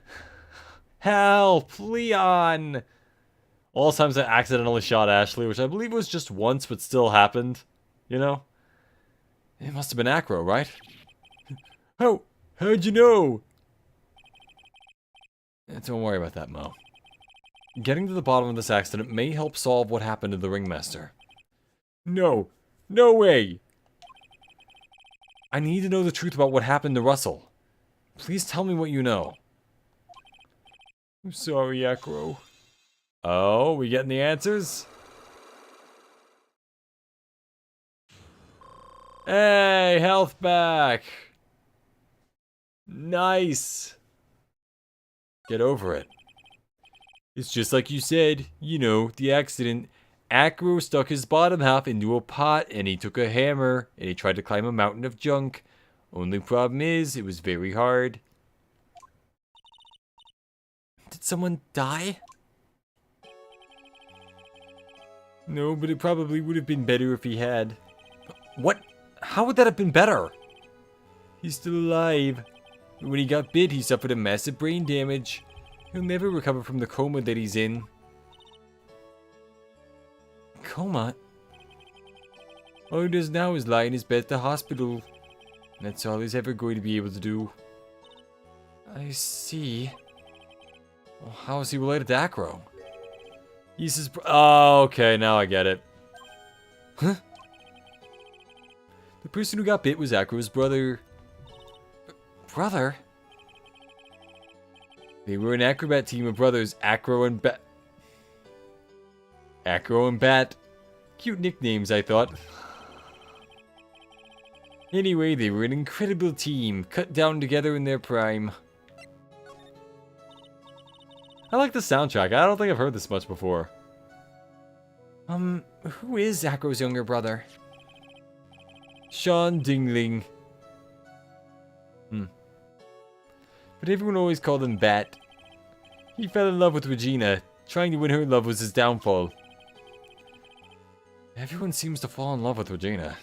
Help! Leon! All the times I accidentally shot Ashley, which I believe was just once, but still happened. You know? It must have been Acro, right? How'd you know? Don't worry about that, Mo. Getting to the bottom of this accident may help solve what happened to the ringmaster. No. No way! I need to know the truth about what happened to Russell. Please tell me what you know. I'm sorry, Acro. Oh, we getting the answers? Hey, health back! Nice! Get over it. It's just like you said, you know, the accident. Acro stuck his bottom half into a pot, and he took a hammer, and he tried to climb a mountain of junk. Only problem is, it was very hard. Did someone die? No, but it probably would have been better if he had. What? How would that have been better? He's still alive. When he got bit, he suffered a massive brain damage. He'll never recover from the coma that he's in. Coma? All he does now is lie in his bed at the hospital. That's all he's ever going to be able to do. I see. Well, how is he related to Acro? He's his oh, okay, now I get it. Huh? The person who got bit was Acro's brother. Brother? They were an acrobat team of brothers, Acro and Bat. Acro and Bat. Cute nicknames, I thought. Anyway, they were an incredible team, cut down together in their prime. I like the soundtrack. I don't think I've heard this much before. Who is Acro's younger brother? Sean Dingling. But everyone always called him Bat. He fell in love with Regina. Trying to win her love was his downfall. Everyone seems to fall in love with Regina.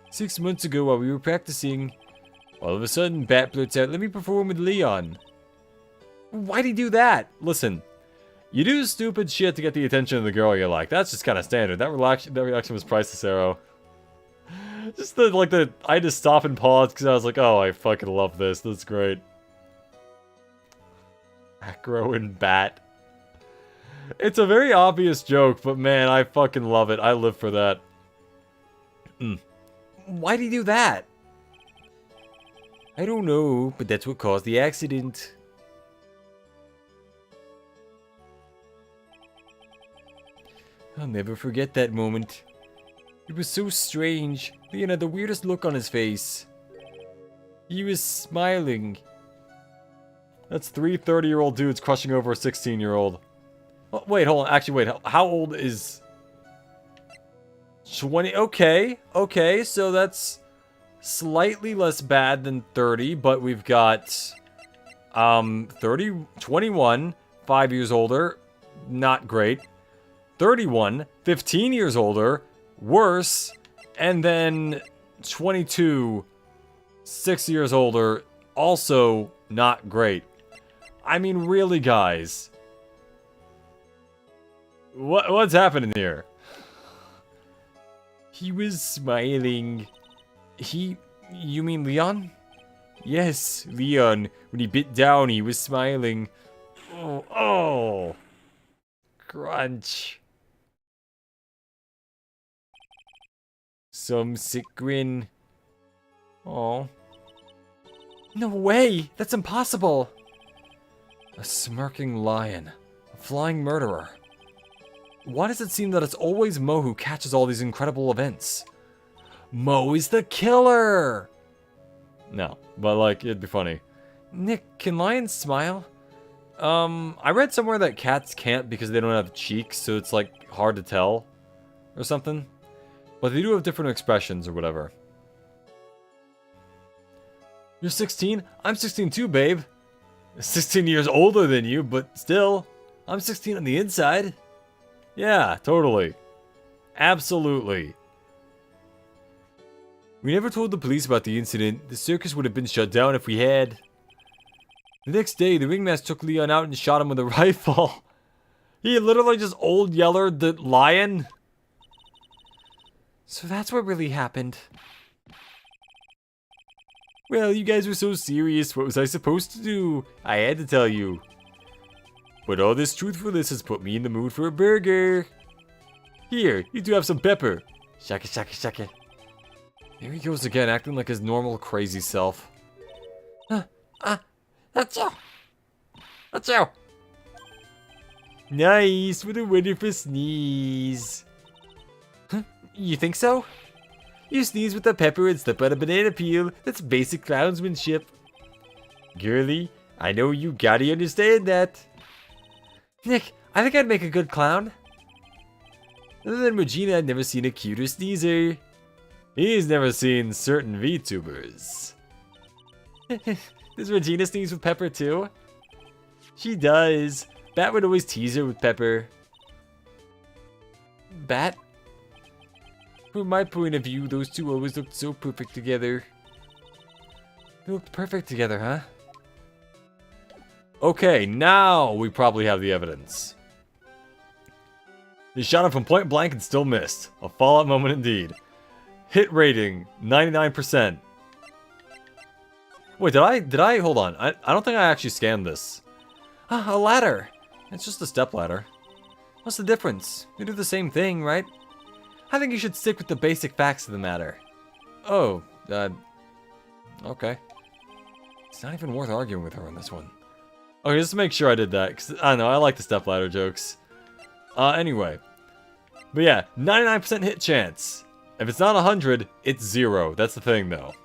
6 months ago while we were practicing, all of a sudden Bat blurts out, "Let me perform with Leon." Why'd he do that? Listen, you do stupid shit to get the attention of the girl you like. That's just kind of standard. That reaction was priceless, Arrow. Just I had to stop and pause because I was like, oh, I fucking love this. That's great. Acro and Bat. It's a very obvious joke, but man, I fucking love it. I live for that. Why'd he do that? I don't know, but that's what caused the accident. I'll never forget that moment. It was so strange. Leon had the weirdest look on his face. He was smiling. That's 3 30-year-old dudes crushing over a 16-year-old. Oh, wait, hold on. Actually, wait. How old is... 20? Okay, so that's slightly less bad than 30, but we've got 21, 5 years older, not great. 31, 15 years older, worse, and then 22, 6 years older, also not great. I mean, really, guys. What's happening here? He was smiling. You mean Leon? Yes, Leon. When he bit down, he was smiling. Oh. Crunch. Some sick grin. Oh. No way! That's impossible! A smirking lion. A flying murderer. Why does it seem that it's always Mo who catches all these incredible events? Mo is the killer! No, but like, it'd be funny. Nick, can lions smile? I read somewhere that cats can't because they don't have cheeks, so it's like hard to tell. Or something. But they do have different expressions or whatever. You're 16? I'm 16 too, babe. 16 years older than you, but still. I'm 16 on the inside. Yeah, totally. Absolutely. We never told the police about the incident. The circus would have been shut down if we had. The next day, the ringmaster took Leon out and shot him with a rifle. He literally just old yellered the lion. So that's what really happened. Well, you guys were so serious. What was I supposed to do? I had to tell you. But all this truthfulness has put me in the mood for a burger. Here, you do have some pepper. Shaka, shaka, shaka. Here he goes again, acting like his normal crazy self. Achoo! Achoo! Nice, what a wonderful sneeze. Huh? You think so? You sneeze with the pepper and slip on a banana peel. That's basic clownsmanship. Girly, I know you gotta understand that. Nick, I think I'd make a good clown. Other than Regina, I've never seen a cuter sneezer. He's never seen certain VTubers. Does Regina sneeze with Pepper too? She does. Bat would always tease her with Pepper. Bat? From my point of view, those two always looked so perfect together. They looked perfect together, huh? Okay, now we probably have the evidence. He shot him from point blank and still missed. A Fallout moment indeed. Hit rating, 99%. Wait, did I, hold on. I don't think I actually scanned this. A ladder. It's just a step ladder. What's the difference? They do the same thing, right? I think you should stick with the basic facts of the matter. Oh, okay. It's not even worth arguing with her on this one. Okay, just to make sure I did that, because I don't know, I like the step ladder jokes. Anyway. But yeah, 99% hit chance. If it's not 100, it's 0. That's the thing, though.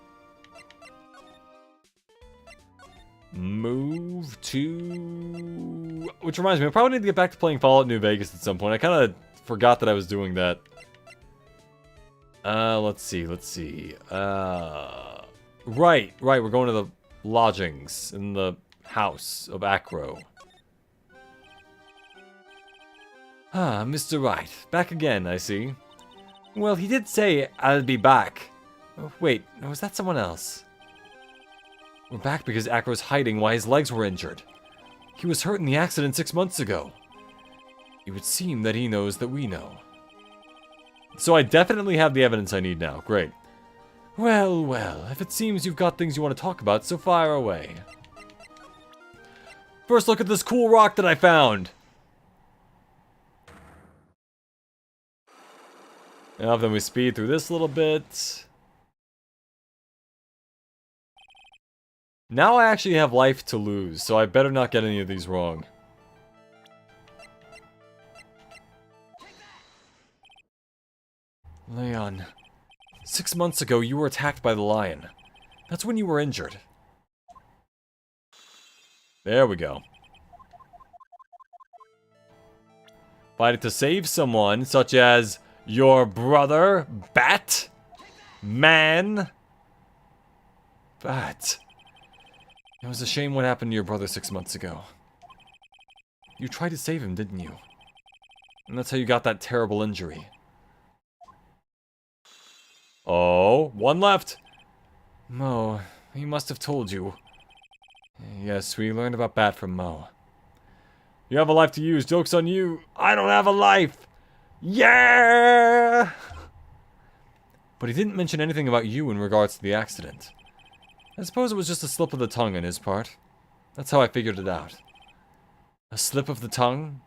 Move to... Which reminds me, I probably need to get back to playing Fallout New Vegas at some point. I kind of forgot that I was doing that. Let's see. Right, we're going to the lodgings in the house of Acro. Ah, Mr. Wright. Back again, I see. Well, he did say, I'll be back. Oh, wait, was that someone else? We're back because Acro's hiding why his legs were injured. He was hurt in the accident 6 months ago. It would seem that he knows that we know. So I definitely have the evidence I need now. Great. Well, if it seems you've got things you want to talk about, so fire away. First, look at this cool rock that I found. Now then we speed through this a little bit. Now I actually have life to lose, so I better not get any of these wrong. Leon, 6 months ago you were attacked by the lion. That's when you were injured. There we go. Fighting to save someone, such as your brother, Bat? Man? Bat. It was a shame what happened to your brother 6 months ago. You tried to save him, didn't you? And that's how you got that terrible injury. Oh, one left. Mo, he must have told you. Yes, we learned about Bat from Mo. You have a life to use. Joke's on you. I don't have a life. Yeah! But he didn't mention anything about you in regards to the accident. I suppose it was just a slip of the tongue on his part. That's how I figured it out. A slip of the tongue?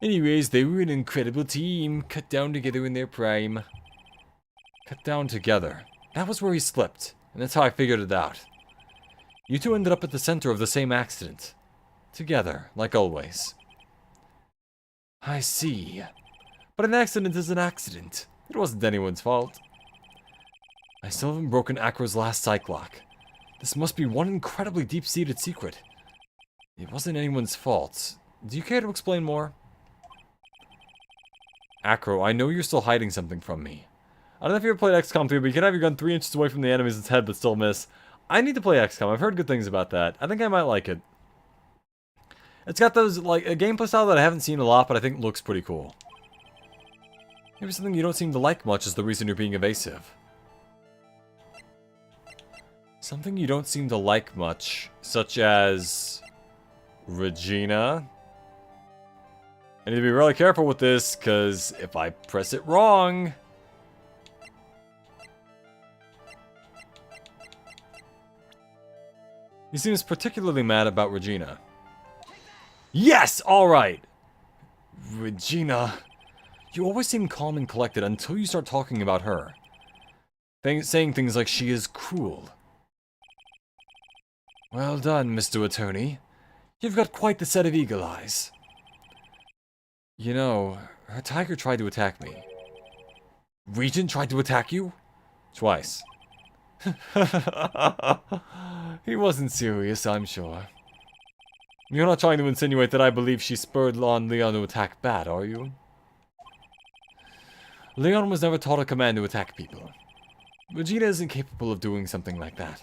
Anyways, they were an incredible team, cut down together in their prime. Cut down together. That was where he slipped, and that's how I figured it out. You two ended up at the center of the same accident. Together, like always. I see. But an accident is an accident. It wasn't anyone's fault. I still haven't broken Acro's last psych lock. This must be one incredibly deep-seated secret. It wasn't anyone's fault. Do you care to explain more? Acro, I know you're still hiding something from me. I don't know if you ever played XCOM 3, but you can have your gun 3 inches away from the enemy's head but still miss. I need to play XCOM. I've heard good things about that. I think I might like it. It's got those, like, a gameplay style that I haven't seen a lot, but I think looks pretty cool. Maybe something you don't seem to like much is the reason you're being evasive. Something you don't seem to like much, such as Regina. I need to be really careful with this, because if I press it wrong... He seems particularly mad about Regina. Yes! Alright! Regina. You always seem calm and collected until you start talking about her. Saying things like she is cruel. Well done, Mr. Attorney. You've got quite the set of eagle eyes. You know, her tiger tried to attack me. Regent tried to attack you? Twice. He wasn't serious, I'm sure. You're not trying to insinuate that I believe she spurred on Leon to attack Bat, are you? Leon was never taught a command to attack people. Regina isn't capable of doing something like that.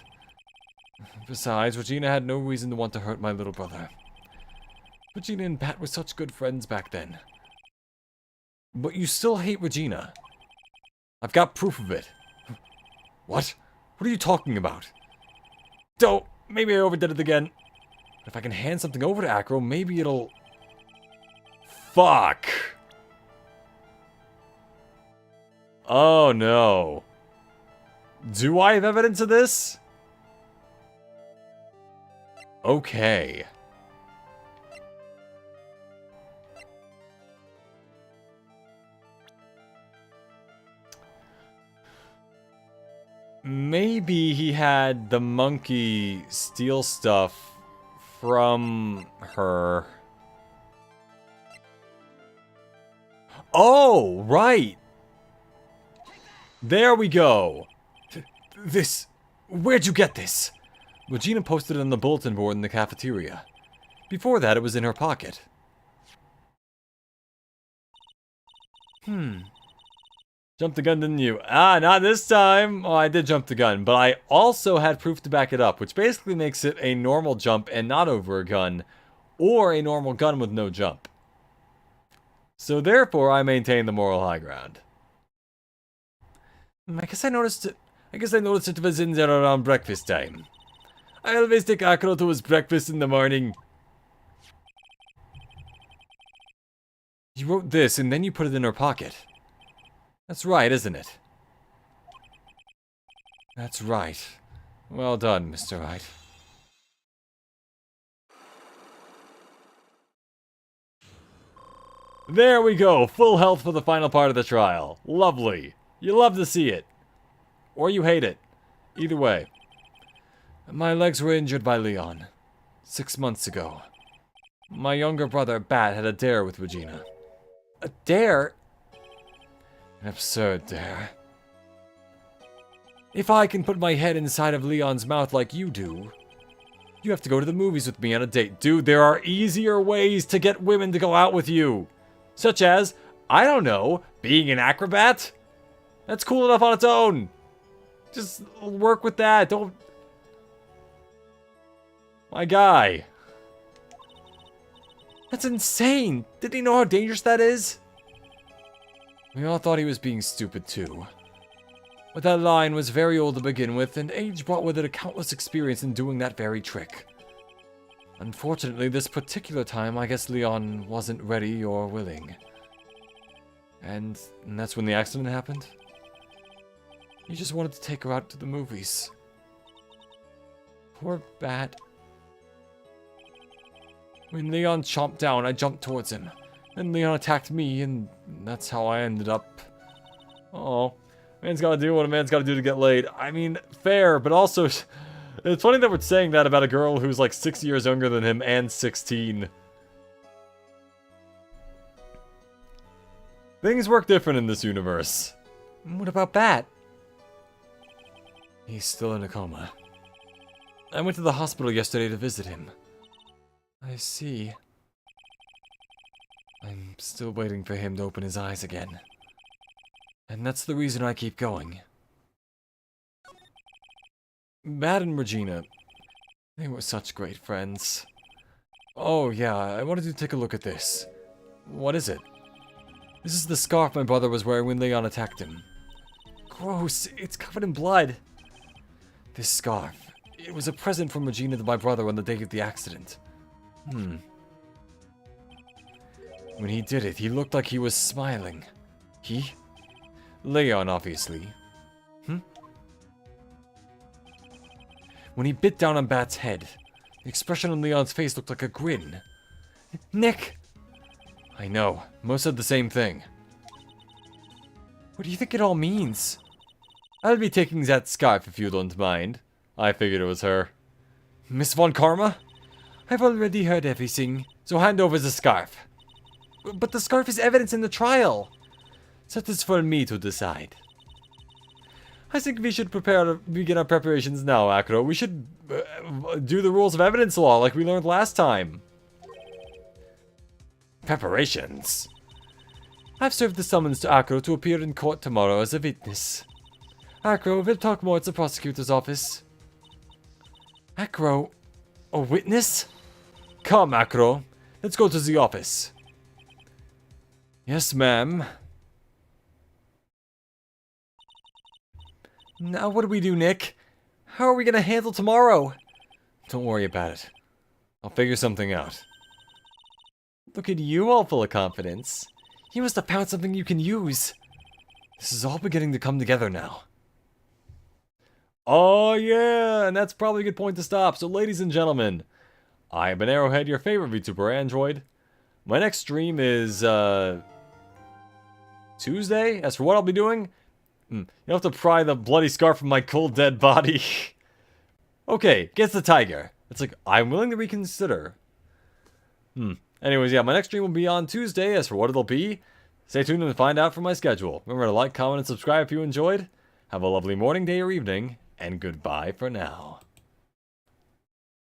Besides, Regina had no reason to want to hurt my little brother. Regina and Bat were such good friends back then. But you still hate Regina. I've got proof of it. What? What are you talking about? Don't. Maybe I overdid it again. If I can hand something over to Acro, maybe it'll... Fuck! Oh no. Do I have evidence of this? Okay. Maybe he had the monkey steal stuff from her. Oh, right. There we go. This... Where'd you get this? Regina posted it on the bulletin board in the cafeteria. Before that, it was in her pocket. Jumped the gun, didn't you? Ah, not this time! Oh, I did jump the gun, but I also had proof to back it up, which basically makes it a normal jump and not over a gun, or a normal gun with no jump. So therefore, I maintain the moral high ground. I guess I noticed it was in there around breakfast time. I always take Akro to his breakfast in the morning. You wrote this, and then you put it in her pocket. That's right, isn't it? That's right. Well done, Mr. Wright. There we go! Full health for the final part of the trial. Lovely. You love to see it. Or you hate it. Either way. My legs were injured by Leon. 6 months ago. My younger brother, Bat, had a dare with Regina. A dare? An absurd dare. If I can put my head inside of Leon's mouth like you do, you have to go to the movies with me on a date. Dude, there are easier ways to get women to go out with you. Such as, I don't know, being an acrobat? That's cool enough on its own. Just work with that. Don't... My guy. That's insane. Did he know how dangerous that is? We all thought he was being stupid too. But that line was very old to begin with, and age brought with it a countless experience in doing that very trick. Unfortunately, this particular time, I guess Leon wasn't ready or willing. And that's when the accident happened? He just wanted to take her out to the movies. Poor Bat. When Leon chomped down, I jumped towards him. Then Leon attacked me, and that's how I ended up... Oh, man's gotta do what a man's gotta do to get laid. I mean, fair, but also... It's funny that we're saying that about a girl who's like 6 years younger than him and 16. Things work different in this universe. What about Bat? He's still in a coma. I went to the hospital yesterday to visit him. I see. I'm still waiting for him to open his eyes again. And that's the reason I keep going. Bat and Regina, they were such great friends. Oh yeah, I wanted you to take a look at this. What is it? This is the scarf my brother was wearing when Leon attacked him. Gross, it's covered in blood. This scarf, it was a present from Regina to my brother on the day of the accident. When he did it, he looked like he was smiling. He? Leon, obviously. when he bit down on Bat's head. The expression on Leon's face looked like a grin. Nick! I know. Mo said the same thing. What do you think it all means? I'll be taking that scarf if you don't mind. I figured it was her. Miss Von Karma? I've already heard everything, so hand over the scarf. But the scarf is evidence in the trial. That is for me to decide. I think we should begin our preparations now, Acro. We should do the rules of evidence law like we learned last time. Preparations? I've served the summons to Acro to appear in court tomorrow as a witness. Acro, we'll talk more at the prosecutor's office. Acro, a witness? Come, Acro. Let's go to the office. Yes, ma'am. Now what do we do, Nick? How are we gonna handle tomorrow? Don't worry about it. I'll figure something out. Look at you, all full of confidence. You must have found something you can use. This is all beginning to come together now. Oh yeah, and that's probably a good point to stop. So ladies and gentlemen, I have been Arrowhead, your favorite VTuber Android. My next stream is Tuesday. As for what I'll be doing, you'll have to pry the bloody scarf from my cold dead body. Okay, gets the tiger. It's like, I'm willing to reconsider. Anyways, yeah, my next stream will be on Tuesday. As for what it'll be, stay tuned and find out from my schedule. Remember to like, comment, and subscribe if you enjoyed. Have a lovely morning, day, or evening, and goodbye for now.